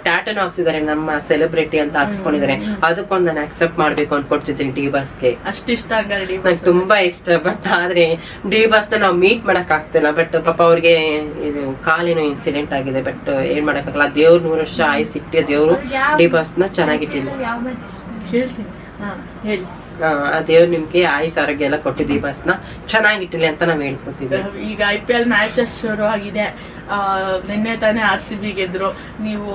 ಟ್ಯಾಟನ್ ಹಾಕ್ಸಿದ್ದಾರೆ, ನಮ್ಮ ಸೆಲೆಬ್ರಿಟಿ ಅಂತ ಹಾಕ್ಸ್ಕೊಂಡಿದ್ದಾರೆ. ಅದಕ್ಕೊಂದು ನಾನು ಅಕ್ಸೆಪ್ಟ್ ಮಾಡ್ಬೇಕು ಅನ್ಕೊಡ್ತಿದ್ದೀನಿ ಡಿ ಬಾಸ್ಗೆ. ಅಷ್ಟು ಇಷ್ಟ ಹಂಗಾರೆ? ನಂಗೆ ತುಂಬಾ ಇಷ್ಟ. ಬಟ್ ಆದ್ರೆ ಡಿ ಬಾಸ್ ನ ನಾವು ಮೀಟ್ ಮಾಡಕ್ ಆಗ್ತಿಲ್ಲ. ಬಟ್ ಪಾಪ ಅವ್ರಿಗೆ ಇದು ಕಾಲೇನೋ ಇನ್ಸಿಡೆಂಟ್ ಆಗಿದೆ. ಬಟ್ ಏನ್ ಮಾಡಕ್ಕಾಗಲ್ಲ. ದೇವ್ರು 100 ವರ್ಷ ಆಯ್ಸ್ ಇಟ್ಟಿಯ ದೇವ್ರು ಡಿ ಬಾಸ್ ನ ಚೆನ್ನಾಗಿಟ್ಟಿಲ್ಲ. ಹೇಳ್ತೀನಿ, ಹೇಳಿ. ಆ ದೇವ್ರು ನಿಮ್ಗೆ ಆಯುಸ್ ಆರೋಗ್ಯ ಎಲ್ಲ ಕೊಟ್ಟು ಡಿ ಬಾಸ್ ನ ಚೆನ್ನಾಗಿಟ್ಟಿಲ್ಲ ಅಂತ ನಾವ್ ಹೇಳ್ಕೊತೀವಿ. ಈಗ IPL ಮ್ಯಾಚಸ್ ಶುರು ಆಗಿದೆ. ನಿನ್ನೆ ತಾನೇ RCB ಗೆದ್ರು. ನೀವು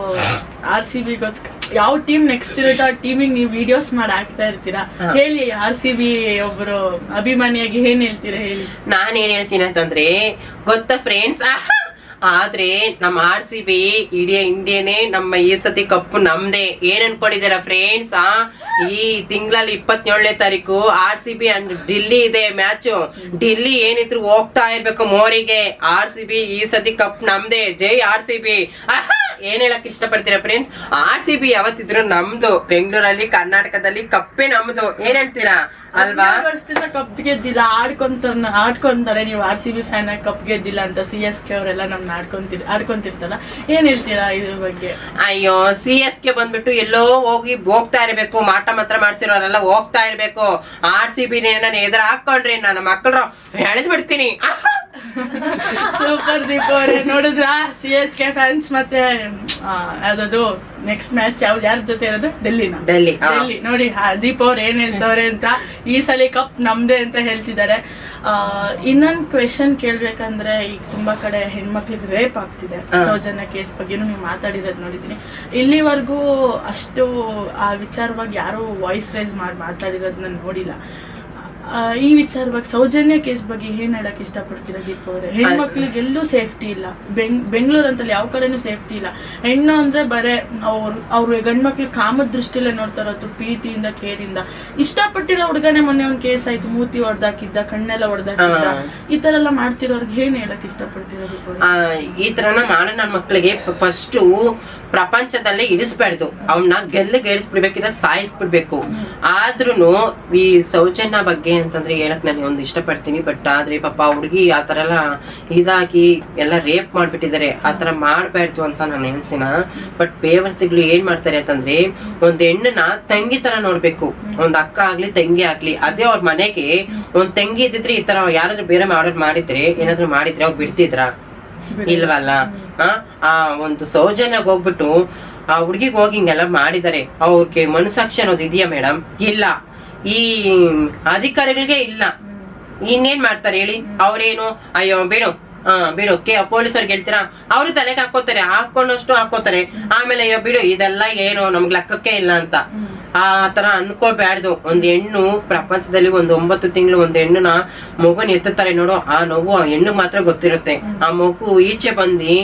RCB ಯಾವ ಟೀಮ್ ನೆಕ್ಸ್ಟ್ ಇರುತ್ತೆ ಆ ಟೀಮಿಗೆ ನೀವು ವಿಡಿಯೋಸ್ ಮಾಡಿ ಹಾಕ್ತಾ ಇರ್ತೀರಾ. ಹೇಳಿ, RCB ಒಬ್ರು ಅಭಿಮಾನಿಯಾಗಿ ಏನ್ ಹೇಳ್ತೀರಾ ಹೇಳಿ. ನಾನ್ ಏನ್ ಹೇಳ್ತೀನಿ ಅಂತಂದ್ರೆ ಗೊತ್ತಾ ಫ್ರೆಂಡ್ಸ್, ಆದ್ರೆ ನಮ್ಮ RCB ಇಡೀ ಇಂಡಿಯಾನೇ ನಮ್ಮ ಈ ಸತಿ ಕಪ್ಪು ನಮ್ದೇ. ಏನ್ ಅನ್ಕೊಂಡಿದ್ದೀರಾ ಫ್ರೆಂಡ್ಸ್? ಈ ತಿಂಗಳಲ್ಲಿ 27ನೇ ತಾರೀಕು RCB ಅಂಡ್ ఢిల్లీ ಇದೆ ಮ್ಯಾಚ್. ఢిల్లీ ಏನಿದ್ರು ಹೋಗ್ತಾ ಇರ್ಬೇಕು ಮೋರಿಗೆ. RCB ಈ ಸತಿ ಕಪ್ ನಮ್ದೇ. ಜೈ RCB. ಏನ್ ಹೇಳಕ್ ಇಷ್ಟಪಡ್ತೀರಾ ಫ್ರೆಂಡ್ಸ್? RCB ಯಾವತ್ತಿದ್ರು ನಮ್ದು. ಬೆಂಗಳೂರಲ್ಲಿ ಕರ್ನಾಟಕದಲ್ಲಿ ಕಪ್ಪೇ ನಮ್ದು. ಏನ್ ಹೇಳ್ತೀರಾ ಅಲ್ವಾ? ವರ್ಷದಿಂದ ಕಪ್ ಗೆದ್ದಿಲ್ಲ, ಆಡ್ಕೊಂತಾರೆ. ನೀವು RCB ಫ್ಯಾನ್ ಆಗಿ ಕಪ್ ಗೆದ್ದಿಲ್ಲ ಅಂತ CSK ಅವರೆಲ್ಲ ನಮ್ನ ಆಡ್ಕೊಂತಿರ್ತಾರ. ಏನ್ ಹೇಳ್ತೀರಾ ಇದ್ರ ಬಗ್ಗೆ? ಅಯ್ಯೋ, CSK ಬಂದ್ಬಿಟ್ಟು ಎಲ್ಲೋ ಹೋಗ್ತಾ ಇರ್ಬೇಕು. ಮಾಟ ಮಾತ್ರ ಮಾಡ್ಸಿರೋರೆಲ್ಲ ಹೋಗ್ತಾ ಇರ್ಬೇಕು. RCB ನಾನು ಎದುರು ಹಾಕೊಂಡ್ರಿ ನನ್ನ ಮಕ್ಕಳು ಎಳೆದ್ ಬಿಡ್ತೀನಿ. ಸೂಪರ್ ದೀಪ ಅವರೇ, ನೋಡಿದ್ರ CSK ಫ್ಯಾನ್ಸ್ ಮತ್ತೆ ಯಾವ್ದು ನೆಕ್ಸ್ಟ್ ಮ್ಯಾಚ್ ಯಾರ ಜೊತೆ ಇರೋದು? ಡೆಲ್ಲಿ ನೋಡಿ ದೀಪ ಅವ್ರು ಏನ್ ಹೇಳ್ತವ್ರೆ ಅಂತ. ಈ ಸಲ ಕಪ್ ನಮ್ದೇ ಅಂತ ಹೇಳ್ತಿದ್ದಾರೆ. ಇನ್ನೊಂದು ಕ್ವೆಶನ್ ಕೇಳ್ಬೇಕಂದ್ರೆ, ಈಗ ತುಂಬಾ ಕಡೆ ಹೆಣ್ಮಕ್ಳಿಗೆ ರೇಪ್ ಆಗ್ತಿದೆ. ಸೌಜನ್ಯ ಕೇಸ್ ಬಗ್ಗೆನೂ ನೀವು ಮಾತಾಡಿರೋದು ನೋಡಿದೀನಿ. ಇಲ್ಲಿವರೆಗೂ ಅಷ್ಟು ಆ ವಿಚಾರವಾಗಿ ಯಾರು ವಾಯ್ಸ್ ರೈಸ್ ಮಾಡಿ ಮಾತಾಡಿರೋದು ನಾನು ನೋಡಿಲ್ಲ. ಈ ವಿಚಾರವಾಗಿ ಸೌಜನ್ಯ ಕೇಸ್ ಬಗ್ಗೆ ಏನ್ ಹೇಳಕ್ ಇಷ್ಟಪಡ್ತೀರಾ ದೀಪ ಅವರೇ? ಹೆಣ್ಮಕ್ಳಿಗೆ ಎಲ್ಲೂ ಸೇಫ್ಟಿ ಇಲ್ಲ. ಬೆಂಗಳೂರು ಅಂತಲ್ಲಿ ಯಾವ ಕಡೆನೂ ಸೇಫ್ಟಿ ಇಲ್ಲ. ಹೆಣ್ಣು ಅಂದ್ರೆ ಬರೇ ಅವ್ರು ಗಂಡ್ಮಕ್ಳಿಗೆ ಕಾಮದ ದೃಷ್ಟಿಲೇ ನೋಡ್ತಾ ಇರೋದು, ಪ್ರೀತಿಯಿಂದ ಕೇರಿಂದ. ಇಷ್ಟಪಟ್ಟಿರೋ ಹುಡುಗನೇ ಮೊನ್ನೆ ಒಂದ್ ಕೇಸ್ ಆಯ್ತು, ಮೂತಿ ಹೊಡ್ದಾಕಿದ್ದ, ಕಣ್ಣೆಲ್ಲ ಹೊಡ್ದಾಕಿದ್ದ. ಈ ತರ ಎಲ್ಲ ಮಾಡ್ತಿರೋರ್ಗೆ ಏನ್ ಹೇಳಕ್ ಇಷ್ಟಪಡ್ತೀರಾ ದೀಪ ಅವರೇ? ಈ ತರನ ಮಾಡೋ ನನ್ನ ಮಕ್ಳಿಗೆ ಫಸ್ಟ್ ಪ್ರಪಂಚದಲ್ಲೇ ಇಳಿಸ್ಬಾರ್ದು. ಅವನ್ನ ಗೆಲ್ಲಿಸ್ಬಿಡ್ಬೇಕಿಲ್ಲ, ಸಾಯಿಸ್ಬಿಡ್ಬೇಕು. ಆದ್ರೂನು ಈ ಸೌಜನ್ಯ ಬಗ್ಗೆ ಅಂತಂದ್ರೆ ಹೇಳಕ್ ನಾನು ಒಂದು ಇಷ್ಟಪಡ್ತೀನಿ. ಬಟ್ ಆದ್ರೆ ಪಾಪ ಹುಡುಗಿ ಆತರ ಎಲ್ಲ ಇದಾಗಿ ಎಲ್ಲ ರೇಪ್ ಮಾಡ್ಬಿಟ್ಟಿದ್ದಾರೆ. ಆತರ ಮಾಡ್ಬಾರ್ದು ಅಂತ ನಾನು ಹೇಳ್ತೀನ. ಬಟ್ ಬೇವರ್ಸಿಗಳು ಏನ್ ಮಾಡ್ತಾರೆ ಅಂತಂದ್ರೆ, ಒಂದ್ ಹೆಣ್ಣನ್ನ ತಂಗಿ ತರ ನೋಡ್ಬೇಕು. ಒಂದ್ ಅಕ್ಕ ಆಗ್ಲಿ ತಂಗಿ ಆಗ್ಲಿ. ಅದೇ ಅವ್ರ ಮನೆಗೆ ಒಂದ್ ತಂಗಿ ಇದ್ದಿದ್ರೆ ಈ ತರ ಯಾರಾದ್ರೂ ಬೇರೆ ಮಾಡಿದ್ರೆ ಏನಾದ್ರು ಮಾಡಿದ್ರೆ ಅವ್ರು ಬಿಡ್ತಿದ್ರ? ಇಲ್ವಲ್ಲ. ಆ ಒಂದು ಸೌಜನ್ಯಾಗ ಹೋಗ್ಬಿಟ್ಟು ಆ ಹುಡ್ಗಿಗ್ ಹೋಗಿ ಹಿಂಗೆಲ್ಲ ಮಾಡಿದಾರೆ. ಅವ್ರಿಗೆ ಮನಸಾಕ್ಷಿ ಅನ್ನೋದು ಇದೆಯಾ ಮೇಡಮ್? ಇಲ್ಲ. ಈ ಅಧಿಕಾರಿಗಳಿಗೆ ಇಲ್ಲ. ಇನ್ನೇನ್ ಮಾಡ್ತಾರೆ ಹೇಳಿ? ಅವ್ರೇನು ಅಯ್ಯೋ ಬಿಡು ಬಿಡು ಪೊಲೀಸರಿಗೆ ಹೇಳ್ತೀರಾ, ಅವ್ರು ತಲೆಗೆ ಹಾಕೊಂಡಷ್ಟು ಹಾಕೋತಾರೆ. ಆಮೇಲೆ ಅಯ್ಯೋ ಬಿಡು ಇದೆಲ್ಲ ಏನು ನಮ್ಗೆ ಲೆಕ್ಕಕ್ಕೆ ಇಲ್ಲ ಅಂತ ಆ ತರ ಅನ್ಕೋಬ್ಯಾಡ್ದು. ಒಂದ್ ಹೆಣ್ಣು ಪ್ರಪಂಚದಲ್ಲಿ 9 ತಿಂಗಳು ಒಂದ್ ಹೆಣ್ಣುನ ಮಗುನ ಎತ್ತುತ್ತಾರೆ ನೋಡು, ಆ ನೋವು ಆ ಹೆಣ್ಣು ಮಾತ್ರ ಗೊತ್ತಿರುತ್ತೆ. ಆ ಮಗು ಈಚೆ ಬಂದಿ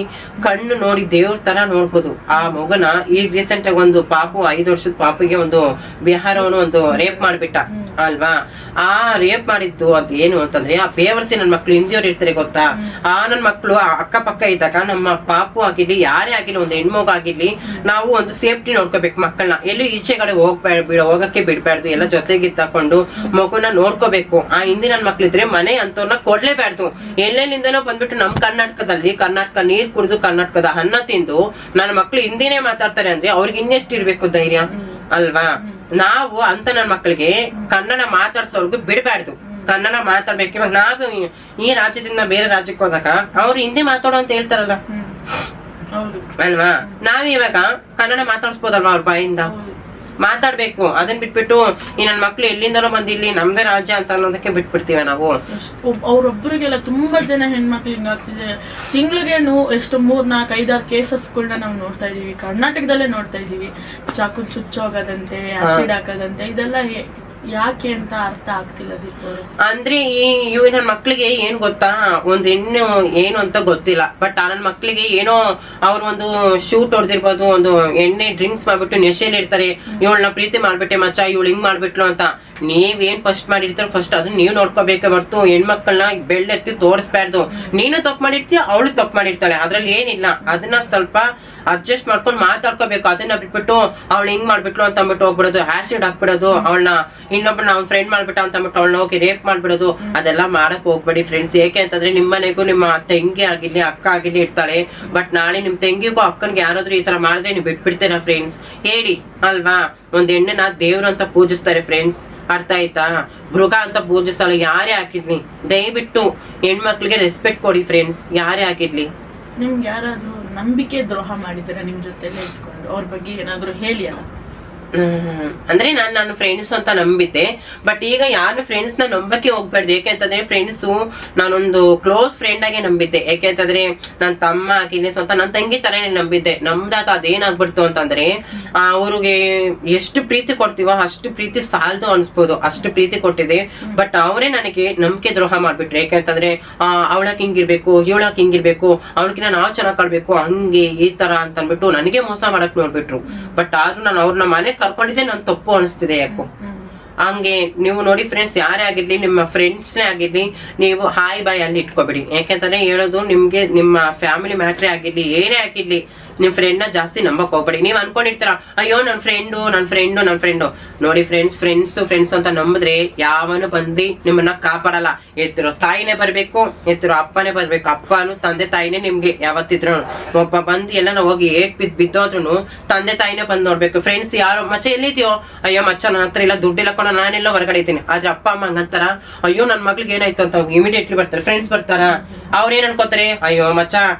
ಕಣ್ಣು ನೋಡಿ ದೇವ್ರ ತರ ನೋಡ್ಬೋದು ಆ ಮಗುನ. ಈಗ ರೀಸೆಂಟ್ ಆಗಿ ಒಂದು ಪಾಪು 5 ವರ್ಷದ ಪಾಪಿಗೆ ಒಂದು ಬಿಹಾರವನು ಒಂದು ರೇಪ್ ಮಾಡ್ಬಿಟ್ಟ ಅಲ್ವಾ. ಆ ರೇಪ್ ಮಾಡಿದ್ದು ಅದೇನು ಅಂತಂದ್ರೆ, ಆ ಬೇವರ್ಸಿ ನನ್ ಮಕ್ಳು ಹಿಂದಿಯವ್ರು ಇರ್ತಾರೆ ಗೊತ್ತಾ, ಆ ನನ್ ಮಕ್ಳು ಅಕ್ಕಪಕ್ಕ ಇದ್ದಾಗ ನಮ್ಮ ಪಾಪು ಆಗಿರ್ಲಿ ಯಾರೇ ಆಗಿರ್ಲಿ ಒಂದು ಹೆಣ್ಮಗು ಆಗಿರ್ಲಿ ನಾವು ಒಂದು ಸೇಫ್ಟಿ ನೋಡ್ಕೋಬೇಕು ಮಕ್ಕಳನ್ನ. ಎಲ್ಲೂ ಈಚೆಗಡೆ ಹೋಗಕ್ಕೆ ಬಿಡ್ಬಾರ್ದು, ಎಲ್ಲ ಜೊತೆಗೆ ತಕೊಂಡು ಮಗುನ ನೋಡ್ಕೋಬೇಕು. ಆ ಹಿಂದಿ ನನ್ ಮಕ್ಳಿದ್ರೆ ಮನೆ ಅಂತವ್ರನ್ನ ಕೊಡ್ಲೇಬಾರ್ದು. ಎಲ್ಲೆಲ್ಲಿಂದನೋ ಬಂದ್ಬಿಟ್ಟು ನಮ್ ಕರ್ನಾಟಕ ನೀರ್ ಕುಡಿದು ಕರ್ನಾಟಕದ ಅನ್ನ ತಿಂದು ನನ್ನ ಮಕ್ಳು ಹಿಂದಿನೇ ಮಾತಾಡ್ತಾರೆ ಅಂದ್ರೆ ಅವ್ರಿಗೆ ಇನ್ನೆಷ್ಟು ಇರ್ಬೇಕು ಧೈರ್ಯ ಅಲ್ವಾ. ನಾವು ಅಂತ ನನ್ ಮಕ್ಳಿಗೆ ಕನ್ನಡ ಮಾತಾಡ್ಸೋರ್ಗು ಬಿಡ್ಬಾರ್ದು, ಕನ್ನಡ ಮಾತಾಡ್ಬೇಕು. ಇವಾಗ ನಾವು ಈ ರಾಜ್ಯದಿಂದ ಬೇರೆ ರಾಜ್ಯಕ್ಕೆ ಹೋದಾಗ ಅವ್ರು ಹಿಂದಿ ಮಾತಾಡೋ ಅಂತ ಹೇಳ್ತಾರಲ್ಲ ಅಲ್ವಾ, ನಾವಿವಾಗ ಕನ್ನಡ ಮಾತಾಡ್ಸ್ಬೋದಲ್ವಾ ಅವ್ರ ಬಾಯಿಂದ ಮಾತಾಡ್ಬೇಕು. ಅದನ್ನ ಬಿಟ್ಬಿಟ್ಟು ಈ ನನ್ ಮಕ್ಳು ಎಲ್ಲಿಂದನೋ ಬಂದು ಇಲ್ಲಿ ನಮ್ದೇ ರಾಜ್ಯ ಅಂತ ಅನ್ನೋದಕ್ಕೆ ಬಿಟ್ಬಿಡ್ತೀವಿ ನಾವು. ಅವ್ರೊಬ್ಬರಿಗೆಲ್ಲ ತುಂಬಾ ಜನ ಹೆಣ್ಮಕ್ಳು ಹಿಂಗಾಗ್ತಿದೆ. ತಿಂಗ್ಳಿಗೇನು ಎಷ್ಟು 3-4-5-6 ಕೇಸಸ್ಗಳನ್ನ ನಾವು ನೋಡ್ತಾ ಇದೀವಿ, ಕರ್ನಾಟಕದಲ್ಲೇ ನೋಡ್ತಾ ಇದೀವಿ. ಚಾಕು ಚುಚ್ಚೋಗೋದಂತೆ, ಆಸಿಡ್ ಹಾಕೋದಂತೆ, ಇದೆಲ್ಲ ಯಾಕೆ ಅಂತ ಅರ್ಥ ಆಗ್ತಿಲ್ಲ ದೀಪವ್ರೆ. ಅಂದ್ರೆ ಇವ್ ನನ್ ಮಕ್ಳಿಗೆ ಏನ್ ಗೊತ್ತಾ, ಒಂದ್ ಹೆಣ್ಣು ಏನು ಅಂತ ಗೊತ್ತಿಲ್ಲ. ಬಟ್ ಆ ನನ್ ಮಕ್ಳಿಗೆ ಏನೋ ಅವ್ರು ಒಂದು ಶೂಟ್ ಹೊಡೆದಿರ್ಬೋದು, ಒಂದು ಎಣ್ಣೆ ಡ್ರಿಂಕ್ಸ್ ಮಾಡ್ಬಿಟ್ಟು ನೆಶೆಯಲ್ಲಿ ಇರ್ತಾರೆ. ಇವಳನ್ನ ಪ್ರೀತಿ ಮಾಡ್ಬಿಟ್ಟೆ ಮಚ್ಚ, ಇವಳು ಹಿಂಗ್ ಮಾಡ್ಬಿಟ್ಲು ಅಂತ. ನೀವೇನ್ ಫಸ್ಟ್ ಮಾಡಿರ್ತಾರ ಫಸ್ಟ್ ಅದನ್ನ ನೀವ್ ನೋಡ್ಕೋಬೇಕೆ ಹೊರ್ತು ಹೆಣ್ಮಕ್ಳನ್ನ ಬೆಳ್ಳೆತ್ತಿ ತೋರಿಸ್ಬಾರ್ದು. ನೀನು ತಪ್ಪು ಮಾಡಿರ್ತೀಯ, ಅವಳು ತಪ್ಪು ಮಾಡಿರ್ತಾಳೆ, ಅದ್ರಲ್ಲಿ ಏನಿಲ್ಲ. ಅದನ್ನ ಸ್ವಲ್ಪ ಅಡ್ಜಸ್ಟ್ ಮಾಡ್ಕೊಂಡು ಮಾತಾಡ್ಕೋಬೇಕು. ಅದನ್ನ ಬಿಟ್ಬಿಟ್ಟು ಅವಳು ಹಿಂಗ್ ಮಾಡ್ಬಿಟ್ಲು ಅಂತ ಅಂದ್ಬಿಟ್ಟು ಹೋಗ್ಬಿಡೋದು, ಆಸಿಡ್ ಹಾಕ್ಬಿಡೋದು, ಅವಳನ್ನ ಇನ್ನೊಬ್ಬ ಅವ್ನ ಫ್ರೆಂಡ್ ಮಾಡ್ಬಿಟ್ಟ ಅಂತ ಅಂದ್ಬಿಟ್ಟು ಅವಳನ್ನ ಹೋಗಿ ರೇಪ್ ಮಾಡ್ಬಿಡೋದು, ಅದೆಲ್ಲ ಮಾಡಕ್ ಹೋಗ್ಬೇಡಿ ಫ್ರೆಂಡ್ಸ್. ಏಕೆ ಅಂತಂದ್ರೆ ನಿಮ್ಮ ಮನೆಗೂ ನಿಮ್ಮ ತಂಗಿ ಆಗಿರ್ಲಿ ಅಕ್ಕ ಆಗಿರ್ಲಿ ಇರ್ತಾಳೆ. ಬಟ್ ನಾಳೆ ನಿಮ್ ತಂಗಿಗೂ ಅಕ್ಕನ್ಗೆ ಯಾರಾದ್ರೂ ಈ ತರ ಮಾಡಿದ್ರೆ ನೀವು ಬಿಟ್ಬಿಡ್ತೀರಾ ಫ್ರೆಂಡ್ಸ್, ಹೇಳಿ ಅಲ್ವಾ. ಒಂದ್ ಹೆಣ್ಣನ ದೇವ್ರು ಅಂತ ಪೂಜಿಸ್ತಾರೆ ಫ್ರೆಂಡ್ಸ್, ಅರ್ಥ ಆಯ್ತಾ. ಮೃಗ ಅಂತ ಪೂಜಿಸ್ತಾಳೆ ಯಾರೇ ಆಗಿರ್ಲಿ. ದಯವಿಟ್ಟು ಹೆಣ್ಮಕ್ಳಿಗೆ ರೆಸ್ಪೆಕ್ಟ್ ಕೊಡಿ ಫ್ರೆಂಡ್ಸ್, ಯಾರೇ ಆಗಿರ್ಲಿ. ನಿಮ್ಗೆ ಯಾರಾದ್ರೂ ನಂಬಿಕೆ ದ್ರೋಹ ಮಾಡಿದಾರೆ ನಿಮ್ ಜೊತೆಲೆ ಇಟ್ಕೊಂಡು, ಅವ್ರ ಬಗ್ಗೆ ಏನಾದ್ರು ಹೇಳಿ ಅಲ್ಲ. ಅಂದ್ರೆ ನನ್ನ ಫ್ರೆಂಡ್ಸ್ ಅಂತ ನಂಬಿದ್ದೆ. ಬಟ್ ಈಗ ಯಾರು ಫ್ರೆಂಡ್ಸ್ ನ ನಂಬಕ್ಕೆ ಹೋಗ್ಬಾರ್ದು. ಯಾಕೆಂತಂದ್ರೆ ಫ್ರೆಂಡ್ಸು ನಾನೊಂದು ಕ್ಲೋಸ್ ಫ್ರೆಂಡ್ ಆಗಿ ನಂಬಿದ್ದೆ. ಯಾಕೆಂತಂದ್ರೆ ನನ್ ತಮ್ಮ ಆಗಿರ್ಲಿ ಸ್ವಂತ ನನ್ ತಂಗಿ ತರನೇ ನಂಬಿದ್ದೆ. ನಮ್ದಾಗ ಅದೇನಾಗ್ಬಿಡ್ತು ಅಂತಂದ್ರೆ ಅವ್ರಿಗೆ ಎಷ್ಟು ಪ್ರೀತಿ ಕೊಡ್ತೀವೋ ಅಷ್ಟು ಪ್ರೀತಿ ಸಾಲದು ಅನ್ಸ್ಬೋದು, ಅಷ್ಟು ಪ್ರೀತಿ ಕೊಟ್ಟಿದೆ. ಬಟ್ ಅವರೇ ನನಗೆ ನಂಬಿಕೆ ದ್ರೋಹ ಮಾಡ್ಬಿಟ್ರು. ಯಾಕೆಂತಂದ್ರೆ ಅವಳಕ್ ಹಿಂಗಿರ್ಬೇಕು, ಇವಳಕ್ ಹಿಂಗಿರ್ಬೇಕು, ಅವಳಕಿನ ನಾವ್ ಚೆನ್ನಾಗ್ ಕಾಡ್ಬೇಕು, ಹಂಗೆ ಈ ತರ ಅಂತ ಅನ್ಬಿಟ್ಟು ನನಗೆ ಮೋಸ ಮಾಡಕ್ ನೋಡ್ಬಿಟ್ರು. ಬಟ್ ಆದ್ರೂ ನಾನು ಅವ್ರನ್ನ ಮನೆ ಕರ್ಕೊಂಡಿದ್ದೆ ನನ್ ತಪ್ಪು ಅನಿಸ್ತಿದೆ ಯಾಕೋ. ಹಂಗೆ ನೀವು ನೋಡಿ ಫ್ರೆಂಡ್ಸ್, ಯಾರೇ ಆಗಿರ್ಲಿ ನಿಮ್ಮ ಫ್ರೆಂಡ್ಸ್ನೇ ಆಗಿರ್ಲಿ, ನೀವು ಹಾಯ್ ಬಾಯ್ ಅಲ್ಲಿ ಇಟ್ಕೋಬೇಡಿ. ಯಾಕೆಂತಂದ್ರೆ ಹೇಳೋದು ನಿಮ್ಗೆ ನಿಮ್ಮ ಫ್ಯಾಮಿಲಿ ಮ್ಯಾಟ್ರೇ ಆಗಿರ್ಲಿ ಏನೇ ಆಗಿರ್ಲಿ, ನಿಮ್ ಫ್ರೆಂಡ್ ನ ಜಾಸ್ತಿ ನಂಬಕ್ ಹೋಗ್ಬೇಡಿ. ನೀವ್ ಅನ್ಕೊಂಡಿರ್ತೀರ ಅಯ್ಯೋ ನನ್ ಫ್ರೆಂಡು ನೋಡಿ ಫ್ರೆಂಡ್ಸ್ ಅಂತ ನಂಬಿದ್ರೆ ಯಾವನು ಬಂದು ನಿಮ್ಮನ್ನ ಕಾಪಾಡಲ್ಲ. ಎತ್ತಿರೋ ತಾಯಿನೇ ಬರ್ಬೇಕು, ಎತ್ತಿರೋ ಅಪ್ಪನೇ ಬರ್ಬೇಕು. ಅಪ್ಪನು ತಂದೆ ತಾಯಿನೇ ನಿಮ್ಗೆ ಯಾವತ್ತಿದ್ರು. ಒಬ್ಬ ಬಂದು ಎಲ್ಲ ಹೋಗಿ ಬಿದ್ದೋದ್ರು ತಂದೆ ತಾಯಿನೇ ಬಂದ್ ನೋಡ್ಬೇಕು. ಫ್ರೆಂಡ್ಸ್ ಯಾರು ಮಚ್ಚ ಎಲ್ಲಿದ್ಯೋ, ಅಯ್ಯೋ ಮಚ್ಚ ನನ್ನ ಹತ್ರ ಇಲ್ಲ, ದುಡ್ಡಿಲ್ಲ ಕೊಡ, ನಾನೆಲ್ಲೋ ಹೊರಗಡೆ ಇದ್ದೀನಿ. ಆದ್ರೆ ಅಪ್ಪ ಅಮ್ಮ ಹಂಗಂತಾರ, ಅಯ್ಯೋ ನನ್ ಮಗ್ಳಿಗೆ ಏನಾಯ್ತು ಅಂತ ಇಮಿಡಿಯೇಟ್ಲಿ ಬರ್ತಾರೆ. ಫ್ರೆಂಡ್ಸ್ ಬರ್ತಾರ, ಅವ್ರೇನ್ ಅನ್ಕೋತಾರೆ, ಅಯ್ಯೋ ಮಚ್ಚ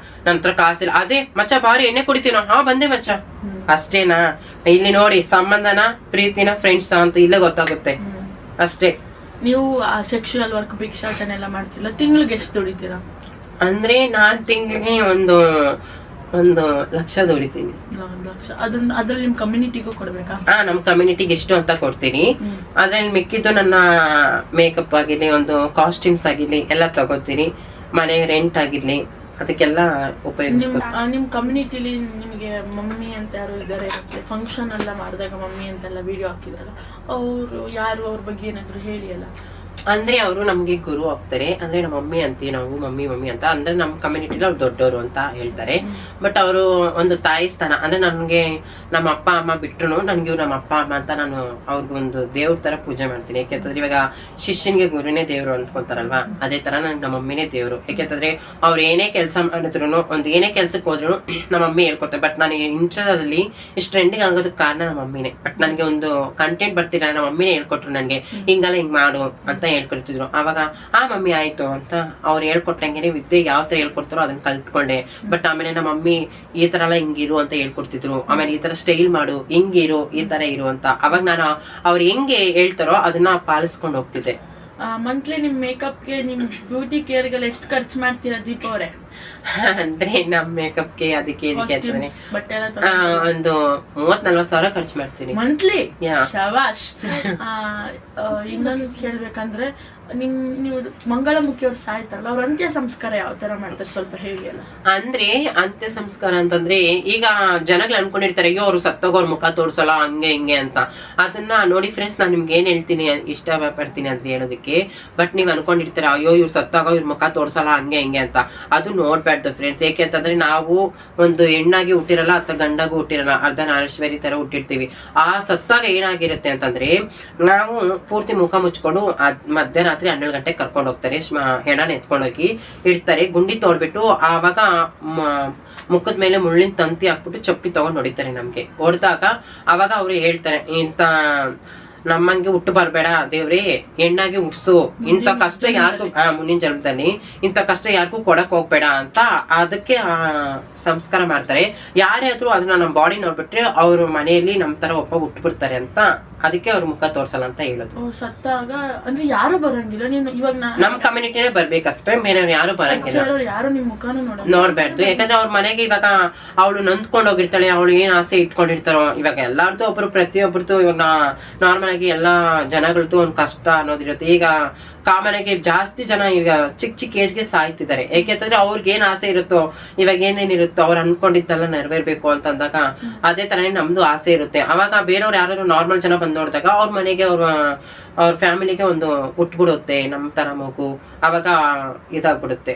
ನನ್ನ ಹತ್ರ ಕಾಸಿಲ್ಲ, ಅದೇ ಮಚ್ಚ ಬಾರಿ ಎಣ್ಣೆ ಕುಡಿತೀನೋ, ಬಂದೆ ಮಚ್ಚ. ಅಷ್ಟೇನಾ? ಇಲ್ಲಿ ನೋಡಿ ಸಂಬಂಧನ ಪ್ರೀತಿನ ಫ್ರೆಂಡ್ಸ್ ಅಂತ ಇಲ್ಲ ಗೊತ್ತಾಗುತ್ತೆ ಅಷ್ಟೇ. ನೀವು ಸೆಕ್ಷುವಲ್ ವರ್ಕ್ ಭಿಕ್ಷಾಟನೆಲ್ಲ ಮಾಡ್ತಿಲ್ಲ, ತಿಂಗಳಿಗೆ ಎಷ್ಟು ದುಡಿತೀರಾ? ಅಂದ್ರೆ ನಾನ್ ತಿಂಗಳಿಗೆ ಒಂದು 1,00,000 ದುಡಿತೀನಿ. 1,00,000 ಅದ್ರಲ್ಲಿ ನಿಮ್ ಕಮ್ಯುನಿಟಿಗೂ ಕೊಡ್ಬೇಕಾ? ನಮ್ ಕಮ್ಯುನಿಟಿಗೆ ಎಷ್ಟು ಅಂತ ಕೊಡ್ತೀನಿ. ಅದ್ರಲ್ಲಿ ಮಿಕ್ಕಿದ್ದು ನನ್ನ ಮೇಕಪ್ ಆಗಿರ್ಲಿ, ಒಂದು ಕಾಸ್ಟ್ಯೂಮ್ಸ್ ಆಗಿರ್ಲಿ ಎಲ್ಲ ತಗೋತೀನಿ. ಮನೆ ರೆಂಟ್ ಆಗಿರ್ಲಿ ಅದಕ್ಕೆಲ್ಲ ಉಪಯೋಗಿಸ್ಬೋದು. ನಿಮ್ ಕಮ್ಯುನಿಟಿಲಿ ನಿಮಗೆ ಮಮ್ಮಿ ಅಂತ ಯಾರು ಇದ್ದಾರೆ? ಫಂಕ್ಷನ್ ಎಲ್ಲ ಮಾಡಿದಾಗ ಮಮ್ಮಿ ಅಂತೆಲ್ಲ ವಿಡಿಯೋ ಹಾಕಿದಾರ, ಅವರು ಯಾರು? ಅವ್ರ ಬಗ್ಗೆ ಏನಾದ್ರು ಹೇಳಿ ಅಲ್ಲ. ಅಂದ್ರೆ ಅವರು ನಮ್ಗೆ ಗುರು ಆಗ್ತಾರೆ. ಅಂದ್ರೆ ನಮ್ಮ ಮಮ್ಮಿ ಅಂತೀವಿ ನಾವು, ಮಮ್ಮಿ ಅಂತ. ಅಂದ್ರೆ ನಮ್ಮ ಕಮ್ಯುನಿಟಿಲಿ ಅವ್ರು ದೊಡ್ಡವರು ಅಂತ ಹೇಳ್ತಾರೆ. ಬಟ್ ಅವರು ಒಂದು ತಾಯಿ ಸ್ಥಾನ. ಅಂದ್ರೆ ನನ್ಗೆ ನಮ್ಮ ಅಪ್ಪ ಅಮ್ಮ ಬಿಟ್ರು ನನ್ಗೆ ನಮ್ಮ ಅಪ್ಪ ಅಮ್ಮ ಅಂತ ನಾನು ಅವ್ರಿಗೊಂದು ದೇವ್ರ ತರ ಪೂಜೆ ಮಾಡ್ತೀನಿ. ಯಾಕೆಂತಂದ್ರೆ ಇವಾಗ ಶಿಷ್ಯನ್ಗೆ ಗುರುನೇ ದೇವ್ರು ಅಂದ್ಕೊಂತಾರಲ್ವಾ, ಅದೇ ತರ ನನ್ಗೆ ನಮ್ಮ ಮಮ್ಮಿನೇ ದೇವ್ರು. ಯಾಕೆಂತಂದ್ರೆ ಅವ್ರು ಏನೇ ಕೆಲಸ ಮಾಡಿದ್ರು, ಒಂದು ಏನೇ ಕೆಲ್ಸಕ್ಕೆ ಹೋದ್ರು ನಮ್ಮ ಮಮ್ಮಿ ಹೇಳ್ಕೊತಾರೆ. ಬಟ್ ನನಗೆ ಇನ್ಸ್ಟಾದಲ್ಲಿ ಇಷ್ಟು ಟ್ರೆಂಡಿಂಗ್ ಆಗೋದಕ್ಕೆ ಕಾರಣ ನಮ್ಮ ಮಮ್ಮಿನೇ. ಬಟ್ ನನಗೆ ಒಂದು ಕಂಟೆಂಟ್ ಬರ್ತಿಲ್ಲ, ನಮ್ಮ ಮಮ್ಮಿನೇ ಹೇಳ್ಕೊಟ್ರು ನನಗೆ, ಹಿಂಗಲ್ಲ ಹಿಂಗ್ ಮಾಡು ಅಂತ ಹೇಳ್ಕೊಡ್ತಿದ್ರು. ಅವಾಗ ಮಮ್ಮಿ ಆಯ್ತು ಅಂತ ಅವ್ರು ಹೇಳ್ಕೊಟ್ಟಂಗೆ ವಿದ್ಯೆ ಯಾವ ತರ ಹೇಳ್ಕೊಡ್ತಾರೋ ಅದನ್ನ ಕಲ್ತ್ಕೊಂಡೆ. ಬಟ್ ಆಮೇಲೆ ನಮ್ಮ ಮಮ್ಮಿ ಈ ತರ ಎಲ್ಲ ಹಿಂಗಿರು ಅಂತ ಹೇಳ್ಕೊಡ್ತಿದ್ರು. ಆಮೇಲೆ ಈ ತರ ಸ್ಟೈಲ್ ಮಾಡು, ಹಿಂಗಿರು, ಈ ತರ ಇರು ಅಂತ. ಅವಾಗ ನಾನು ಅವ್ರು ಹೆಂಗೆ ಹೇಳ್ತಾರೋ ಅದನ್ನ ಪಾಲಿಸ್ಕೊಂಡು ಹೋಗ್ತಿದ್ದೆ. ಮಂತ್ಲಿ ನಿಮ್ ಮೇಕಪ್ಗೆ ನಿಮ್ ಬ್ಯೂಟಿ ಕೇರ್ಗೆಲ್ಲ ಎಷ್ಟು ಖರ್ಚು ಮಾಡ್ತೀರಾ ದೀಪ ಅವರೇ? ಅಂದ್ರೆ ನಮ್ ಮೇಕಪ್ಗೆ ಅದಕ್ಕೆ ಇದಕ್ಕೆ ಅಂತಾನೆ ಬಟ್ಟೆ ಎಲ್ಲ ಒಂದು 30-40 ಸಾವಿರ ಖರ್ಚು ಮಾಡ್ತೀನಿ ಮಂತ್ಲಿ. Yeah. ಶವಾಶ್. ಇನ್ನೊಂದು ಕೇಳ್ಬೇಕಂದ್ರೆ ನೀವು ಮಂಗಳಮುಖಿ ಅವ್ರು ಸಾಯ್ತಾರಲ್ಲ, ಅವ್ರ ಅಂತ್ಯ ಸಂಸ್ಕಾರ ಯಾವ ತರ ಮಾಡ್ತಾರೆ ಸ್ವಲ್ಪ ಹೇಳಿ ಅಲ್ಲ. ಅಂದ್ರೆ ಅಂತ್ಯ ಸಂಸ್ಕಾರ ಅಂತಂದ್ರೆ ಈಗ ಜನಗಳು ಅನ್ಕೊಂಡಿರ್ತಾರೆ ಅಯ್ಯೋ ಅವ್ರು ಸತ್ತೋಗೋರ್ ಮುಖ ತೋರ್ಸಲ್ಲ ಹಂಗೆ ಹಿಂಗೆ ಅಂತ. ಅದನ್ನ ನೋಡಿ ಫ್ರೆಂಡ್ಸ್, ನಾನ್ ನಿಮ್ಗೆ ಏನ್ ಹೇಳ್ತೀನಿ ಇಷ್ಟ ಪಡ್ತೀನಿ ಅಂತ ಹೇಳೋದಕ್ಕೆ. ಬಟ್ ನೀವ್ ಅನ್ಕೊಂಡಿರ್ತೀರ ಅಯ್ಯೋ ಇವ್ರು ಸತ್ತಾಗ ಇವ್ರ ಮುಖ ತೋರ್ಸಲ್ಲ ಹಂಗೆ ಹಿಂಗೆ ಅಂತ. ಅದು ನೋಡ್ಬಾರ್ದು ಫ್ರೆಂಡ್ಸ್. ಏಕೆ ಅಂತಂದ್ರೆ ನಾವು ಒಂದು ಹೆಣ್ಣಾಗಿ ಹುಟ್ಟಿರಲ್ಲ ಅಥವಾ ಗಂಡಾಗೂ ಹುಟ್ಟಿರಲ್ಲ, ಅರ್ಧನಾರೀಶ್ವರಿ ತರ ಹುಟ್ಟಿರ್ತೀವಿ. ಆ ಸತ್ತಾಗ ಏನಾಗಿರುತ್ತೆ ಅಂತಂದ್ರೆ ನಾವು ಪೂರ್ತಿ ಮುಖ ಮುಚ್ಕೊಂಡು ಮಧ್ಯರಾತ್ರಿ 12 ಗಂಟೆಗೆ ಕರ್ಕೊಂಡು ಹೋಗ್ತಾರೆ, ಹೆಣನ ಎತ್ಕೊಂಡೋಗಿ ಇಡ್ತಾರೆ, ಗುಂಡಿ ತೋಡ್ಬಿಟ್ಟು ಆವಾಗ ಮುಖದ ಮೇಲೆ ಮುಳ್ಳಿನ ತಂತಿ ಹಾಕ್ಬಿಟ್ಟು ಚಪ್ಪಲಿ ತಗೊಂಡ್ ಹೊಡಿತಾರೆ ನಮ್ಗೆ. ಹೊಡೆದಾಗ ಅವಾಗ ಅವ್ರು ಹೇಳ್ತಾರೆ ಇಂತ ನಮ್ಮಂಗೆ ಹುಟ್ಟು ಬರ್ಬೇಡ ದೇವ್ರಿ, ಹೆಣ್ಣಾಗಿ ಹುಟ್ಸು, ಇಂಥ ಕಷ್ಟ ಯಾರಿಗೂ ಮುಂದಿನ ಜನ್ಮದಲ್ಲಿ ಇಂಥ ಕಷ್ಟ ಯಾರಿಗೂ ಕೊಡಕ್ ಹೋಗ್ಬೇಡ ಅಂತ ಅದಕ್ಕೆ ಸಂಸ್ಕಾರ ಮಾಡ್ತಾರೆ. ಯಾರೇ ಆದ್ರೂ ಅದನ್ನ ನಮ್ಮ ಬಾಡಿ ನೋಡ್ಬಿಟ್ರೆ ಅವ್ರ ಮನೆಯಲ್ಲಿ ನಮ್ ತರ ಒಬ್ಬ ಹುಟ್ಬಿಡ್ತಾರೆ ಅಂತ ಅದಕ್ಕೆ ಅವ್ರ ಮುಖ ತೋರ್ಸಲ್ಲ ಅಂತ ಹೇಳೋದು. ಸತ್ತಾಗ ಅಂದ್ರೆ ಯಾರು ಬರಂಗಿಲ್ಲ, ನೀನು ಇವಾಗ ನಮ್ ಕಮ್ಯುನಿಟಿನೇ ಬರ್ಬೇಕಷ್ಟೇ, ಬೇರೆಯವ್ರು ಯಾರು ಬರಂಗಿಲ್ಲ, ಯಾರು ನಿಮ್ ಮುಖಾನು ನೋಡ್ಬಾರ್ದು. ಯಾಕಂದ್ರೆ ಅವ್ರ ಮನೆಗೆ ಇವಾಗ ಅವಳು ನೊಂದ್ಕೊಂಡ್ ಹೋಗಿರ್ತಾಳೆ, ಅವಳು ಏನ್ ಆಸೆ ಇಟ್ಕೊಂಡಿರ್ತಾರೋ. ಇವಾಗ ಎಲ್ಲಾರ್ದು ಒಬ್ರು ಪ್ರತಿಯೊಬ್ರದ್ದು ಇವಾಗ ನಾರ್ಮಲ್ ಆಗಿ ಎಲ್ಲಾ ಜನಗಳದ್ದು ಒಂದ್ ಕಷ್ಟ ಅನ್ನೋದಿರುತ್ತೆ. ಈಗ ಕಾಮನ್ ಆಗಿ ಜಾಸ್ತಿ ಜನ ಈಗ ಚಿಕ್ಕ ಏಜ್ಗೆ ಸಾಯ್ತಿದ್ದಾರೆ. ಯಾಕೆಂತಂದ್ರೆ ಅವ್ರಿಗೆ ಏನ್ ಆಸೆ ಇರುತ್ತೋ, ಇವಾಗ ಏನೇನಿರುತ್ತೋ ಅವ್ರು ಅನ್ಕೊಂಡಿದ್ದೆಲ್ಲ ನೆರವೇರ್ಬೇಕು ಅಂತ ಅಂದಾಗ ಅದೇ ತರನೇ ನಮ್ದು ಆಸೆ ಇರುತ್ತೆ. ಅವಾಗ ಬೇರೆಯವ್ರು ಯಾರು ನಾರ್ಮಲ್ ಜನ ಬಂದ್ ನೋಡಿದಾಗ ಅವ್ರ ಮನೆಗೆ ಅವ್ರ ಫ್ಯಾಮಿಲಿಗೆ ಒಂದು ಹುಟ್ಬಿಡುತ್ತೆ ನಮ್ ತರ ಮಗು, ಅವಾಗ ಇದಾಗ್ಬಿಡುತ್ತೆ.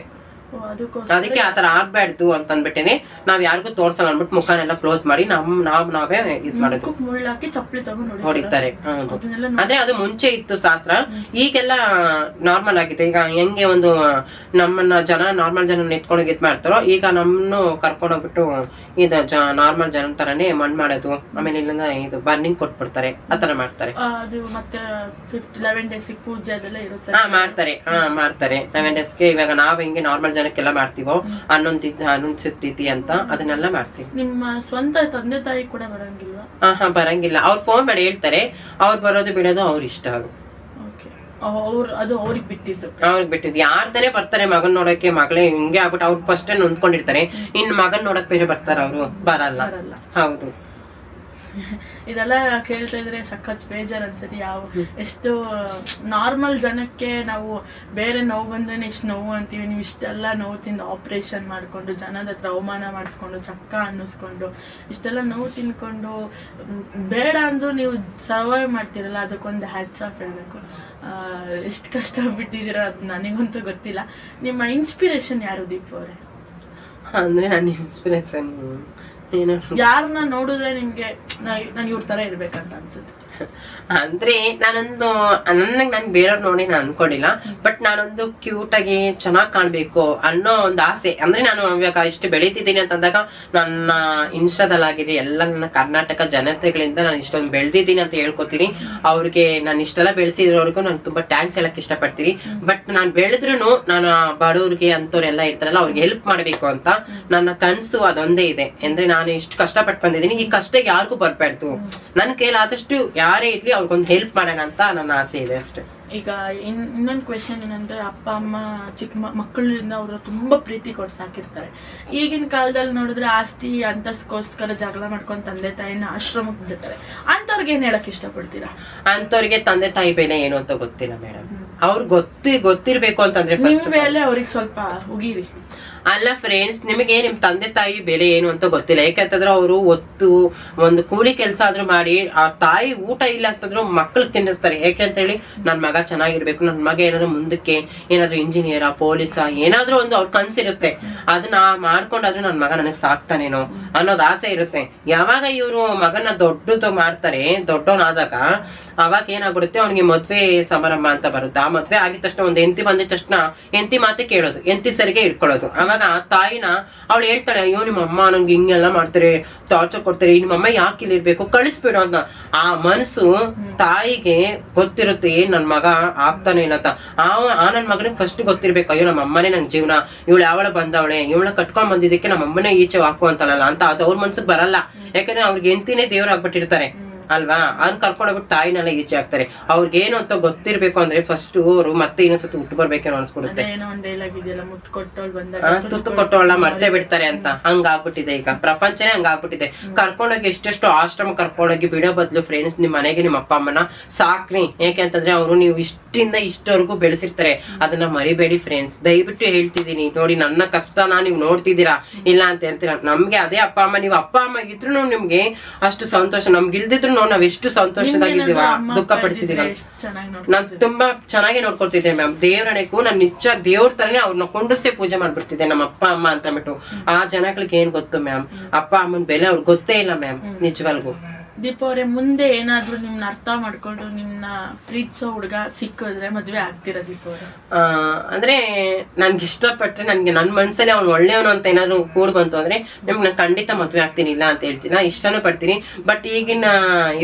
ಅದಕ್ಕೆ ಆತರ ಆಗ್ಬಾರ್ದು ಅಂತ ಅಂದ್ಬಿಟ್ಟೇನೆ ನಾವ್ ಯಾರಿಗೂ ತೋರ್ಸಲ್ಲ ಅನ್ಬಿಟ್ಟು ಮುಖನೆಲ್ಲ ಕ್ಲೋಸ್ ಮಾಡಿ ನಾವೇ ಇದ್ ಮಾಡೋದು, ಹೊಡಿತಾರೆ. ಹೌದು, ಅದೇ ಅದು ಮುಂಚೆ ಇತ್ತು ಶಾಸ್ತ್ರ, ಈಗೆಲ್ಲ ನಾರ್ಮಲ್ ಆಗಿದೆ. ಈಗ ಹೆಂಗೆ ಒಂದು ನಮ್ಮನ್ನ ನಾರ್ಮಲ್ ಜನ ಎತ್ಕೊಂಡೋಗಿ ಇದ್ ಮಾಡ್ತಾರೋ, ಈಗ ನಮ್ಮನ್ನು ಕರ್ಕೊಂಡೋಗ್ಬಿಟ್ಟು ಇದು ನಾರ್ಮಲ್ ಜನ ತರಾನೇ ಮಣ್ ಮಾಡೋದು, ಆಮೇಲೆ ಇಲ್ಲಿಂದ ಇದು ಬರ್ನಿಂಗ್ ಕೊಟ್ಬಿಡ್ತಾರೆ, ಆತರ ಮಾಡ್ತಾರೆ. ಮಾಡ್ತಾರೆ 11 ಡೇಸ್ಗೆ. ಇವಾಗ ನಾವ್ ಹೆಂಗೆ ನಾರ್ಮಲ್ ಜನಕ್ಕೆಲ್ಲ ಮಾಡ್ತೀವೋ ಹನ್ನೊಂದು ತಿಥಿ ಅಂತ ಅದನ್ನೆಲ್ಲ ಮಾಡ್ತೀವಿ. ನಿಮ್ಮ ಸ್ವಂತ ತಂದೆ ತಾಯಿ ಕೂಡ ಬರಂಗಿಲ್ವಾ? ಬರಂಗಿಲ್ಲ. ಅವ್ರು ಫೋನ್ ಮಾಡಿ ಹೇಳ್ತಾರೆ, ಅವ್ರು ಬರೋದು ಬಿಡೋದು ಅವ್ರ ಇಷ್ಟ. ಅದು ಅವ್ರಿಗೆ ಬಿಟ್ಟಿದ್ದು. ಯಾರ್ ತಾನೇ ಬರ್ತಾರೆ ಮಗನ್ ನೋಡಕ್ಕೆ, ಮಗಳೇ ಹಿಂಗೆ ಆಗ್ಬಿಟ್ಟು ಅವ್ರು ಫಸ್ಟ್ ನೊಂದ್ಕೊಂಡಿರ್ತಾರೆ, ಇನ್ ಮಗನ್ ನೋಡಕ್ ಬೇರೆ ಬರ್ತಾರ, ಅವ್ರು ಬರಲ್ಲ. ಹೌದು, ಇದೆಲ್ಲ ಕೇಳ್ತಾ ಇದ್ರೆ ಸಖತ್ ಬೇಜಾರ್ ಅನ್ಸತಿ. ಎಷ್ಟು ನಾರ್ಮಲ್ ಜನಕ್ಕೆ ನಾವು ಬೇರೆ ನೋವು ಬಂದ್ರೆ ಎಷ್ಟು ನೋವು ಅಂತೀವಿ, ನೀವು ಇಷ್ಟೆಲ್ಲ ನೋವು ತಿಂದು ಆಪರೇಷನ್ ಮಾಡ್ಕೊಂಡು ಜನದ ಹತ್ರ ಅವಮಾನ ಮಾಡಿಸ್ಕೊಂಡು ಚಕ್ಕ ಅನ್ನಿಸ್ಕೊಂಡು ಇಷ್ಟೆಲ್ಲ ನೋವು ತಿನ್ಕೊಂಡು ಬೇಡ ಅಂದ್ರೂ ನೀವು ಸರ್ವೈವ್ ಮಾಡ್ತೀರಲ್ಲ, ಅದಕ್ಕೊಂದು ಹ್ಯಾಟ್ಸ್ ಆಫ್ ಹೇಳ್ಬೇಕು. ಎಷ್ಟು ಕಷ್ಟ ಬಿಟ್ಟಿದ್ದೀರಾ ಅದು ನನಗಂತೂ ಗೊತ್ತಿಲ್ಲ. ನಿಮ್ಮ ಇನ್ಸ್ಪಿರೇಷನ್ ಯಾರು ದೀಪ ಅವರೇ? ಅಂದ್ರೆ ನನ್ನ ಇನ್ಸ್ಪಿರೇಷನ್ ಯಾರನ್ನ ನೋಡಿದ್ರೆ ನಿಮ್ಗೆ ನಾನು ಇವ್ರ ತರ ಇರ್ಬೇಕಂತ ಅನ್ಸುತ್ತೆ? ಅಂದ್ರೆ ನನ್ ಬೇರೆಯವ್ರು ನೋಡಿ ನಾನು ಅನ್ಕೊಂಡಿಲ್ಲ, ಬಟ್ ನಾನೊಂದು ಕ್ಯೂಟ್ ಆಗಿ ಚೆನ್ನಾಗ್ ಕಾಣ್ಬೇಕು ಅನ್ನೋ ಒಂದು ಆಸೆ. ಅಂದ್ರೆ ನಾನು ಇವಾಗ ಇಷ್ಟು ಬೆಳೀತಿದ್ದೀನಿ ಅಂತಂದಾಗ ನನ್ನ ಇನ್ಸ್ಟಾದಲ್ಲಾಗಿರಿ ಎಲ್ಲ ನನ್ನ ಕರ್ನಾಟಕ ಜನತೆಗಳಿಂದ ನಾನು ಇಷ್ಟೊಂದು ಬೆಳೆದಿದ್ದೀನಿ ಅಂತ ಹೇಳ್ಕೊತೀನಿ. ಅವ್ರಿಗೆ ನಾನು ಇಷ್ಟೆಲ್ಲ ಬೆಳೆಸಿರೋರ್ಗು ನಾನು ತುಂಬಾ ಥ್ಯಾಂಕ್ಸ್ ಹೇಳಕ್ ಇಷ್ಟಪಡ್ತೀನಿ. ಬಟ್ ನಾನು ಬೆಳೆದ್ರು ನಾನು ಬಡವ್ರಿಗೆ ಅಂತವ್ರೆಲ್ಲ ಇರ್ತಾರಲ್ಲ ಅವ್ರಿಗೆ ಹೆಲ್ಪ್ ಮಾಡ್ಬೇಕು ಅಂತ ನನ್ನ ಕನ್ಸು ಅದೊಂದೇ ಇದೆ. ಅಂದ್ರೆ ನಾನು ಇಷ್ಟು ಕಷ್ಟಪಟ್ಟು ಬಂದಿದ್ದೀನಿ, ಈ ಕಷ್ಟ ಯಾರಿಗೂ ಬರ್ಬಾರ್ದು, ನನ್ ಕೈಲಾದಷ್ಟು ಯಾರೇ ಇರ್ಲಿ ಅವ್ರಿಗೊಂದು ಹೆಲ್ಪ್ ಮಾಡೋಣ ಅಂತ ನನ್ನ ಆಸೆ ಇದೆ ಅಷ್ಟೇ. ಈಗ ಇನ್ನೊಂದು ಕ್ವೆಶನ್ ಏನಂದ್ರೆ, ಅಪ್ಪ ಅಮ್ಮ ಚಿಕ್ಕ ಮಕ್ಕಳಿಂದ ಅವರು ತುಂಬಾ ಪ್ರೀತಿ ಕೊಟ್ಟು ಸಾಕಿರ್ತಾರೆ. ಈಗಿನ ಕಾಲದಲ್ಲಿ ನೋಡಿದ್ರೆ ಆಸ್ತಿ ಅಂತಸ್ಕೋಸ್ಕರ ಜಗಳ ಮಾಡ್ಕೊಂಡು ತಂದೆ ತಾಯಿನ ಆಶ್ರಮಕ್ಕೆ ಬಿಡ್ತಾರೆ. ಅಂತವ್ರಿಗೆ ಏನ್ ಹೇಳಕ್ ಇಷ್ಟಪಡ್ತೀರಾ? ಅಂತವ್ರಿಗೆ ತಂದೆ ತಾಯಿ ಬೆಲೆ ಏನು ಅಂತ ಗೊತ್ತಿಲ್ಲ ಮೇಡಮ್. ಅವ್ರಿಗೆ ಗೊತ್ತಿರ್ಬೇಕು ಅಂತಂದ್ರೆ ಅವ್ರಿಗೆ ಸ್ವಲ್ಪ ಉಗಿರಿ. ಅಲ್ಲ ಫ್ರೆಂಡ್ಸ್, ನಿಮಗೆ ನಿಮ್ ತಂದೆ ತಾಯಿ ಬೆಲೆ ಏನು ಅಂತ ಗೊತ್ತಿಲ್ಲ. ಯಾಕಂತಂದ್ರೆ ಅವರು ಒಂದು ಕೂಲಿ ಕೆಲಸ ಆದ್ರೂ ಮಾಡಿ ಆ ತಾಯಿ ಊಟ ಇಲ್ಲ ಅಂತಂದ್ರು ಮಕ್ಳಿಗೆ ತಿನ್ನಿಸ್ತಾರೆ. ಯಾಕೆಂತ ಹೇಳಿ ನನ್ ಮಗ ಚೆನ್ನಾಗಿರ್ಬೇಕು, ನನ್ ಮಗ ಏನಾದ್ರು ಮುಂದಕ್ಕೆ ಏನಾದ್ರು ಇಂಜಿನಿಯರ್ ಪೊಲೀಸ ಏನಾದ್ರು ಒಂದು ಅವ್ರ ಕನ್ಸಿರುತ್ತೆ, ಅದನ್ನ ಮಾಡ್ಕೊಂಡಾದ್ರೂ ನನ್ ಮಗ ನನಗೆ ಸಾಕ್ತಾನೇನೋ ಅನ್ನೋದು ಆಸೆ ಇರುತ್ತೆ. ಯಾವಾಗ ಇವ್ರು ಮಗನ ದೊಡ್ಡದು ಮಾಡ್ತಾರೆ, ದೊಡ್ಡವನಾದಾಗ ಅವಾಗ ಏನಾಗ್ಬಿಡುತ್ತೆ, ಅವ್ನಿಗೆ ಮದ್ವೆ ಸಮಾರಂಭ ಅಂತ ಬರುತ್ತೆ. ಆ ಮದ್ವೆ ಆಗಿದ ತಕ್ಷಣ ಒಂದು ಹೆಂಡತಿ ಬಂದಿದ ತಕ್ಷಣ ಹೆಂಡತಿ ಮಾತೆ ಕೇಳೋದು, ಹೆಂಡತಿ ಸರಿಗೆ ಇಟ್ಕೊಳ್ಳೋದು. ಅವಾಗ ಆ ತಾಯಿನ ಅವಳು ಹೇಳ್ತಾಳೆ, ಅಯ್ಯೋ ನಿಮ್ಮಮ್ಮ ನಂಗೆ ಹಿಂಗೆಲ್ಲ ಮಾಡ್ತಾರೆ, ಟಾರ್ಚರ್ ಕೊಡ್ತಾರೆ, ನಿಮ್ಮಮ್ಮ ಯಾಕೆ ಇಲ್ಲಿ ಇರ್ಬೇಕು, ಕಳಿಸ್ಬಿಡು ಅಂತ. ಆ ಮನಸ್ಸು ತಾಯಿಗೆ ಗೊತ್ತಿರುತ್ತೆ ಏನ್ ನನ್ ಮಗ ಆಗ್ತಾನೆ ಇಲ್ಲ ಅಂತ. ಆ ನನ್ ಮಗನಿಗೆ ಫಸ್ಟ್ ಗೊತ್ತಿರ್ಬೇಕು, ಅಯ್ಯೋ ನಮ್ಮ ಅಮ್ಮನೇ ನನ್ ಜೀವನ, ಇವಳು ಯಾವಳ ಬಂದವಳೆ, ಇವಳ ಕಟ್ಕೊಂಡ್ ಬಂದಿದ್ದಕ್ಕೆ ನಮ್ಮ ಅಮ್ಮನೇ ಈಚೆ ಹಾಕು ಅಂತಲ್ಲ ಅಂತ. ಅದು ಅವ್ರ ಮನ್ಸಿಗೆ ಬರಲ್ಲ. ಯಾಕಂದ್ರೆ ಅವ್ರಿಗೆ ಹೆಂಡತಿನೇ ದೇವ್ರ ಆಗ್ಬಿಟ್ಟಿರ್ತಾರೆ. ಅಲ್ವಾ? ಅವ್ರು ಕರ್ಕೊಂಡೋಗ್ಬಿಟ್ಟು ತಾಯಿನೆಲ್ಲ ಈಚೆ ಹಾಕ್ತಾರೆ. ಅವ್ರಿಗೇನು ಅಂತ ಗೊತ್ತಿರ್ಬೇಕು ಅಂದ್ರೆ ಫಸ್ಟ್ ಅವರು ಮತ್ತೆ ಇನ್ನೊಂದ್ಸತಿ ಹುಟ್ಟು ಬರ್ಬೇಕೇನೋ ಅನ್ಸ್ಕೊಡುತ್ತೆ. ತುತ್ತು ಕೊಟ್ಟವಳ ಮರ್ತೇ ಬಿಡ್ತಾರೆ ಅಂತ ಹಂಗಾಗ್ಬಿಟ್ಟಿದೆ ಈಗ ಪ್ರಪಂಚನೇ ಹಂಗಾಗ್ಬಿಟ್ಟಿದೆ. ಕರ್ಕೊಂಡೋಗಿ ಎಷ್ಟೆಷ್ಟು ಆಶ್ರಮ ಕರ್ಕೊಂಡೋಗಿ ಬಿಡೋ ಬದ್ಲು ಫ್ರೆಂಡ್ಸ್ ನಿಮ್ ಮನೆಗೆ ನಿಮ್ಮ ಅಪ್ಪ ಅಮ್ಮನ ಸಾಕ್ರಿ. ಯಾಕೆಂತಂದ್ರೆ ಅವರು ನೀವು ಇಷ್ಟಿಂದ ಇಷ್ಟವರೆಗೂ ಬೆಳೆಸಿರ್ತಾರೆ, ಅದನ್ನ ಮರಿಬೇಡಿ ಫ್ರೆಂಡ್ಸ್. ದಯವಿಟ್ಟು ಹೇಳ್ತಿದೀನಿ ನೋಡಿ, ನನ್ನ ಕಷ್ಟನ ನೀವು ನೋಡ್ತಿದ್ದೀರಾ ಇಲ್ಲ ಅಂತ ಹೇಳ್ತೀರಾ. ನಮ್ಗೆ ಅದೇ ಅಪ್ಪ ಅಮ್ಮ, ನೀವು ಅಪ್ಪ ಅಮ್ಮ ಇದ್ರು ನಿಮ್ಗೆ ಅಷ್ಟು ಸಂತೋಷ, ನಮ್ಗೆ ಇಲ್ದಿದ್ರು ನಾವ್ ಎಷ್ಟು ಸಂತೋಷದಾಗಿದ್ದೀವ, ದುಃಖ ಪಡ್ತಿದೀವ. ನಾನ್ ತುಂಬಾ ಚೆನ್ನಾಗಿ ನೋಡ್ಕೊಳ್ತಿದ್ದೆ ಮ್ಯಾಮ್. ದೇವ್ರಣೆಗೂ ನಾನು ನಿಜ ದೇವ್ರ ತರನೇ ಅವ್ರನ್ನ ಕೊಂಡಸೇ ಪೂಜೆ ಮಾಡ್ಬಿಡ್ತಿದ್ದೆ ನಮ್ಮ ಅಪ್ಪ ಅಮ್ಮ ಅಂತ ಅಂದ್ಬಿಟ್ಟು. ಆ ಜನಗಳಿಗೆ ಏನ್ ಗೊತ್ತು ಮ್ಯಾಮ್, ಅಪ್ಪ ಅಮ್ಮನ ಬೆಲೆ ಅವ್ರಿಗೆ ಗೊತ್ತೇ ಇಲ್ಲ ಮ್ಯಾಮ್ ನಿಜವಾಗ್ಲೂ. ದೀಪ ಅವರೇ, ಮುಂದೆ ಏನಾದ್ರು ನಿಮ್ನ ಅರ್ಥ ಮಾಡ್ಕೊಂಡು ನಿಮ್ನ ಪ್ರೀತಿಸೋ ಹುಡುಗ ಸಿಕ್ಕಿದ್ರೆ ಮದ್ವೆ ಆಗ್ತೀರಾ ದೀಪ ಅವರೇ? ಅಂದ್ರೆ ನನ್ಗೆ ಇಷ್ಟಪಟ್ಟರೆ, ನನ್ಗೆ ನನ್ ಮನ್ಸಲ್ಲಿ ಅವ್ನು ಒಳ್ಳೆಯವನು ಅಂತ ಏನಾದ್ರು ಕೂಡ್ ಬಂತು ಅಂದ್ರೆ ನಾನು ಖಂಡಿತ ಮದ್ವೆ ಆಗ್ತೀನಿ, ಇಲ್ಲ ಅಂತ ಹೇಳ್ತೀನಿ. ನಾ ಇಷ್ಟನೂ ಪಡ್ತೀನಿ. ಬಟ್ ಈಗಿನ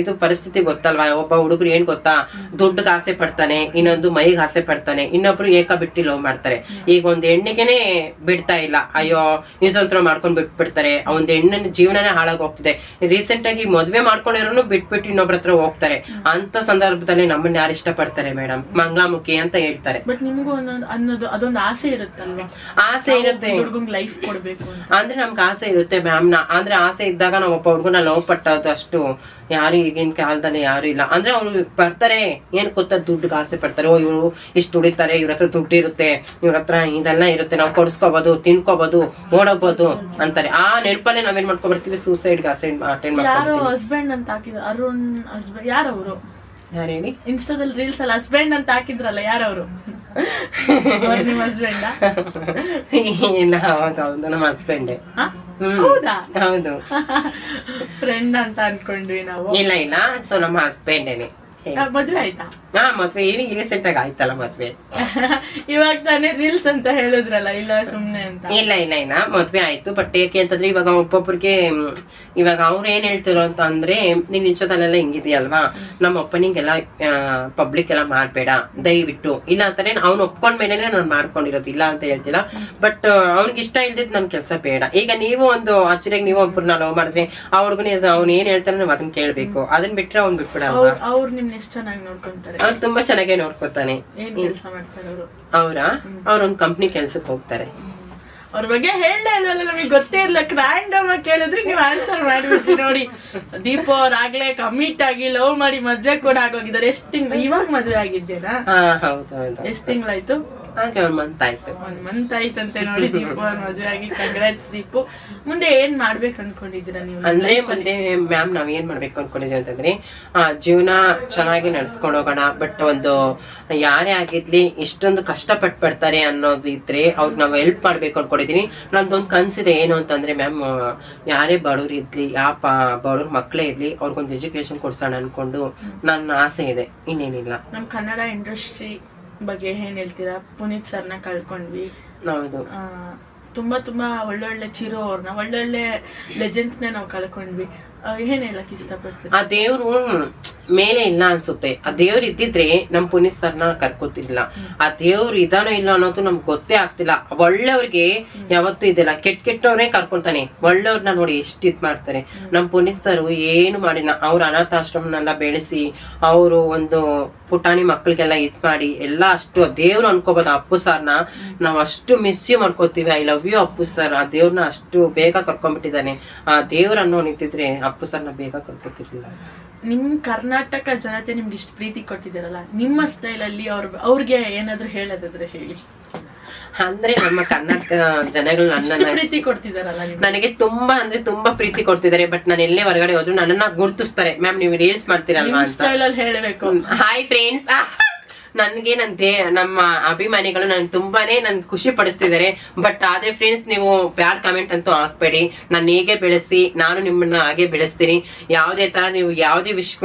ಇದು ಪರಿಸ್ಥಿತಿ ಗೊತ್ತಲ್ವಾ, ಒಬ್ಬ ಹುಡುಗರು ಏನ್ ಗೊತ್ತಾ, ದುಡ್ಡಿಗೆ ಆಸೆ ಪಡ್ತಾನೆ, ಇನ್ನೊಂದು ಮೈಗೆ ಆಸೆ ಪಡ್ತಾನೆ, ಇನ್ನೊಬ್ರು ಏಕ ಬಿಟ್ಟು ಲವ್ ಮಾಡ್ತಾರೆ. ಈಗ ಒಂದ್ ಹೆಣ್ಣಿಗೆನೆ ಬಿಡ್ತಾ ಇಲ್ಲ, ಅಯ್ಯೋ ನಿಜಂತ್ರ ಮಾಡ್ಕೊಂಡ್ ಬಿಟ್ಬಿಡ್ತಾರೆ. ಒಂದ್ ಹೆಣ್ಣಿನ ಜೀವನನೇ ಹಾಳಾಗಿ ಹೋಗ್ತಿದೆ. ರೀಸೆಂಟ್ ಆಗಿ ಮದ್ವೆ ಮಾಡ್ಕೊಂಡಿರೋನು ಬಿಟ್ಬಿಟ್ಟು ಇನ್ನೊಬ್ರ ಹತ್ರ ಹೋಗ್ತಾರೆ. ಅಂತ ಸಂದರ್ಭದಲ್ಲಿ ನಮ್ಮನ್ನ ಯಾರು ಇಷ್ಟ ಪಡ್ತಾರೆ ಮೇಡಮ್? ಮಂಗ್ಲಾಮುಖಿ ಅಂತ ಹೇಳ್ತಾರೆ. ಬಟ್ ನಿಮ್ಗೂ ಅನ್ನೋದು ಅದೊಂದು ಆಸೆ ಇರುತ್ತಲ್ವಾ? ಆಸೆ ಇರುತ್ತೆ, ಹುಡುಗಂಗ್ ಲೈಫ್ ಕೊಡ್ಬೇಕು ಅಂದ್ರೆ ನಮ್ಗೆ ಆಸೆ ಇರುತ್ತೆ ಮ್ಯಾಮ್. ಅಂದ್ರೆ ಆಸೆ ಇದ್ದಾಗ ನಾವು ಒಬ್ಬ ಹುಡುಗನ ಲವ್ ಪಟ್ಟೋದು ಅಷ್ಟು ಯಾರು ಈಗಿನ ಕಾಲದಲ್ಲಿ ಯಾರು ಇಲ್ಲ. ಅಂದ್ರೆ ಅವ್ರು ಬರ್ತಾರೆ ಏನ್ ಗೊತ್ತ, ದುಡ್ಡಿಗೆ ಆಸೆ ಪಡ್ತಾರೆ. ಓ ಇವ್ರು ಇಷ್ಟು ದುಡಿತಾರೆ, ಇವ್ರ ಹತ್ರ ದುಡ್ಡು ಇರುತ್ತೆ, ಇವ್ರ ಹತ್ರ ಇದೆಲ್ಲ ಇರುತ್ತೆ, ನಾವು ಕೊಡ್ಸ್ಕೋಬಹುದು, ತಿನ್ಕೋಬಹುದು, ಓಡೋಗ್ಬೋದು ಅಂತಾರೆ. ಆ ನೆನಪಲ್ಲೇ ನಾವೇನ್ ಮಾಡ್ಕೊಬರ್ತೀವಿ, ಸೂಸೈಡ್ಗೆ ಅಟೆಂಡ್ ಮಾಡ್ತೀವಿ. ಹಸ್ಬೆಂಡ್ ಅಂತ ಹಾಕಿದ್ರು ಅರುಣ್ ಹಸ್ಬೆಂಡ್, ಯಾರವರು? ಯಾರು ಹೇಳಿ? ಇನ್ಸ್ಟಾದಲ್ಲಿ ರೀಲ್ಸ್ ಅಲ್ಲಿ ಹಸ್ಬೆಂಡ್ ಅಂತ ಹಾಕಿದ್ರಲ್ಲ, ಯಾರವರು? ನಿಮ್ ಹಸ್ಬೆಂಡ್? ಇಲ್ಲ, ಹೌದು ನಮ್ಮ ಹಸ್ಬೆಂಡೇ. ಹೌದು. ಫ್ರೆಂಡ್ ಅಂತ ಅನ್ಕೊಂಡ್ವಿ ನಾವು. ಇಲ್ಲ ಇಲ್ಲ, ಸೊ ನಮ್ಮ ಹಸ್ಬೆಂಡೇನೆ. ಮದ್ವೆ ಆಯ್ತಾ? ಮದ್ವೆ ಏನು ರೀಸೆಂಟ್ ಆಗಿ ಆಯ್ತಲ್ಲ ಮದ್ವೆ. ಇವಾಗ ತಾನೇ ರೀಲ್ಸ್ ಅಂತ ಹೇಳಿದ್ರಲ್ಲ, ಇಲ್ಲ ಸುಮ್ನೆ ಅಂತ? ಇಲ್ಲ ಇಲ್ಲ ಇಲ್ಲ, ಮದ್ವೆ ಆಯ್ತು. ಬಟ್ ಏಕೆ ಅಂತಂದ್ರೆ ಇವಾಗ ಒಬ್ಬೊಬ್ರಿಗೆ ಇವಾಗ ಅವ್ರು ಏನ್ ಹೇಳ್ತಿರೋ ಅಂತ ಅಂದ್ರೆ, ನೀನ್ ನಿಜದಲ್ಲೆಲ್ಲ ಹಿಂಗಿದೆಯಲ್ವಾ, ನಮ್ಮ ಒಪ್ಪನಿಂಗೆಲ್ಲ ಪಬ್ಲಿಕ್ ಎಲ್ಲ ಮಾಡ್ಬೇಡ ದಯವಿಟ್ಟು, ಇಲ್ಲ ಅಂತಾನೆ ಅವ್ನು ಒಪ್ಕೊಂಡ್ಮೇಲೆ ನಾನು ಮಾಡ್ಕೊಂಡಿರೋದು, ಇಲ್ಲ ಅಂತ ಹೇಳ್ತಿಲ್ಲ. ಬಟ್ ಅವ್ನಿಗೆ ಇಷ್ಟ ಇಲ್ದಿದ್ ನನ್ ಕೆಲ್ಸ ಬೇಡ. ಈಗ ನೀವು ಒಂದು ಆಶ್ಚರ್ಯಾಗಿ ನೀವು ಒಬ್ಬರನ್ನ ಲವ್ ಮಾಡಿದ್ರೆ ಆ ಹುಡುಗನ ಅವ್ನು ಏನ್ ಹೇಳ್ತಾನೆ ನಾವ್ ಅದನ್ನ ಕೇಳ್ಬೇಕು. ಅದನ್ನ ಬಿಟ್ರೆ ಅವ್ನ್ ಬಿಟ್ಬಿಡಲ್ವಾ? ಅವ್ರು ನಿಮ್ನ ಎಷ್ಟು ಚೆನ್ನಾಗಿ ನೋಡ್ಕೊಂತಾರೆ? ಅವ್ರು ತುಂಬಾ ಚೆನ್ನಾಗೇ ನೋಡ್ಕೊತಾನೆ. ಏನ್ ಕೆಲಸ ಮಾಡ್ತಾರೆ ಅವರು? ಅವ್ರೊಂದ್ ಕಂಪ್ನಿ ಕೆಲ್ಸಕ್ಕೆ ಹೋಗ್ತಾರೆ. ಅವ್ರ ಬಗ್ಗೆ ಹೇಳಲೇ ಇಲ್ವಲ್ಲ, ನಮಗೆ ಗೊತ್ತೇ ಇಲ್ಲ. ರ್ಯಾಂಡಮ್ ಆಗಿ ಕೇಳಿದ್ರೆ ನೀವು ಆನ್ಸರ್ ಮಾಡಿಬಿಟ್ರಿ ನೋಡಿ. ದೀಪ ಅವ್ರ ಆಗ್ಲೇ ಕಮಿಟ್ ಆಗಿ ಲವ್ ಮಾಡಿ ಮದ್ವೆ ಕೂಡ ಆಗೋಗಿದ್ದಾರೆ. ಎಷ್ಟ್ ತಿಂಗಳು? ಇವಾಗ ಮದ್ವೆ ಆಗಿದ್ದೇನಾ? ಎಷ್ಟ್ ತಿಂಗಳಾಯ್ತು? ಒಂದ್ ಮಂತ್ ಆಯ್ತಂತೆ ನೋಡಿ ದೀಪು ಅವ್ರ ಮದ್ವೆ ಆಗಿ. ಕಂಗ್ರಾಟ್ಸ್ ದೀಪು. ಮುಂದೆ ಏನ್ ಮಾಡ್ಬೇಕು ಅನ್ಕೊಂಡಿದ್ದೀರಾ ನೀವು? ಅಂದ್ರೆ ಮುಂದೆ ಮ್ಯಾಮ್ ನಾವ್ ಏನ್ ಮಾಡ್ಬೇಕು ಅನ್ಕೊಂಡಿದೀವಿ ಅಂತಂದ್ರೆ, ಜೀವನ ಚೆನ್ನಾಗಿ ನಡ್ಸ್ಕೊಂಡು ಹೋಗೋಣ. ಬಟ್ ಒಂದು ಯಾರೇ ಆಗಿರ್ಲಿ ಇಷ್ಟೊಂದು ಕಷ್ಟ ಪಡ್ತಾರೆ ಅನ್ನೋದು ಇದ್ರೆ ಅವ್ರಿಗೆ ನಾವು ಹೆಲ್ಪ್ ಮಾಡ್ಬೇಕು ಅನ್ಕೊಂಡಿದೀನಿ. ನಂದೊಂದು ಕನ್ಸಿದೆ, ಏನು ಅಂತಂದ್ರೆ ಮ್ಯಾಮ್, ಯಾರೇ ಬಡವ್ರು ಇರ್ಲಿ, ಬಡವ್ರ ಮಕ್ಳೇ ಇರ್ಲಿ, ಅವ್ರಿಗೊಂದು ಎಜುಕೇಶನ್ ಕೊಡ್ಸೋಣ ಅನ್ಕೊಂಡು ನನ್ನ ಆಸೆ ಇದೆ, ಇನ್ನೇನಿಲ್ಲ. ನಮ್ ಕನ್ನಡ ಇಂಡಸ್ಟ್ರಿ ಬಗ್ಗೆ ಏನ್ ಹೇಳ್ತೀರಾ? ಪುನೀತ್ ಸರ್ನ ಕಳ್ಕೊಂಡ್ವಿ. ಹೌದು, ತುಂಬಾ ತುಂಬಾ ಒಳ್ಳೊಳ್ಳೆ ಚಿರು ಅವ್ರನ್ನ, ಒಳ್ಳೊಳ್ಳೆ ಲೆಜೆಂಡ್ಸ್ನೇ ನಾವು ಕಳ್ಕೊಂಡ್ವಿ. ಏನ್ ಹೇಳಕ್ ಇಷ್ಟಪಡ್ತೀವಿ? ಆ ದೇವ್ರು ಮೇಲೆ ಇಲ್ಲ ಅನ್ಸುತ್ತೆ. ಆ ದೇವ್ರು ಇದ್ದಿದ್ರೆ ನಮ್ ಪುನೀತ್ ಸರ್ನ ಕರ್ಕೋತಿರ್ಲಿಲ್ಲ. ಆ ದೇವ್ರು ಇದಾನೋ ಇಲ್ಲ ಅನ್ನೋದು ನಮ್ಗೆ ಗೊತ್ತೇ ಆಗ್ತಿಲ್ಲ. ಒಳ್ಳೆಯವ್ರಿಗೆ ಯಾವತ್ತೂ ಇದೆಲ್ಲ, ಕೆಟ್ಟವ್ರೇ ಕರ್ಕೊಳ್ತಾನೆ. ಒಳ್ಳೆಯವ್ರನ್ನ ನೋಡಿ ಎಷ್ಟು ಇದ್ ಮಾಡ್ತಾರೆ. ನಮ್ ಪುನೀತ್ ಸರ್ ಏನು ಮಾಡಿನ, ಅವ್ರ ಅನಾಥಾಶ್ರಮನೆಲ್ಲ ಬೆಳೆಸಿ, ಅವರು ಒಂದು ಪುಟಾಣಿ ಮಕ್ಳಿಗೆಲ್ಲ ಇದ್ ಮಾಡಿ ಎಲ್ಲ ಅಷ್ಟು ದೇವ್ರು ಅನ್ಕೋಬಹುದು. ಅಪ್ಪು ಸರ್ನ ನಾವ್ ಅಷ್ಟು ಮಿಸ್ ಯು ಮಾಡ್ಕೋತೀವಿ. I love you Appu sir. ಆ ದೇವ್ರನ್ನ ಅಷ್ಟು ಬೇಗ ಕರ್ಕೊಂಡ್ಬಿಟ್ಟಿದ್ದಾನೆ. ಆ ದೇವ್ರ ಅನ್ನೋ ನಿಂತಿದ್ರೆ ಅಪ್ಪು ಸರ್ನ ಬೇಗ ಕರ್ಕೊತಿರ್ಲಿಲ್ಲ. ನಿಮ್ ಕರ್ನಾಟಕ ಜನತೆ ನಿಮ್ಗೆ ಇಷ್ಟು ಪ್ರೀತಿ ಕೊಟ್ಟಿದ್ದೀರಲ್ಲ, ನಿಮ್ಮ ಸ್ಟೈಲ್ ಅಲ್ಲಿ ಅವ್ರಿಗೆ ಏನಾದ್ರು ಹೇಳೋದಾದ್ರೆ ಹೇಳಿ. ಅಂದ್ರೆ ನಮ್ಮ ಕರ್ನಾಟಕ ಜನಗಳು ನನ್ನ ಪ್ರೀತಿ ಕೊಡ್ತಿದಾರಲ್ಲ, ನನಗೆ ತುಂಬಾ ಅಂದ್ರೆ ತುಂಬಾ ಪ್ರೀತಿ ಕೊಡ್ತಿದ್ದಾರೆ. ಬಟ್ ನಾನು ಎಲ್ಲೇ ಹೊರಗಡೆ ಹೋದ್ರು ನನ್ನನ್ನ ಗುರ್ತಿಸ್ತಾರೆ. ಮ್ಯಾಮ್ ನೀವು ರೀಲ್ಸ್ ಮಾಡ್ತೀರಲ್ವಾ ಅಂತ ಹೇಳಬೇಕು. ಹಾಯ್ ಫ್ರೆಂಡ್ಸ್, ನನ್ಗೆ ನಮ್ಮ ಅಭಿಮಾನಿಗಳು ನನ್ ತುಂಬಾನೇ ಖುಷಿ ಪಡಿಸ್ತಿದ್ದಾರೆ. ಬಟ್ ಅದೇ ಫ್ರೆಂಡ್ಸ್, ನೀವು ಬ್ಯಾಡ್ ಕಮೆಂಟ್ ಅಂತೂ ಹಾಕ್ಬೇಡಿ. ನಾನು ಹೀಗೆ ಬೆಳೆಸಿ, ನಾನು ನಿಮ್ಮನ್ನ ಹಾಗೆ ಬೆಳೆಸ್ತೀನಿ. ಯಾವುದೇ ತರ ನೀವು ಯಾವುದೇ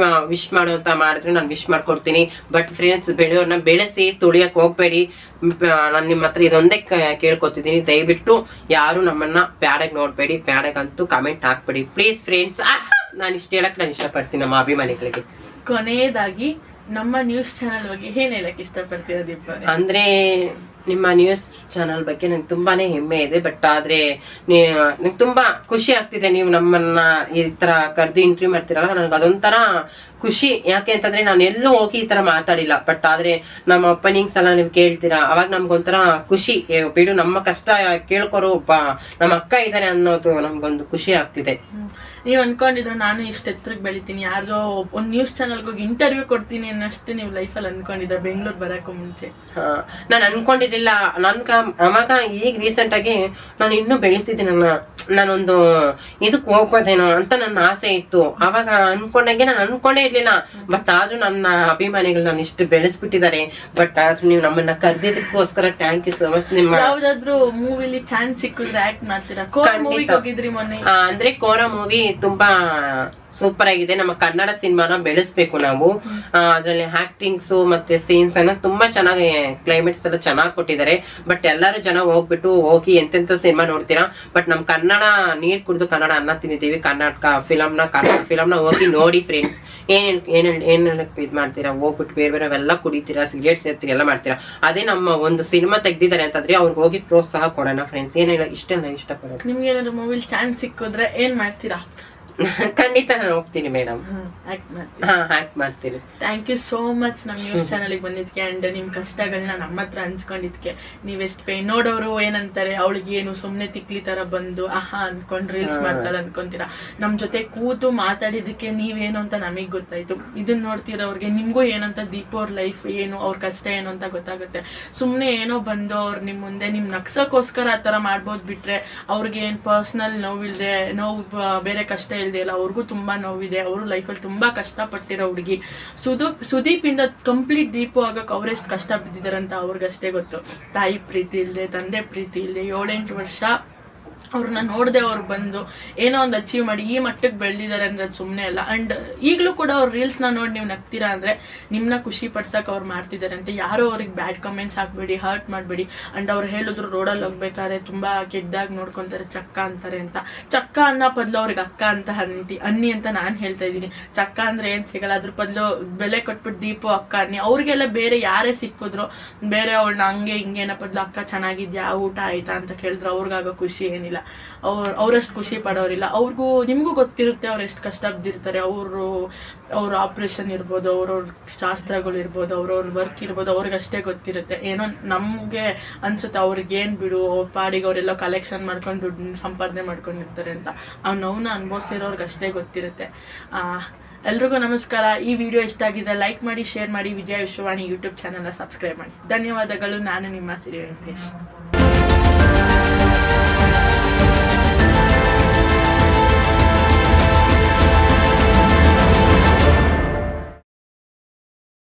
ವಿಶ್ ಮಾಡುವಂತ ಮಾಡಿದ್ರೆ ನಾನು ವಿಶ್ ಮಾಡ್ಕೊಡ್ತೀನಿ. ಬಟ್ ಫ್ರೆಂಡ್ಸ್, ಬೆಳೆಯೋರ್ನ ಬೆಳೆಸಿ ತುಳಿಯಕ್ ಹೋಗ್ಬೇಡಿ. ನಾನು ನಿಮ್ಮ ಹತ್ರ ಇದೊಂದೇ ಕೇಳ್ಕೊತಿದ್ದೀನಿ, ದಯವಿಟ್ಟು ಯಾರು ನಮ್ಮನ್ನ ಬ್ಯಾಡಾಗಿ ನೋಡ್ಬೇಡಿ, ಬ್ಯಾಡಾಗಂತೂ ಕಮೆಂಟ್ ಹಾಕ್ಬೇಡಿ ಪ್ಲೀಸ್ ಫ್ರೆಂಡ್ಸ್. ನಾನು ಇಷ್ಟ ಹೇಳಕ್ ನಾನು ಇಷ್ಟಪಡ್ತೀನಿ ನಮ್ಮ ಅಭಿಮಾನಿಗಳಿಗೆ. ಕೊನೆಯದಾಗಿ ನಮ್ಮ ನ್ಯೂಸ್ ಚಾನೆಲ್ ಬಗ್ಗೆ ಏನ್ ಹೇಳಕ್ ಇಷ್ಟಪಡ್ತೀರಾ ದೀಪ ಅವ್ರೆ? ಅಂದ್ರೆ ನಿಮ್ಮ ನ್ಯೂಸ್ ಚಾನಲ್ ಬಗ್ಗೆ ನಂಗೆ ತುಂಬಾನೇ ಹೆಮ್ಮೆ ಇದೆ. ಬಟ್ ಆದ್ರೆ ನಂಗೆ ತುಂಬಾ ಖುಷಿ ಆಗ್ತಿದೆ, ನೀವು ನಮ್ಮನ್ನ ಈ ತರ ಕರೆದು ಇಂಟರ್ವ್ಯೂ ಮಾಡ್ತೀರಲ್ಲ, ನನಗೆ ಅದೊಂಥರ ಖುಷಿ. ಯಾಕೆ ಅಂತಂದ್ರೆ ನಾನು ಎಲ್ಲೂ ಹೋಗಿ ಈ ತರ ಮಾತಾಡಿಲ್ಲ. ಬಟ್ ಆದ್ರೆ ನಮ್ಮ ಓಪನಿಂಗ್ಸ್ ಎಲ್ಲ ನೀವು ಕೇಳ್ತೀರಾ, ಅವಾಗ ನಮ್ಗೊಂಥರ ಖುಷಿ. ಬಿಡು, ನಮ್ಮ ಕಷ್ಟ ಕೇಳ್ಕೊರೋ ಒಬ್ಬ ನಮ್ಮ ಅಕ್ಕ ಇದ್ದಾರೆ ಅನ್ನೋದು ನಮ್ಗೊಂದು ಖುಷಿ ಆಗ್ತಿದೆ. ನೀವ್ ಅನ್ಕೊಂಡಿದ್ರು ನಾನು ಇಷ್ಟ ಎತ್ತರಕ್ಕೆ ಬೆಳಿತೀನಿ, ಯಾರಿಗೋ ಒಂದ್ ನ್ಯೂಸ್ ಚಾನಲ್ಗೆ ಹೋಗಿ ಇಂಟರ್ವ್ಯೂ ಕೊಡ್ತೀನಿ ಅನ್ನಷ್ಟು ನೀವು ಲೈಫಲ್ಲಿ ಅನ್ಕೊಂಡಿದ್ರ ಬೆಂಗಳೂರು ಬರಕ್ಕೂ ಮುಂಚೆ? ನಾನು ಅನ್ಕೊಂಡಿರ್ಲಿಲ್ಲ. ಅವಾಗ ಈಗ ರೀಸೆಂಟ್ ಆಗಿ ನಾನು ಇನ್ನೂ ಬೆಳಿತಿದ್ದೀನಿ, ನಾನೊಂದು ಇದಕ್ಕೆ ಹೋಗ್ಬೋದೇನೋ ಅಂತ ನನ್ನ ಆಸೆ ಇತ್ತು. ಅವಾಗ ಅನ್ಕೊಂಡಂಗೆ ನಾನು ಅನ್ಕೊಂಡೇ ಇರ್ಲಿಲ್ಲ. ಬಟ್ ಆದ್ರೂ ನನ್ನ ಅಭಿಮಾನಿಗಳು ನಾನು ಇಷ್ಟು ಬೆಳೆಸ್ಬಿಟ್ಟಿದ್ದಾರೆ. ಬಟ್ ಆದ್ರೂ ನೀವು ನಮ್ಮನ್ನ ಕರೆದಿದ್ದಕ್ಕೋಸ್ಕರ ಥ್ಯಾಂಕ್ ಯು ಸೋ ಮಚ್. ನಿಮ್ಮ ಯಾವ್ದಾದ್ರು ಮೂವಿಲಿ ಚಾನ್ಸ್ ಸಿಕ್ಕಿದ್ರೆ ಆಕ್ಟ್ ಮಾಡ್ತೀರಾ? ಕೋರ ಮೂವಿಗೆ ಹೋಗಿದ್ರಿ ಮೊನ್ನೆ. ಅಂದ್ರೆ ಕೋರ ಮೂವಿ ತುಂಬಾ ಸೂಪರ್ ಆಗಿದೆ. ನಮ್ಮ ಕನ್ನಡ ಸಿನಿಮಾನ ಬೆಳೆಸ್ಬೇಕು ನಾವು. ಅದ್ರಲ್ಲಿ ಆಕ್ಟಿಂಗ್ಸ್ ಮತ್ತೆ ಸೀನ್ಸ್ ಅನ್ನ ತುಂಬಾ ಚೆನ್ನಾಗಿ, ಕ್ಲೈಮೇಟ್ಸ್ ಎಲ್ಲ ಚೆನ್ನಾಗಿ ಕೊಟ್ಟಿದ್ದಾರೆ. ಬಟ್ ಎಲ್ಲರೂ ಜನ ಹೋಗಿ ಎಂತೆಂತ ಸಿನಿಮಾ ನೋಡ್ತೀರಾ, ಬಟ್ ನಮ್ ಕನ್ನಡ ನೀರ್ ಕುಡಿದು ಕನ್ನಡ ಅನ್ನ ತಿಂದಿದ್ದೀವಿ. ಕನ್ನಡ ಫಿಲಮ್ನ ಹೋಗಿ ನೋಡಿ ಫ್ರೆಂಡ್ಸ್. ಏನ್ ಇದ್ ಮಾಡ್ತೀರಾ, ಹೋಗ್ಬಿಟ್ಟು ಬೇರೆಲ್ಲ ಕುಡಿತೀರಾ, ಸಿಗರೇಟ್ ಸೇರ್ತೀರಿ, ಎಲ್ಲ ಮಾಡ್ತೀರಾ. ಅದೇ ನಮ್ಮ ಒಂದು ಸಿನಿಮಾ ತೆಗ್ದಿದ್ದಾರೆ ಅಂತಂದ್ರೆ ಅವ್ರಿಗೆ ಹೋಗಿ ಪ್ರೋತ್ಸಾಹ ಕೊಡೋಣ ಫ್ರೆಂಡ್ಸ್. ಏನಿಲ್ಲ, ಇಷ್ಟೆಲ್ಲ ಇಷ್ಟಪಡೋದು. ನಿಮ್ಗೆ ಏನಾದ್ರು ಮೂವಿಲಿ ಚಾನ್ಸ್ ಸಿಕ್ಕಿದ್ರೆ ಏನ್ ಮಾಡ್ತೀರಾ? ಖಂಡಿತ ನಾನು ಹೋಗ್ತೀನಿ ಮೇಡಮ್. ಆಕ್ಟ್ ಮಾಡ್ತೀನಿ. ಥ್ಯಾಂಕ್ ಯು ಸೋ ಮಚ್ ನಮ್ ನ್ಯೂಸ್ ಚಾನಲ್ ಬಂದಿದ್ಕೆ ಅಂಡ್ ನಿಮ್ ಕಷ್ಟಗಳನ್ನ ನಮ್ಮ ಹತ್ರ ಹಂಚ್ಕೊಂಡಿದ್ಕೆ. ನೀವೆಷ್ಟು ನೋಡೋರು ಏನಂತಾರೆ, ಅವಳಿಗೆ ಏನು ಸುಮ್ನೆ ತಿಕ್ಲಿ ತರ ಬಂದು ಅನ್ಕೊಂಡ್ ರೀಲ್ಸ್ ಮಾಡ್ತಾಳೆ ಅನ್ಕೊಂತೀರಾ. ನಮ್ ಜೊತೆ ಕೂತು ಮಾತಾಡಿದಕ್ಕೆ ನೀವೇನು ಅಂತ ನಮಗ್ ಗೊತ್ತಾಯ್ತು. ಇದನ್ನ ನೋಡ್ತಿರೋರ್ಗೆ ನಿಮ್ಗೂ ಏನಂತ ದೀಪ ಅವ್ರ ಲೈಫ್ ಏನು, ಅವ್ರ ಕಷ್ಟ ಏನು ಅಂತ ಗೊತ್ತಾಗುತ್ತೆ. ಸುಮ್ನೆ ಏನೋ ಬಂದು ಅವ್ರ ನಿಮ್ ಮುಂದೆ ನಿಮ್ ನಗ್ಸಕ್ಕೋಸ್ಕರ ಆ ತರ ಮಾಡ್ಬೋದು ಬಿಟ್ರೆ ಅವ್ರಿಗೆ ಏನ್ ಪರ್ಸನಲ್ ನೋವಿಲ್ದೆ, ನೋವು ಬೇರೆ ಕಷ್ಟ ಇಲ್ದೆ ಇಲ್ಲ. ಅವ್ರಿಗೂ ತುಂಬಾ ನೋವಿದೆ. ಅವರು ಲೈಫಲ್ಲಿ ತುಂಬಾ ಕಷ್ಟಪಟ್ಟಿರೋ ಹುಡುಗಿ. ಸುದೀಪ್ ಇಂದ ಕಂಪ್ಲೀಟ್ ದೀಪು ಆಗಕ್ಕೆ ಅವ್ರೆಷ್ಟು ಕಷ್ಟ ಬಿದ್ದಿದಾರಂತ ಅವ್ರಿಗಷ್ಟೇ ಗೊತ್ತು. ತಾಯಿ ಪ್ರೀತಿ ಇಲ್ದೆ, ತಂದೆ ಪ್ರೀತಿ ಇಲ್ದೆ 7-8 ವರ್ಷ ಅವ್ರನ್ನ ನೋಡದೆ ಅವ್ರು ಬಂದು ಏನೋ ಒಂದು ಅಚೀವ್ ಮಾಡಿ ಈ ಮಟ್ಟಕ್ಕೆ ಬೆಳೆದಿದ್ದಾರೆ ಅಂದ್ರೆ ಅದು ಸುಮ್ಮನೆ ಅಲ್ಲ. ಅಂಡ್ ಈಗಲೂ ಕೂಡ ಅವ್ರ ರೀಲ್ಸ್ನ ನೋಡಿ ನೀವು ನಗ್ತೀರಾ ಅಂದ್ರೆ ನಿಮ್ಮನ್ನ ಖುಷಿ ಪಡ್ಸಕ್ಕೆ ಅವ್ರು ಮಾಡ್ತಿದ್ದಾರೆ ಅಂತ. ಯಾರೋ ಅವ್ರಿಗೆ ಬ್ಯಾಡ್ ಕಮೆಂಟ್ಸ್ ಹಾಕ್ಬೇಡಿ, ಹರ್ಟ್ ಮಾಡಬೇಡಿ. ಅಂಡ್ ಅವ್ರು ಹೇಳಿದ್ರು ರೋಡಲ್ಲಿ ಹೋಗ್ಬೇಕಾದ್ರೆ ತುಂಬಾ ಕೆಟ್ಟದಾಗಿ ನೋಡ್ಕೊಂತಾರೆ, ಚಕ್ಕ ಅಂತಾರೆ ಅಂತ. ಚಕ್ಕ ಅನ್ನೋ ಬದಲು ಅವ್ರಿಗೆ ಅಕ್ಕ ಅಂತ ಅನ್ನಿ ಅಂತ ನಾನು ಹೇಳ್ತಾ ಇದ್ದೀನಿ. ಚಕ್ಕ ಅಂದ್ರೆ ಏನ್ ಸಿಗಲ್ಲ, ಅದ್ರ ಬದಲು ಬೆಲೆ ಕೊಟ್ಬಿಟ್ಟು ದೀಪು ಅಕ್ಕ ಅನ್ನಿ. ಅವ್ರಿಗೆಲ್ಲ ಬೇರೆ ಯಾರೇ ಸಿಕ್ಕಿದ್ರು, ಬೇರೆ ಅವಳನ್ನ ಹಂಗೆ ಹಿಂಗೇನ ಬದಲು ಅಕ್ಕ ಚೆನ್ನಾಗಿದ್ಯಾ, ಊಟ ಆಯ್ತಾ ಅಂತ ಕೇಳಿದ್ರು ಅವ್ರಿಗಾಗೋ ಖುಷಿ ಏನಿಲ್ಲ. ಅವ್ರಷ್ಟು ಖುಷಿ ಪಡೋರಿಲ್ಲ. ಅವ್ರಿಗೂ ನಿಮಗೂ ಗೊತ್ತಿರುತ್ತೆ ಅವ್ರು ಎಷ್ಟು ಕಷ್ಟ ಬಿದ್ದಿರ್ತಾರೆ. ಅವ್ರ ಆಪ್ರೇಷನ್ ಇರ್ಬೋದು, ಅವ್ರವ್ರ ಶಾಸ್ತ್ರಗಳು ಇರ್ಬೋದು, ಅವ್ರವ್ರ ವರ್ಕ್ ಇರ್ಬೋದು, ಅವ್ರಿಗಷ್ಟೇ ಗೊತ್ತಿರುತ್ತೆ. ಏನೋ ನಮಗೆ ಅನ್ಸುತ್ತೆ ಅವ್ರಿಗೇನು ಬಿಡು, ಅವ್ರ ಪಾಡಿಗೆ ಅವರೆಲ್ಲ ಕಲೆಕ್ಷನ್ ಮಾಡ್ಕೊಂಡು ದುಡ್ಡು ಸಂಪಾದನೆ ಮಾಡ್ಕೊಂಡಿರ್ತಾರೆ ಅಂತ. ಆ ನೋವನ್ನ ಅನುಭವಿಸಿರೋರ್ಗೆ ಅಷ್ಟೇ ಗೊತ್ತಿರುತ್ತೆ. ಎಲ್ರಿಗೂ ನಮಸ್ಕಾರ. ಈ ವಿಡಿಯೋ ಇಷ್ಟ ಆಗಿದೆ ಲೈಕ್ ಮಾಡಿ, ಶೇರ್ ಮಾಡಿ. ವಿಜಯ ವಿಶ್ವವಾಣಿ ಯೂಟ್ಯೂಬ್ ಚಾನಲ್ನ ಸಬ್ಸ್ಕ್ರೈಬ್ ಮಾಡಿ. ಧನ್ಯವಾದಗಳು. ನಾನು ನಿಮ್ಮ ಸಿರಿ ವೆಂಕಟೇಶ್.